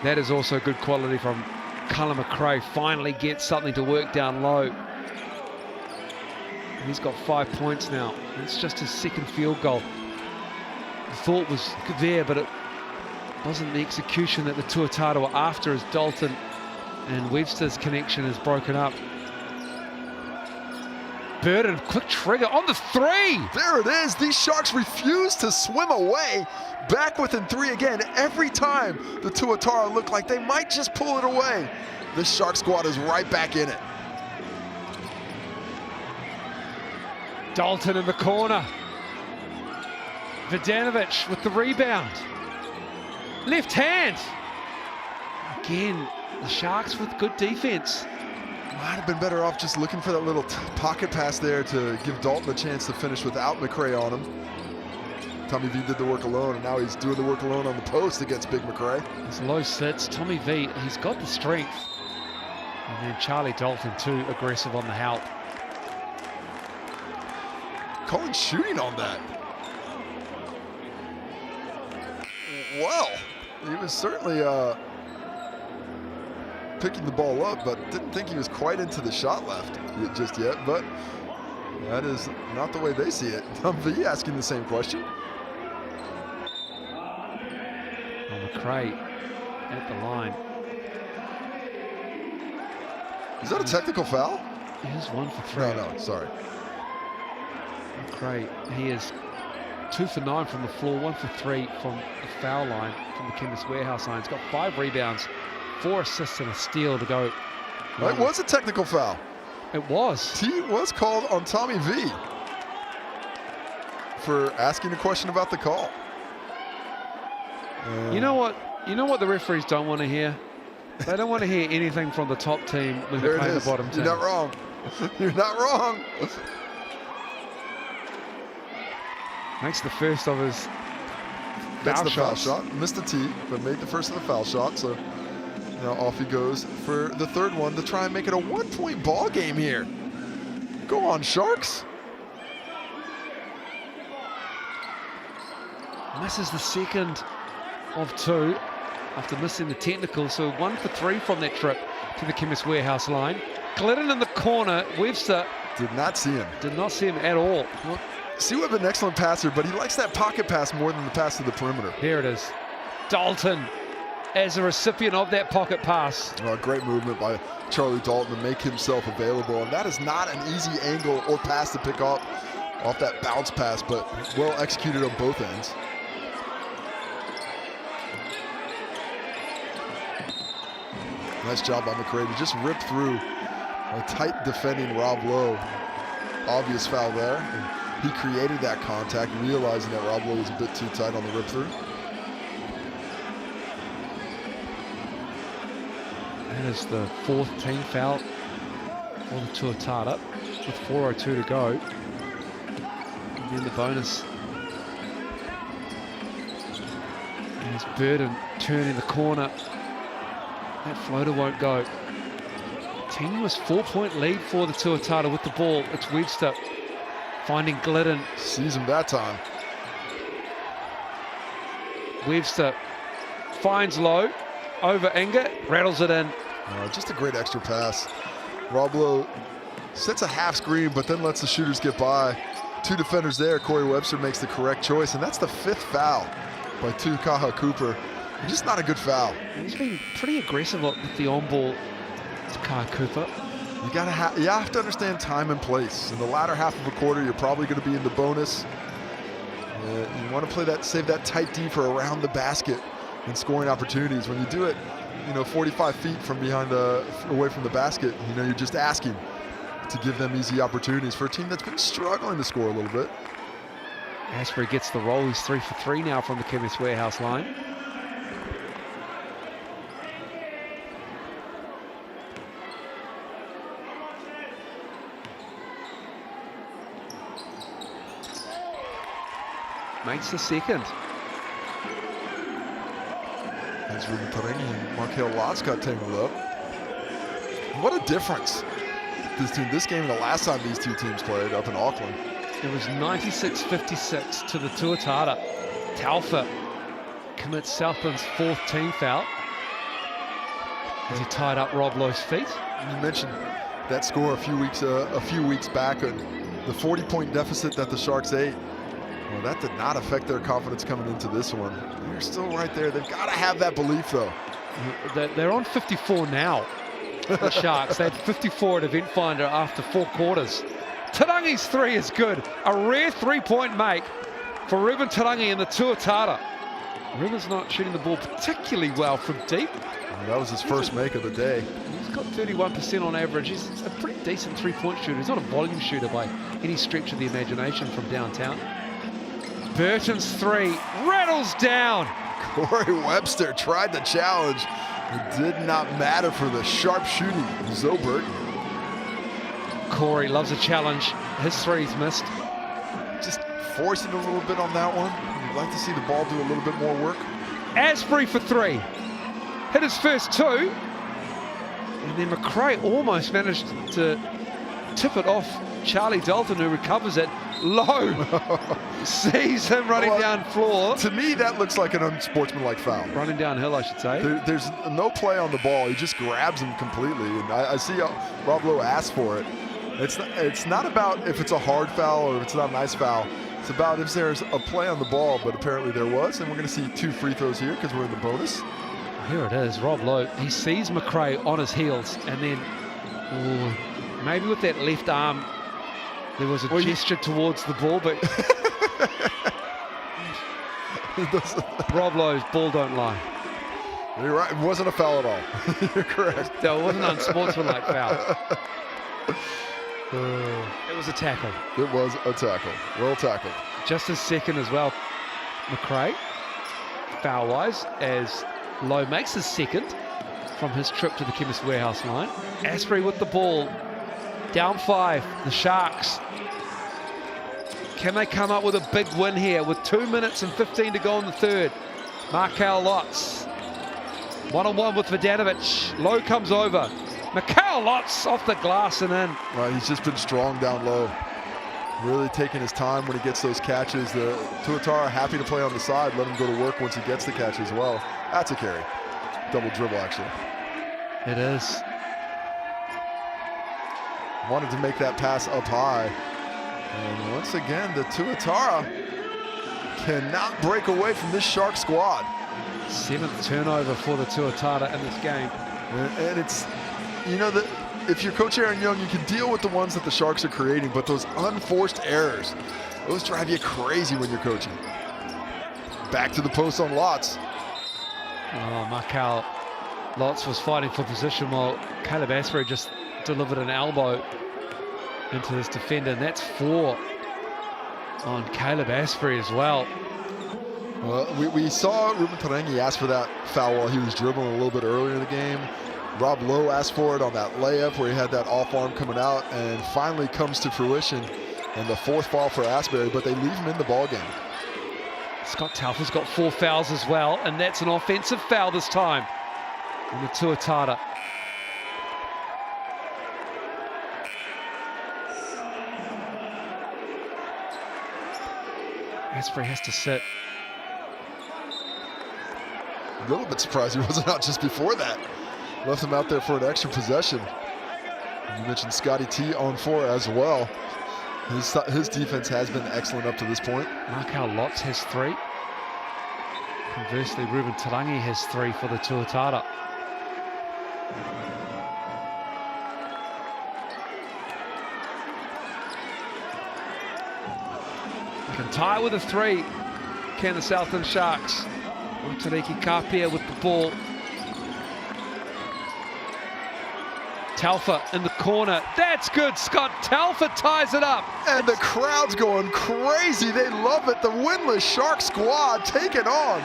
That is also good quality from Cullen McRae. Finally gets something to work down low. And he's got 5 points now. It's just his second field goal. The thought was there, but it wasn't the execution that the Tuatara were after, as Dalton and Webster's connection is broken up. Burden, quick trigger on the 3. There it is. These Sharks refuse to swim away. Back within 3 again. Every time the Tuatara look like they might just pull it away, the Shark squad is right back in it. Dalton in the corner. Vidanovic with the rebound. Left hand. Again, the Sharks with good defense. Might have been better off just looking for that little pocket pass there to give Dalton a chance to finish without McRae on him. Tommy V did the work alone, and now he's doing the work alone on the post against Big McRae. His low sits. Tommy V, he's got the strength. And then Charlie Dalton too aggressive on the help. Cullen shooting on that. Well, he was certainly picking the ball up, but didn't think he was quite into the shot left just yet. But that is not the way they see it. Tom V asking the same question. McRae at the line. Is that a technical foul? Here's 1 for 3. No, sorry. McRae, he is 2 for 9 from the floor, 1 for 3 from the foul line, from the Chemist Warehouse line. He's got 5 rebounds, 4 assists and a steal to go. It was a technical foul. It was. T was called on Tommy V for asking a question about the call. You know what? You know what the referees don't want to hear? They don't want to hear anything from the top team when they're playing the bottom team. You're not wrong. You're not wrong. Makes the first of his That's the foul shots. shot. Missed the tee, but made the first of the foul shot. So now off he goes for the third one to try and make it a 1-point ball game here. Go on, Sharks. Misses the second of 2 after missing the technical. So 1 for 3 from that trip to the Chemist Warehouse line. Glidden in the corner. Webster Did not see him. did not see him at all. Well, Siweb an excellent passer, but he likes that pocket pass more than the pass to the perimeter. There it is. Dalton as a recipient of that pocket pass. Great movement by Charlie Dalton to make himself available, and that is not an easy angle or pass to pick up off that bounce pass, but well executed on both ends. Nice job by McRae to just rip through a tight defending Rob Lowe. Obvious foul there. And he created that contact, realizing that Rob Lowe was a bit too tight on the rip through. That is the 4th team foul for the Tuatara with 4:02 to go. And then the bonus. And it's Burden turning the corner. That floater won't go. Tenuous 4-point lead for the Tuatara with the ball. It's Webster finding Glidden. Sees him that time. Webster finds Lowe over Inga, rattles it in. Just a great extra pass. Rob Lowe sets a half screen, but then lets the shooters get by. 2 defenders there. Corey Webster makes the correct choice, and that's the 5th foul by Tukaha Cooper. Just not a good foul. He's been pretty aggressive with the on-ball, Tukaha Cooper. You have to understand time and place. In the latter half of a quarter, you're probably going to be in the bonus. You want to play that, save that tight D for around the basket and scoring opportunities. When you do it, 45 feet from behind away from the basket, you're just asking to give them easy opportunities for a team that's been struggling to score a little bit. Asprey gets the roll. He's 3 for 3 now from the Chemist Warehouse line. Makes the second. As Ruben Tarangi and Markel Lotz got tangled up. What a difference this game and the last time these two teams played up in Auckland. It was 96-56 to the Tuatara. Taufa commits Southland's 4th team foul as he tied up Rob Lowe's feet. You mentioned that score a few weeks back, and the 40-point deficit that the Sharks ate. Well, that did not affect their confidence coming into this one. They're still right there. They've got to have that belief, though. They're on 54 now, the Sharks. They had 54 at Event Finder after 4 quarters. Tarangi's 3 is good. A rare 3-point make for Ruben Tarangi and the Tuatara. Ruben's not shooting the ball particularly well from deep. That was his first make of the day. He's got 31% on average. He's a pretty decent 3-point shooter. He's not a volume shooter by any stretch of the imagination from downtown. Burton's 3 rattles down. Corey Webster tried the challenge. It did not matter for the sharp shooting Zoe Burton. Corey loves a challenge. His 3's missed. Just forcing a little bit on that one. You'd like to see the ball do a little bit more work. Asprey for 3. Hit his first 2. And then McRae almost managed to tip it off Charlie Dalton, who recovers it. Low sees him running down floor. To me, that looks like an unsportsmanlike foul. Running downhill, I should say. There's no play on the ball. He just grabs him completely. And I see Rob Lowe asked for it. It's not about if it's a hard foul or if it's not a nice foul. It's about if there's a play on the ball, but apparently there was. And we're going to see 2 free throws here because we're in the bonus. Here it is, Rob Lowe. He sees McRae on his heels, and then maybe with that left arm, there was a gesture towards the ball, but Rob Lowe's ball don't lie. You're right, it wasn't a foul at all. You're correct. No, it wasn't an unsportsmanlike foul. It was a tackle. It was a tackle. Well tackled. Just his second as well, McRae, foul-wise, as Lowe makes his second from his trip to the Chemist Warehouse line. Asprey with the ball. Down 5, the Sharks. Can they come up with a big win here with 2 minutes and 15 to go in the third? Markel Lotz. One-on-one with Vidanovic. Lowe comes over. Markel Lotz off the glass and in. Right, he's just been strong down low. Really taking his time when he gets those catches. The Tuatara happy to play on the side. Let him go to work once he gets the catch as well. That's a carry. Double dribble, actually. It is. Wanted to make that pass up high. And once again, the Tuatara cannot break away from this Shark squad. 7th turnover for the Tuatara in this game. And it's, if you're Coach Aaron Young, you can deal with the ones that the Sharks are creating, but those unforced errors, those drive you crazy when you're coaching. Back to the post on Lotz. Oh, Markel Lotz was fighting for position while Caleb Asprey just delivered an elbow into this defender, and that's 4 on Caleb Asprey as well. We saw Ruben Tarangi ask for that foul while he was dribbling a little bit earlier in the game. Rob Lowe asked for it on that layup where he had that off arm coming out, and finally comes to fruition. And the 4th foul for Asprey, but they leave him in the ball game. Scott Taufa's got 4 fouls as well, and that's an offensive foul this time on the Tuatara. Asprey has to sit. A little bit surprised he wasn't out just before that. Left him out there for an extra possession. And you mentioned Scotty T on 4 as well. His defense has been excellent up to this point. Markel Lotz has 3. Conversely, Ruben Tarangi has 3 for the Tuatara. Can tie with a 3. Can the Southland Sharks? Tariki Kapia with the ball. Telfer in the corner. That's good, Scott. Telfer ties it up. And the crowd's going crazy. They love it. The winless Shark squad taking on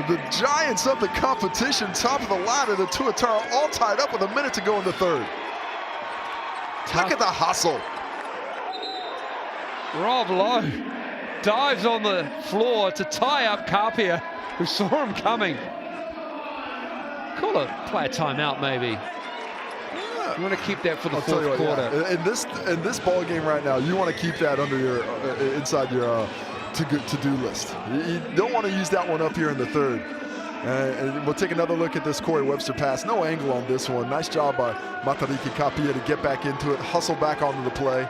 the giants of the competition. Top of the ladder, the Tuatara all tied up with a minute to go in the third. Look at the hustle. Rob Lowe dives on the floor to tie up Kapia, who saw him coming. Call a player timeout, maybe. You want to keep that for the fourth quarter. Yeah. In this ball game right now, you want to keep that under your inside your to-do list. You don't want to use that one up here in the third. And we'll take another look at this Corey Webster pass. No angle on this one. Nice job by Matariki Kapia to get back into it, hustle back onto the play.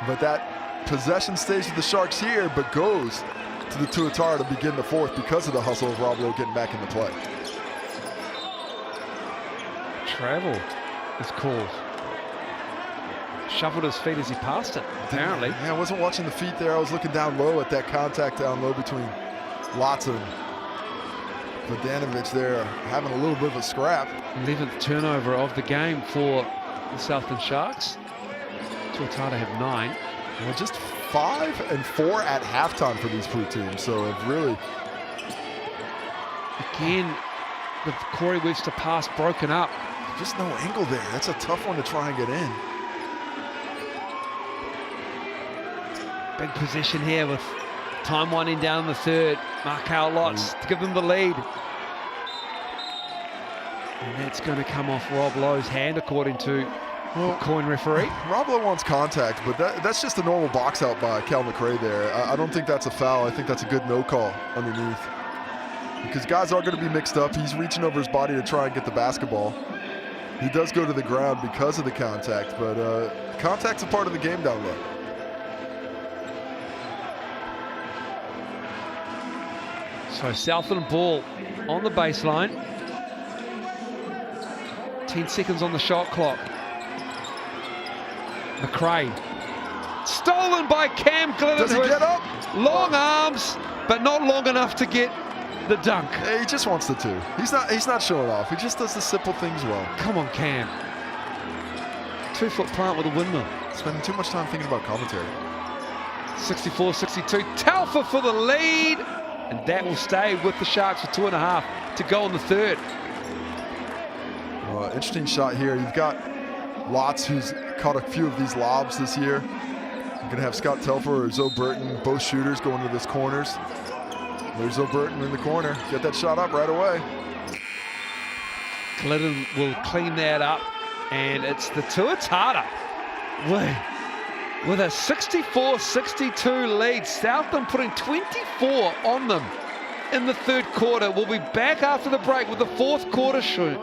But that possession stays with the Sharks here, but goes to the Tuatara to begin the fourth because of the hustle of Rob Lowe getting back into play. Travel is called. Shuffled his feet as he passed it, apparently. Yeah, I wasn't watching the feet there. I was looking down low at that contact down low between Watson and Vodanovic there, having a little bit of a scrap. 11th turnover of the game for the Southland Sharks. Tuatara have 9. Well, just 5 and 4 at halftime for these two teams. So it really... Again, the Corey Webster pass broken up. Just no angle there. That's a tough one to try and get in. Big possession here with time winding down in the third. Markel Lotz to give them the lead. And that's going to come off Rob Lowe's hand, according to the coin referee. Rob Lowe wants contact, but that's just a normal box out by Cal McRae there. I don't think that's a foul. I think that's a good no call underneath. Because guys are going to be mixed up. He's reaching over his body to try and get the basketball. He does go to the ground because of the contact, but contact's a part of the game down low. So Southland ball on the baseline. 10 seconds on the shot clock. McRae. Stolen by Cam Glidden. Does he get up? Long arms, but not long enough to get the dunk. Yeah, he just wants the 2. He's not showing off. He just does the simple things well. Come on, Cam. 2-foot plant with a windmill. Spending too much time thinking about commentary. 64-62. Telfer for the lead. And that will stay with the Sharks for 2.5 to go in the third. Interesting shot here. You've got Lotz, who's caught a few of these lobs this year. You're going to have Scott Telfer or Zoe Burton, both shooters, going to this corners. There's Zoe Burton in the corner. Get that shot up right away. Glidden will clean that up. And it's the Tuatara with a 64-62 lead. Southland putting 24 on them in the third quarter. We'll be back after the break with the fourth quarter shoot.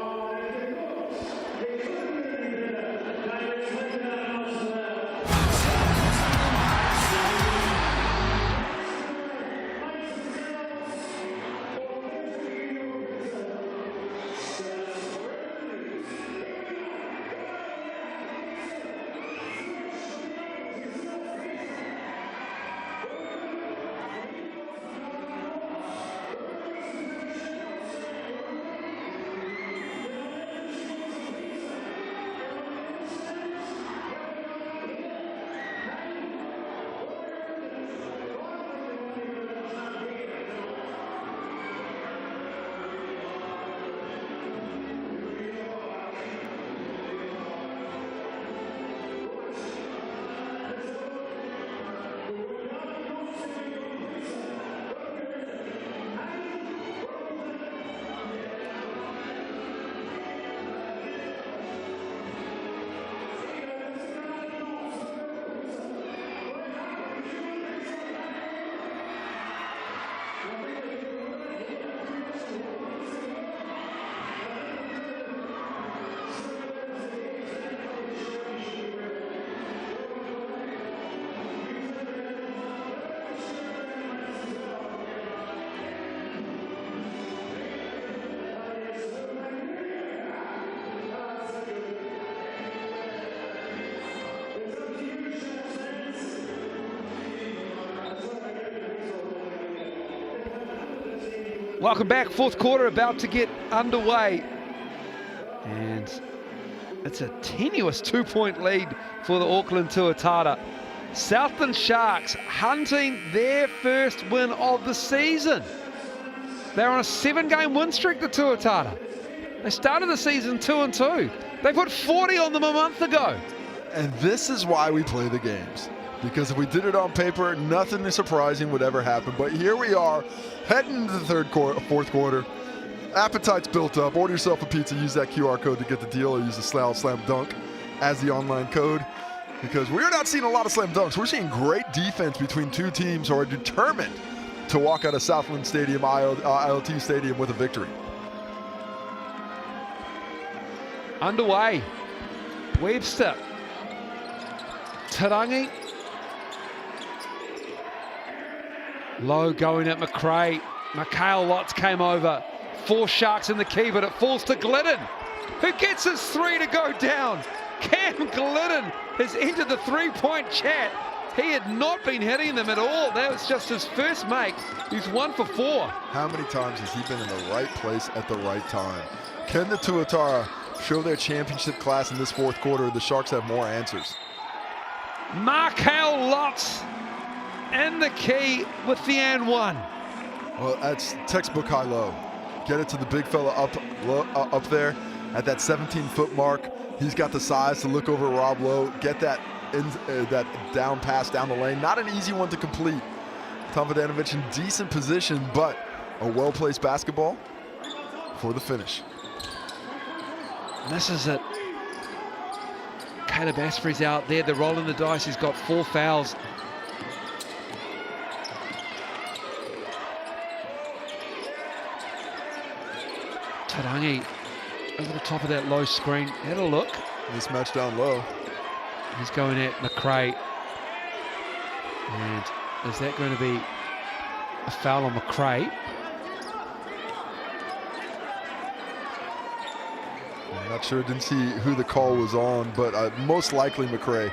Welcome back, fourth quarter about to get underway. And it's a tenuous 2-point lead for the Auckland Tuatara. Southland Sharks hunting their first win of the season. They're on a 7-game win streak, the Tuatara. They started the season 2-2. They put 40 on them a month ago. And this is why we play the games. Because if we did it on paper, nothing surprising would ever happen. But here we are, heading into the fourth quarter. Appetite's built up. Order yourself a pizza. Use that QR code to get the deal, or use the slam dunk as the online code. Because we're not seeing a lot of slam dunks. We're seeing great defense between two teams who are determined to walk out of Southland Stadium, ILT Stadium, with a victory. Underway. Webster. Tarangi. Low going at McRae. Mikhail Lotz came over. 4 Sharks in the key, but it falls to Glidden, who gets his 3 to go down. Cam Glidden has entered the 3-point chat. He had not been hitting them at all. That was just his first make. He's 1 for 4. How many times has he been in the right place at the right time? Can the Tuatara show their championship class in this fourth quarter? The Sharks have more answers. Mikhail Lotz in the key with the and 1. Well, that's textbook high-low. Get it to the big fella up there at that 17-foot mark. He's got the size to look over Rob Lowe, get that down pass down the lane. Not an easy one to complete. Tom Vodanovic in decent position, but a well-placed basketball for the finish. This is it. Caleb Asprey's out there. They're rolling the dice. He's got 4 fouls. Tarangi over the top of that low screen. Had a look. Mismatch down low. He's going at McRae. And is that going to be a foul on McRae? I'm not sure, didn't see who the call was on, but most likely McRae.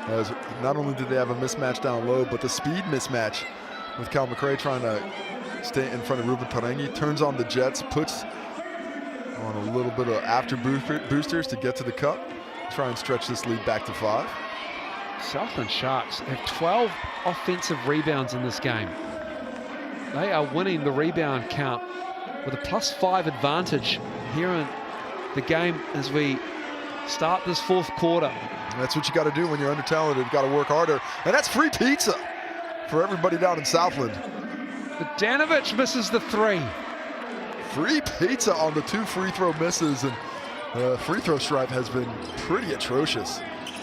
As not only did they have a mismatch down low, but the speed mismatch with Cal McRae trying to stay in front of Ruben Tarangi. Turns on the jets, puts on a little bit of after boosters to get to the cup. Try and stretch this lead back to 5. Southland Sharks have 12 offensive rebounds in this game. They are winning the rebound count with a +5 advantage here in the game as we start this fourth quarter. That's what you got to do when you're under-talented. You've got to work harder. And that's free pizza for everybody down in Southland. Vodanovic misses the 3. Free pizza on the 2 free throw misses. And free throw stripe has been pretty atrocious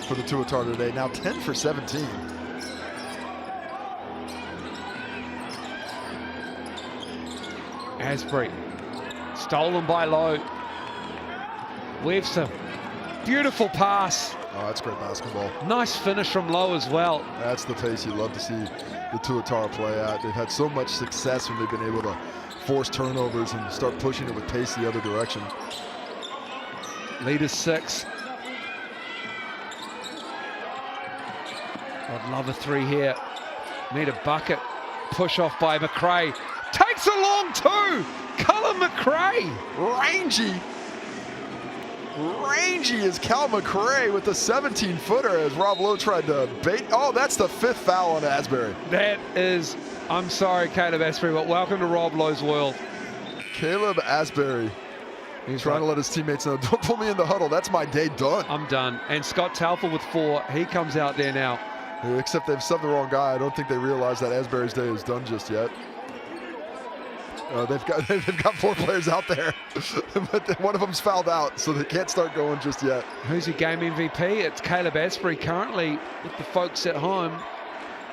for the Tuatara today. Now 10 for 17. Asprey, stolen by Lowe. Webster, beautiful pass. Oh, that's great basketball. Nice finish from Lowe as well. That's the pace you love to see the Tuatara play at. They've had so much success when they've been able to force turnovers and start pushing it with pace the other direction. Lead is 6. I'd love a 3 here. Need a bucket. Push off by McRae. Takes a long 2. Cullen McRae. Rangy is Cal McRae with the 17-footer as Rob Lowe tried to bait. Oh, that's the 5th foul on Asbury. That is, I'm sorry, Caleb Asbury, but welcome to Rob Lowe's world. Caleb Asbury. He's trying to let his teammates know, don't put me in the huddle. That's my day done. I'm done. And Scott Talford with 4. He comes out there now. Except they've subbed the wrong guy. I don't think they realize that Asbury's day is done just yet. They've got 4 players out there, but one of them's fouled out, so they can't start going just yet. Who's your game MVP? It's Caleb Asbury currently with the folks at home.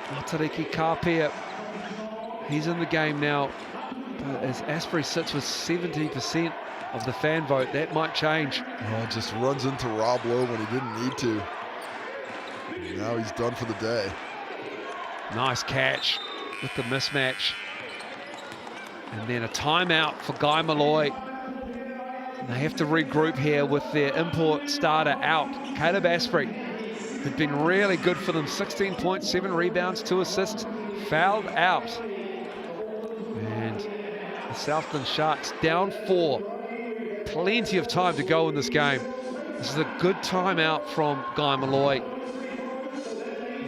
Matariki Kapia, he's in the game now. But as Asbury sits with 70% of the fan vote, that might change. Oh, just runs into Rob Lowe when he didn't need to. Now he's done for the day. Nice catch with the mismatch. And then a timeout for Guy Malloy. They have to regroup here with their import starter out. Caleb Asprey had been really good for them. 16 points, 7 rebounds, 2 assists, fouled out. And the Southland Sharks down 4. Plenty of time to go in this game. This is a good timeout from Guy Malloy.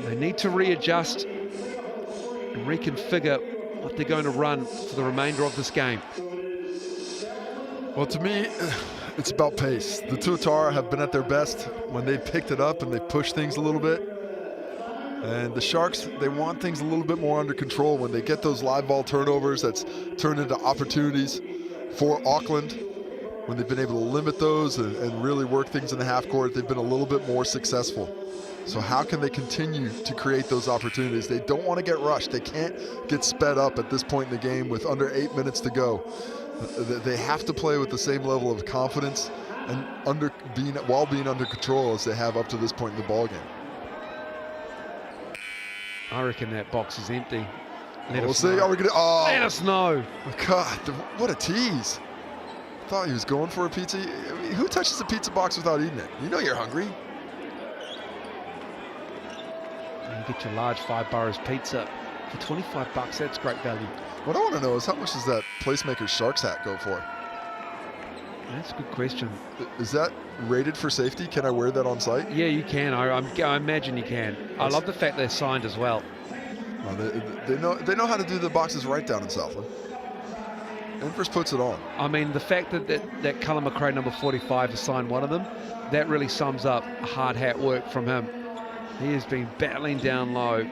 They need to readjust and reconfigure what they're going to run for the remainder of this game. Well, to me, it's about pace. The Tuatara have been at their best when they picked it up and they pushed things a little bit. And the Sharks, they want things a little bit more under control. When they get those live ball turnovers, that's turned into opportunities for Auckland. When they've been able to limit those and really work things in the half court, they've been a little bit more successful. So how can they continue to create those opportunities? They don't want to get rushed. They can't get sped up at this point in the game with under 8 minutes to go. They have to play with the same level of confidence and while being under control as they have up to this point in the ball game. I reckon that box is empty. We'll see. Are we gonna? Oh, let us know. God, what a tease! Thought he was going for a pizza. I mean, who touches a pizza box without eating it? You know you're hungry. You get your large 5 boroughs pizza for $25. That's great value. What I want to know is how much does that Placemaker Sharks hat go for? That's a good question. Is that rated for safety? Can I wear that on site? Yeah, you can. I imagine you can. I love the fact they're signed as well. Well, they know how to do the boxes right down in Southland. Inverse puts it on. I mean, the fact that Cullen McRae, number 45, has signed one of them, that really sums up hard hat work from him. He has been battling down low.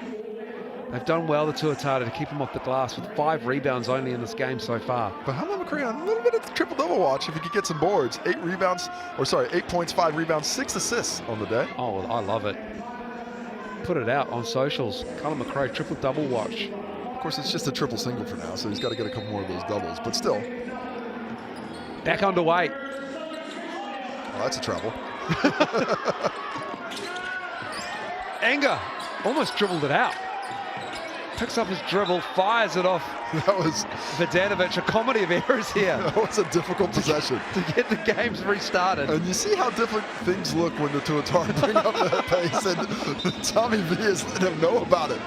They've done well, the Tuatara, to keep him off the glass with 5 rebounds only in this game so far. But how about McRae on a little bit of the triple-double watch if he could get some boards? 8 points, 5 rebounds, 6 assists on the day. Oh, I love it. Put it out on socials. Cullen McRae, triple-double watch. Of course, it's just a triple single for now, so he's got to get a couple more of those doubles, but still. Back underway. Oh, that's a travel. Anger almost dribbled it out. Picks up his dribble, fires it off. That was Vidanovic, a comedy of errors here. That was a difficult possession. To get the games restarted. And you see how different things look when the Tuatara bring up that pace, and Tommy V is letting him know about it.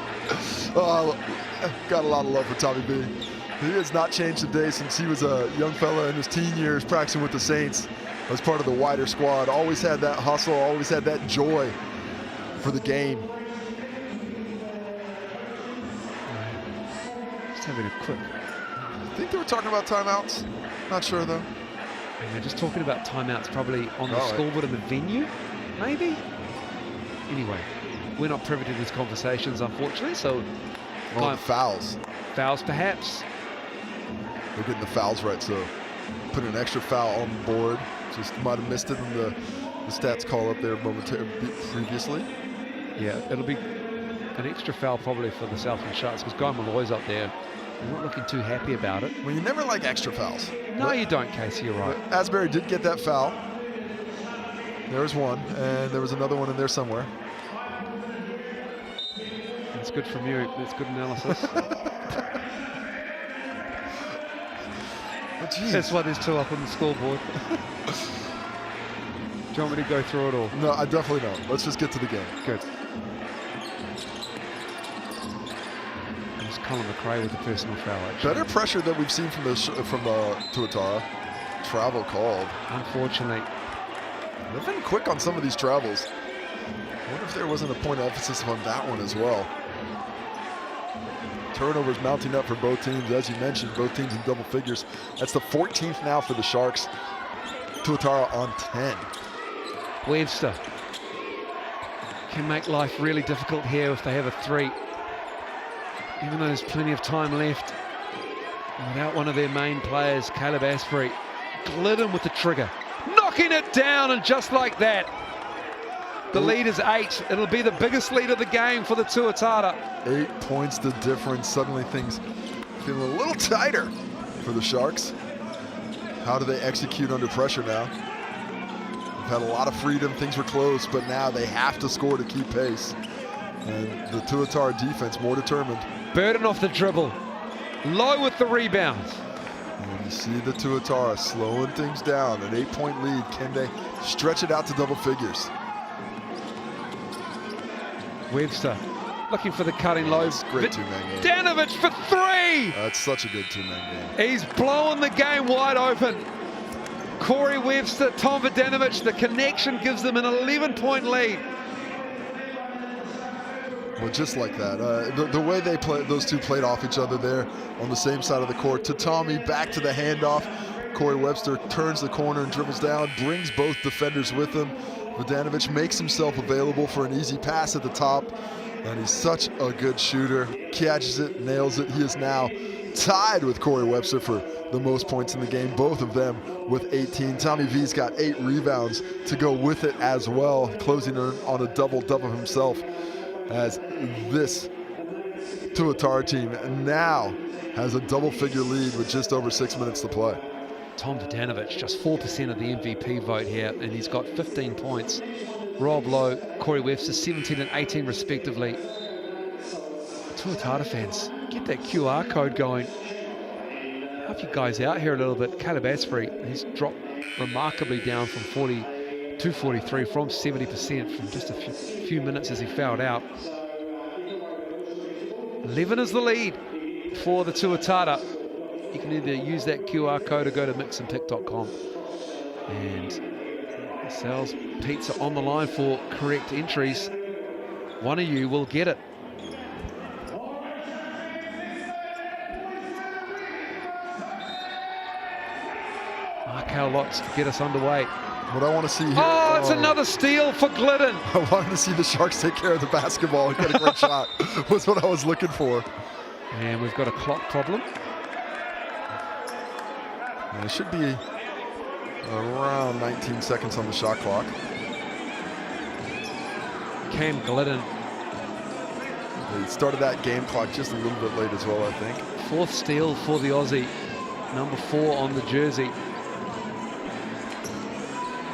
Got a lot of love for Tommy B. He has not changed a day since he was a young fella in his teen years practicing with the Saints as part of the wider squad. Always had that hustle, always had that joy for the game. Just having a quick. I think they were talking about timeouts. Not sure though. And they're just talking about timeouts probably on the scoreboard in the venue, maybe? Anyway, we're not privy to these conversations, unfortunately, so... Oh, fouls. Fouls, perhaps. They're getting the fouls right, so put an extra foul on the board. Just might have missed it in the stats call up there previously. Yeah, it'll be an extra foul probably for the Southland Sharks because Guy Malloy's up there. They're not looking too happy about it. Well, you never like extra fouls. No, you don't, Casey, you're right. Asbury did get that foul. There's one, and there was another one in there somewhere. That's good from you. That's good analysis. That's why there's 2 up on the scoreboard. Do you want me to go through it all? No, I definitely don't. Let's just get to the game. Good. There's Cullen McRae with the personal foul, actually. Better pressure than we've seen from the Tuatara. Travel called. Unfortunately. They've been quick on some of these travels. I wonder if there wasn't a point of emphasis on that one as well. Turnovers mounting up for both teams. As you mentioned, both teams in double figures. That's the 14th now for the Sharks. Tuatara on 10. Webster can make life really difficult here if they have a 3. Even though there's plenty of time left. Without one of their main players, Caleb Asbury, Glidden with the trigger. Knocking it down, and just like that, the lead is 8. It'll be the biggest lead of the game for the Tuatara. 8 points the difference. Suddenly things feel a little tighter for the Sharks. How do they execute under pressure now? They've had a lot of freedom. Things were close, but now they have to score to keep pace. And the Tuatara defense more determined. Burden off the dribble. Low with the rebounds. And you see the Tuatara slowing things down. An 8-point lead. Can they stretch it out to double figures? Webster looking for the cutting low. Great two-man game. Danovic for three! That's such a good two-man game. He's blowing the game wide open. Corey Webster, Tom Vodanovic, the connection gives them an 11-point lead. Well, just like that, the way they play, those two played off each other there on the same side of the court. To Tommy, back to the handoff. Corey Webster turns the corner and dribbles down, brings both defenders with him. Vodanovic makes himself available for an easy pass at the top, and he's such a good shooter. Catches it, nails it. He is now tied with Corey Webster for the most points in the game, both of them with 18. Tommy V's got 8 rebounds to go with it as well, closing on a double-double himself, as this Tuatara team now has a double-figure lead with just over 6 minutes to play. Tom Vodanovic, just 4% of the MVP vote here, and he's got 15 points. Rob Lowe, Corey Webster, 17 and 18 respectively. Tuatara fans, get that QR code going. Help you guys out here a little bit. Caleb Asprey, he's dropped remarkably down from 40 to 43, from 70% from just a few minutes as he fouled out. 11 is the lead for the Tuatara. You can either use that QR code or go to mixandpick.com. And Sal's Pizza on the line for correct entries. One of you will get it. Markel Locks to get us underway. What I want to see here. Oh, it's another steal for Glidden. I wanted to see the Sharks take care of the basketball and get a great shot. Was what I was looking for. And we've got a clock problem. And it should be around 19 seconds on the shot clock. Cam Glidden. They started that game clock just a little bit late as well, I think. 4th steal for the Aussie. Number 4 on the jersey.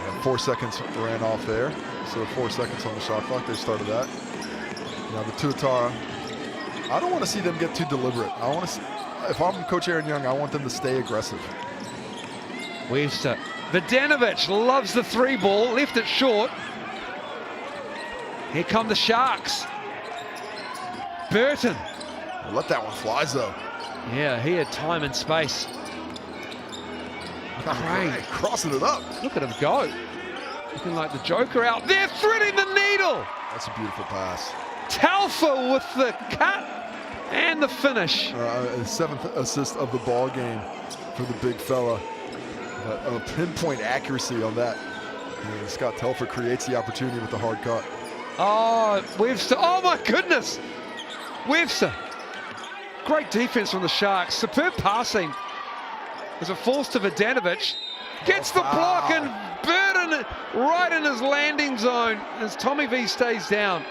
And 4 seconds ran off there. So 4 seconds on the shot clock. They started that. Now the Tuatara, I don't want to see them get too deliberate. I want to see, if I'm Coach Aaron Young, I want them to stay aggressive. Webster. Vodanovic loves the 3 ball, left it short. Here come the Sharks. Burton. Let that one fly, though. Yeah, he had time and space. Great. Crossing it up. Look at him go. Looking like the Joker out there, threading the needle. That's a beautiful pass. Talfa with the cut and the finish. His 7th assist of the ball game for the big fella. A pinpoint accuracy on that. And Scott Telfer creates the opportunity with the hard cut. Oh, Webster. Oh, my goodness. Webster. Great defense from the Sharks. Superb passing. There's a force to Vodanovic. Gets the block, and Burton right in his landing zone as Tommy V stays down.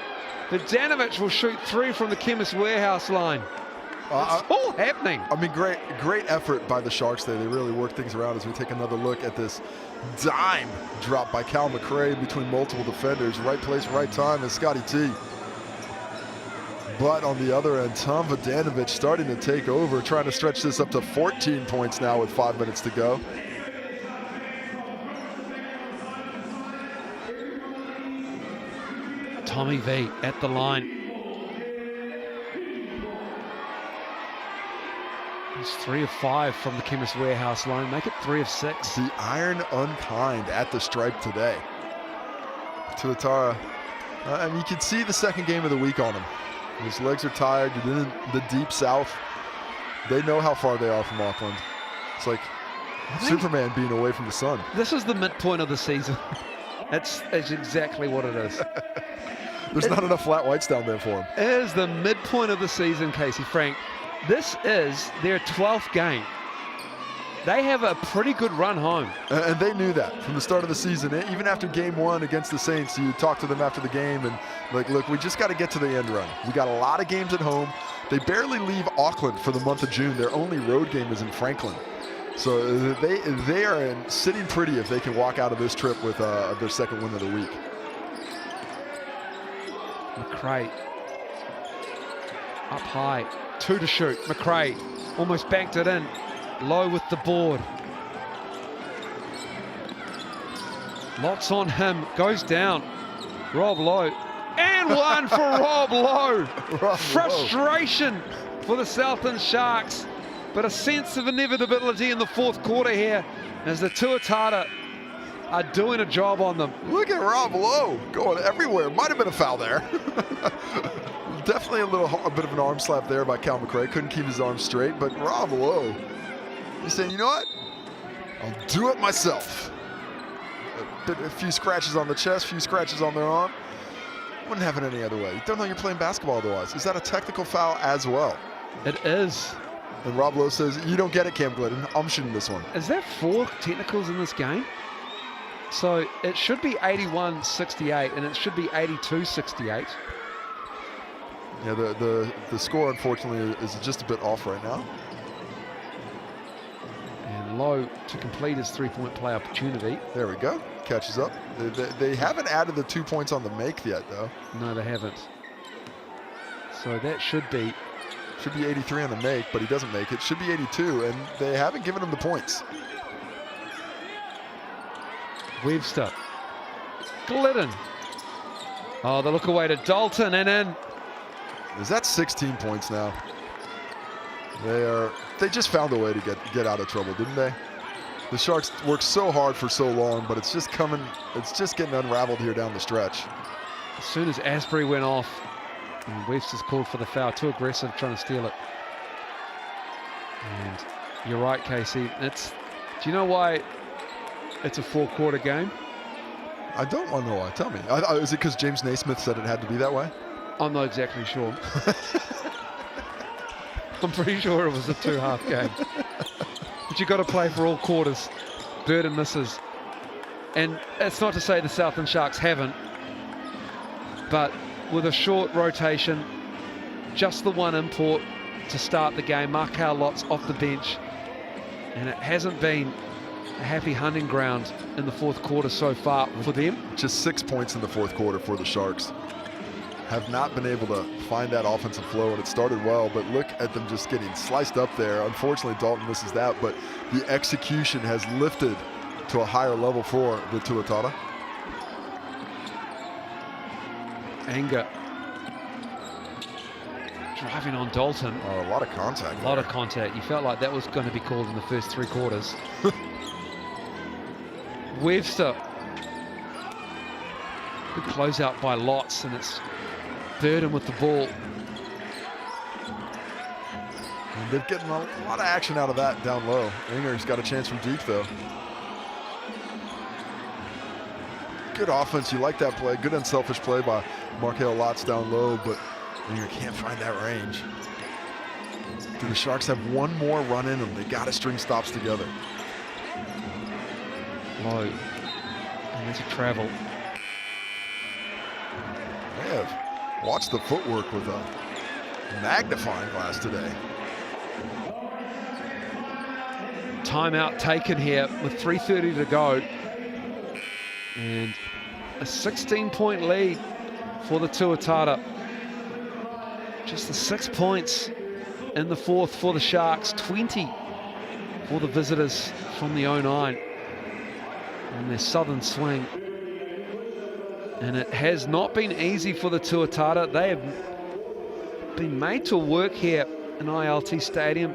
Vodanovic will shoot 3 from the Chemist Warehouse line. It's all happening. I mean, great effort by the Sharks there. They really worked things around as we take another look at this dime drop by Cal McRae between multiple defenders. Right place, right time, and Scotty T. But on the other end, Tom Vodanovic starting to take over, trying to stretch this up to 14 points now with 5 minutes to go. Tommy V at the line. He's 3 of 5 from the Chemist Warehouse line. Make it 3 of 6. The iron unkind at the stripe today. Tuatara, I mean, you can see the second game of the week on him. His legs are tired. You're in the deep south. They know how far they are from Auckland. It's like Superman being away from the sun. This is the midpoint of the season. That's exactly what it is. There's not enough flat whites down there for him. It is the midpoint of the season, Casey Frank. This is their 12th game. They have a pretty good run home. And they knew that from the start of the season. Even after game 1 against the Saints, you talk to them after the game and like, look, we just got to get to the end run. We got a lot of games at home. They barely leave Auckland for the month of June. Their only road game is in Franklin. So they are sitting pretty if they can walk out of this trip with their second win of the week. McRae up high, 2 to shoot. McRae almost banked it in. Low with the board. Lots on him, goes down. Rob Lowe And one for Rob Lowe. Rob Lowe. Frustration for the Southland Sharks, but a sense of inevitability in the fourth quarter here as the Tuatara are doing a job on them. Look at Rob Lowe going everywhere. Might have been a foul there. Definitely a bit of an arm slap there by Cal McRae. Couldn't keep his arms straight, but Rob Lowe, he's saying, you know what? I'll do it myself. A few scratches on the chest, few scratches on their arm. Wouldn't have it any other way. You don't know you're playing basketball otherwise. Is that a technical foul as well? It is. And Rob Lowe says, you don't get it, Cam Glidden. I'm shooting this one. Is that 4 technicals in this game? So it should be 81-68 and it should be 82-68. Yeah, the score, unfortunately, is just a bit off right now. And Lowe to complete his three-point play opportunity. There we go. Catches up. They haven't added the 2 points on the make yet, though. No, they haven't. So that should be 83 on the make, but he doesn't make it. Should be 82, and they haven't given him the points. Webster. Glidden. Oh, the look away to Dalton and in. Is that 16 points now? They just found a way to get out of trouble, didn't they? The Sharks worked so hard for so long, but it's just getting unraveled here down the stretch. As soon as Asbury went off, and Webster's called for the foul, too aggressive, trying to steal it. And you're right, Casey. Do you know why it's a 4-quarter game? I don't want to know why. Tell me. Is it because James Naismith said it had to be that way? I'm not exactly sure. I'm pretty sure it was a 2-half game. But you've got to play for all quarters. Burden misses. And it's not to say the Southland Sharks haven't, but with a short rotation, just the one import to start the game, Markel Lott's off the bench, and it hasn't been a happy hunting ground in the fourth quarter so far for them. Just 6 points in the fourth quarter for the Sharks. Have not been able to find that offensive flow, and it started well, but look at them just getting sliced up there. Unfortunately, Dalton misses that, but the execution has lifted to a higher level for the Tuatara. Anger. Driving on Dalton. A lot of contact. A lot of contact. You felt like that was going to be called in the first 3 quarters. Webster. Good closeout by Lots, and it's Burden with the ball. And they're getting a lot of action out of that down low. Inger's got a chance from deep, though. Good offense. You like that play. Good unselfish play by Markel Lots down low, but Inger can't find that range. Do the Sharks have one more run in them? They got to string stops together. Low. And there's a travel. They have watched the footwork with a magnifying glass today. Timeout taken here with 3:30 to go. And a 16-point lead for the Tuatara. Just the 6 points in the fourth for the Sharks, 20 for the visitors from the 09 on their southern swing. And it has not been easy for the Tuatara. They have been made to work here in ILT Stadium.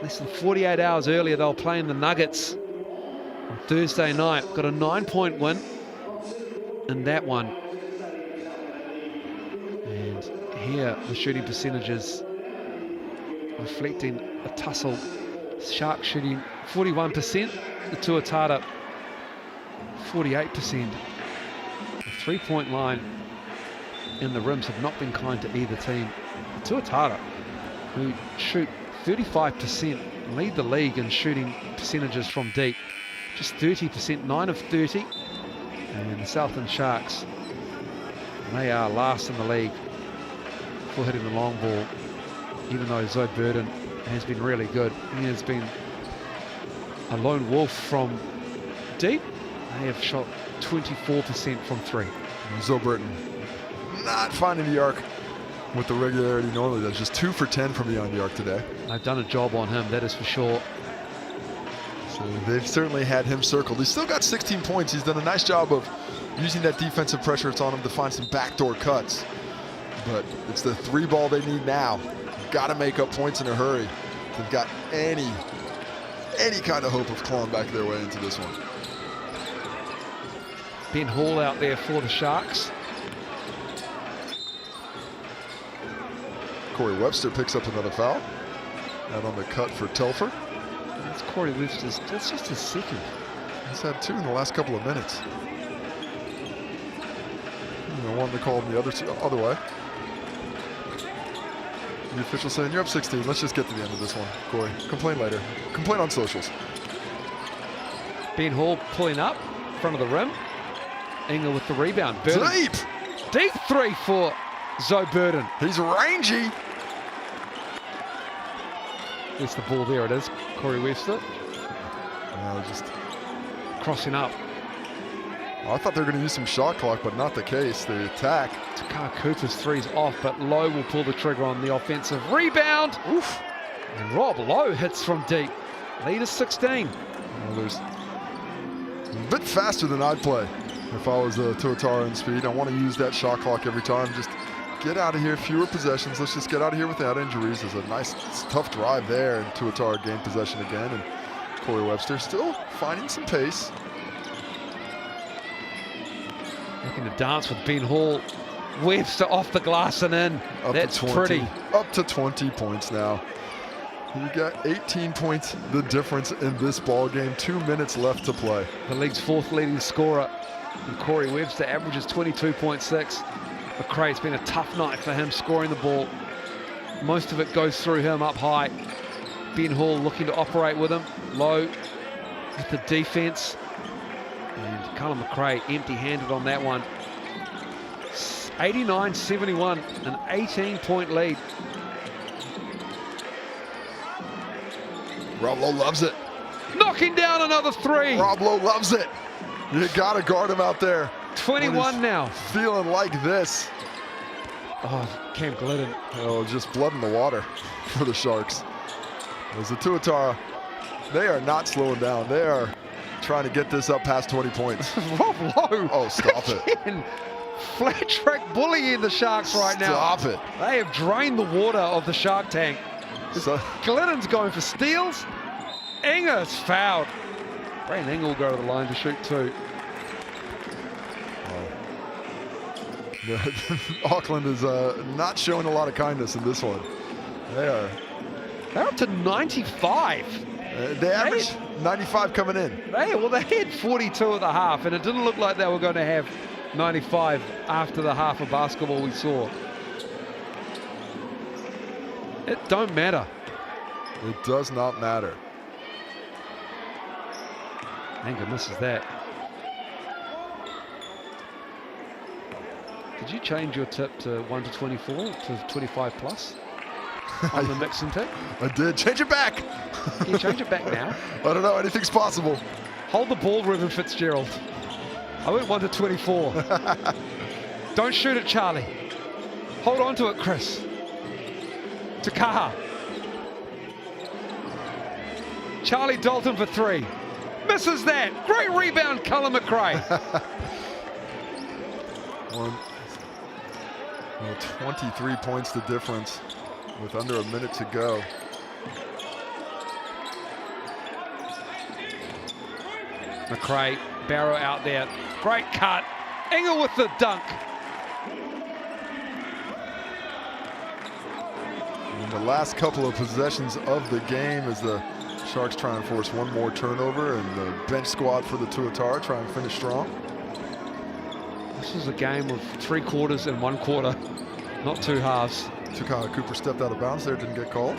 Less than 48 hours earlier, they were playing the Nuggets on Thursday night. Got a 9-point win in that one. And here, the shooting percentages reflecting a tussle. Sharks shooting 41%, the Tuatara 48%. The three-point line and the rims have not been kind to either team. The Tuatara, who shoot 35%, lead the league in shooting percentages from deep. Just 30%, 9 of 30. And the Southland Sharks, they are last in the league for hitting the long ball, even though Zoe Burden has been really good. He has been a lone wolf from deep. They have shot 24% from 3. Zoe Burton not finding the arc with the regularity he normally does. Just 2 for 10 from beyond the arc today. They've done a job on him, that is for sure. So they've certainly had him circled. He's still got 16 points. He's done a nice job of using that defensive pressure it's on them to find some backdoor cuts. But it's the 3 ball they need now. Got to make up points in a hurry. They've got any kind of hope of clawing back their way into this one. Ben Hall out there for the Sharks. Corey Webster picks up another foul. Out on the cut for Telfer. That's Corey Webster's, that's just his second. He's had 2 in the last couple of minutes. I wanted to call him the other way. The official saying, you're up 16. Let's just get to the end of this one, Corey. Complain later. Complain on socials. Ben Hall pulling up, front of the rim. Engel with the rebound. Burden. Deep! Deep 3 for Zoe Burden. He's rangy. There's the ball, there it is. Corey Webster. Just crossing up. I thought they were going to use some shot clock, but not the case. The attack. Takar Cooper's 3's off, but Lowe will pull the trigger on the offensive rebound. Oof. And Rob Lowe hits from deep. Lead is 16. Well, there's a bit faster than I'd play if I was Tuatara in speed. I want to use that shot clock every time. Just get out of here, fewer possessions. Let's just get out of here without injuries. There's a nice, tough drive there, and Tuatara gained possession again. And Corey Webster still finding some pace. Looking to dance with Ben Hall. Webster off the glass and in. Up That's to 20, pretty. Up to 20 points now. You got 18 points the difference in this ball game. 2 minutes left to play. The league's 4th leading scorer. And Corey Webster averages 22.6. McRae, it's been a tough night for him scoring the ball. Most of it goes through him up high. Ben Hall looking to operate with him. Low with the defense. And Callum McRae empty-handed on that one. 89-71, an 18-point lead. Rob Lowe loves it. Knocking down another 3. Rob Lowe loves it. You got to guard him out there. 21 now. Feeling like this. Oh, Cam Glidden. Oh, just blood in the water for the Sharks. As the Tuatara, they are not slowing down. They are trying to get this up past 20 points. Rob Lowe. Oh, stop it. Flat track bullying the Sharks right now. Stop it. They have drained the water of the Shark tank. So, Glidden's going for steals. Enger's fouled. Brandon Engel will go to the line to shoot 2. Auckland is not showing a lot of kindness in this one. They're up to 95. They average 95 coming in. They had 42 at the half, and it didn't look like they were going to have 95 after the half of basketball we saw. It don't matter. It does not matter. Anger misses that. Did you change your tip to 1 to 24 to 25 plus on the mixing tip? I did. Change it back. Can you change it back now? I don't know. Anything's possible. Hold the ball, Ruben Fitzgerald. I went 1 to 24. Don't shoot it, Charlie. Hold on to it, Chris. To Kaha. Charlie Dalton for 3. Misses that. Great rebound, Callum McRae. 23 points the difference with under a minute to go. McRae, Barrow out there. Great cut. Engel with the dunk. In the last couple of possessions of the game as the Sharks try and force one more turnover, and the bench squad for the Tuatara try and finish strong. This is a game of 3 quarters and 1 quarter, not 2 halves. Takara Cooper stepped out of bounds there, didn't get called.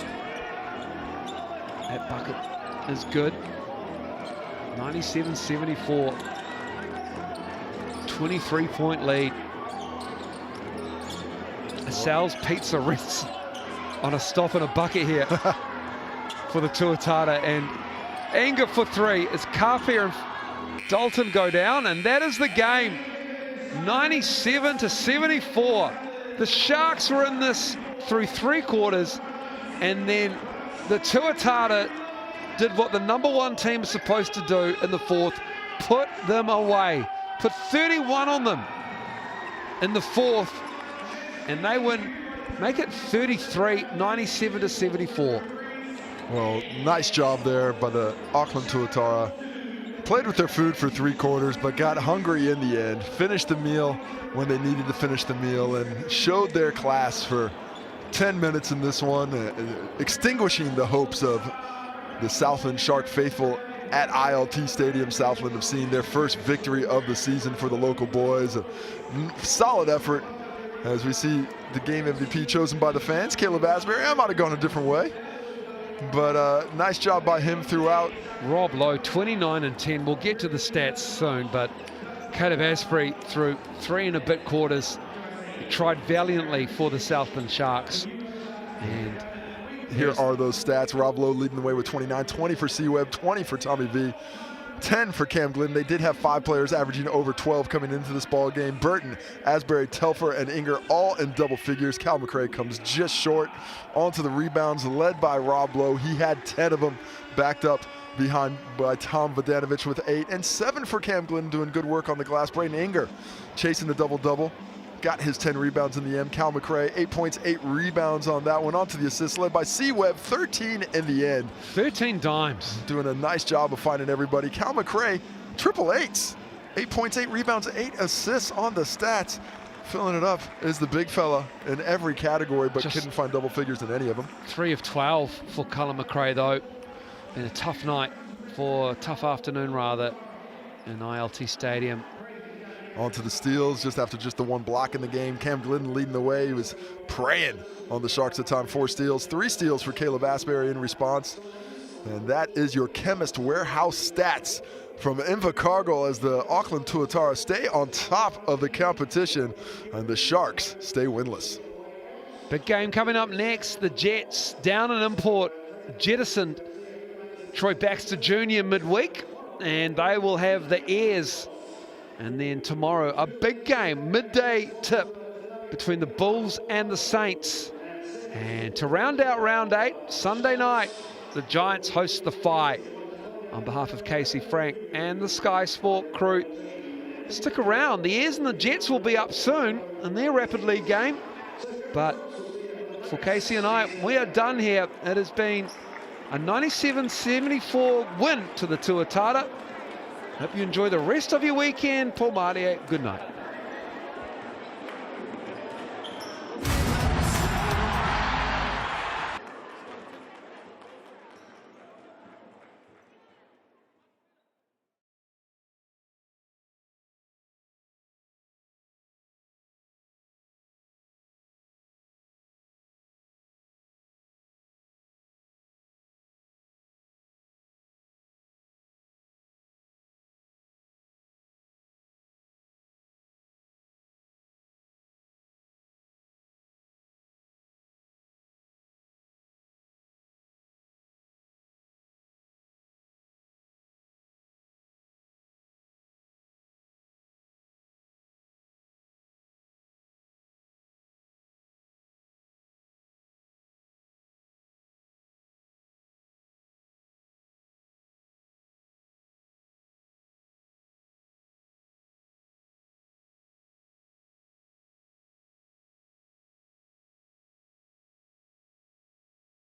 That bucket is good. 97-74. 23-point lead. Sal's Pizza rests on a stop and a bucket here for the Tuatara, and Anger for 3 as Carfair and Dalton go down, and that is the game. 97-74. The Sharks were in this through 3 quarters, and then the Tuatara did what the #1 team is supposed to do in the 4th, put them away. put 31 on them in the fourth, and they win, make it 33, 97 to 74. Well, nice job there by the Auckland Tuatara. Played with their food for 3 quarters, but got hungry in the end. Finished the meal when they needed to finish the meal and showed their class for 10 minutes in this one, extinguishing the hopes of the Southland Shark faithful at ILT Stadium. Southland have seen their first victory of the season for the local boys. A solid effort as we see the game MVP chosen by the fans. Caleb Asbury, I might have gone a different way, but nice job by him throughout. Rob Lowe, 29 and 10. We'll get to the stats soon, but Caleb Asbury through 3 and a bit quarters. He tried valiantly for the Southland Sharks. And here are those stats. Rob Lowe leading the way with 29, 20 for C-Webb, 20 for Tommy V, 10 for Cam Glidden. They did have 5 players averaging over 12 coming into this ball game. Burton, Asbury, Telfer, and Inger all in double figures. Cal McRae comes just short. Onto the rebounds, led by Rob Lowe. He had 10 of them, backed up behind by Tom Vodanovich with 8, and 7 for Cam Glidden, doing good work on the glass. Braden Inger chasing the double-double. Got his 10 rebounds in the end. Cal McRae, 8 points, 8 rebounds on that one. On to the assists, led by C-Webb, 13 in the end. 13 dimes. Doing a nice job of finding everybody. Cal McRae, triple eights. 8 points, 8 rebounds, 8 assists on the stats. Filling it up is the big fella in every category, but couldn't find double figures in any of them. 3 of 12 for Colin McRae, though. Been a tough night, tough afternoon rather, in ILT Stadium. On to the steals, just after just the 1 block in the game. Cam Glidden leading the way. He was praying on the Sharks at the time. 4 steals, 3 steals for Caleb Asbury in response. And that is your Chemist Warehouse stats from Invercargill as the Auckland Tuatara stay on top of the competition and the Sharks stay winless. Big game coming up next. The Jets down an import, jettisoned Troy Baxter Jr. midweek, and they will have the Airs. And then tomorrow, a big game, midday tip between the Bulls and the Saints. And to round out round 8, Sunday night, the Giants host the Phi. On behalf of Casey Frank and the Sky Sport crew, stick around. The Airs and the Jets will be up soon in their Rapid League game. But for Casey and I, we are done here. It has been a 97-74 win to the Tuatara. Hope you enjoy the rest of your weekend. Paul Martier, good night.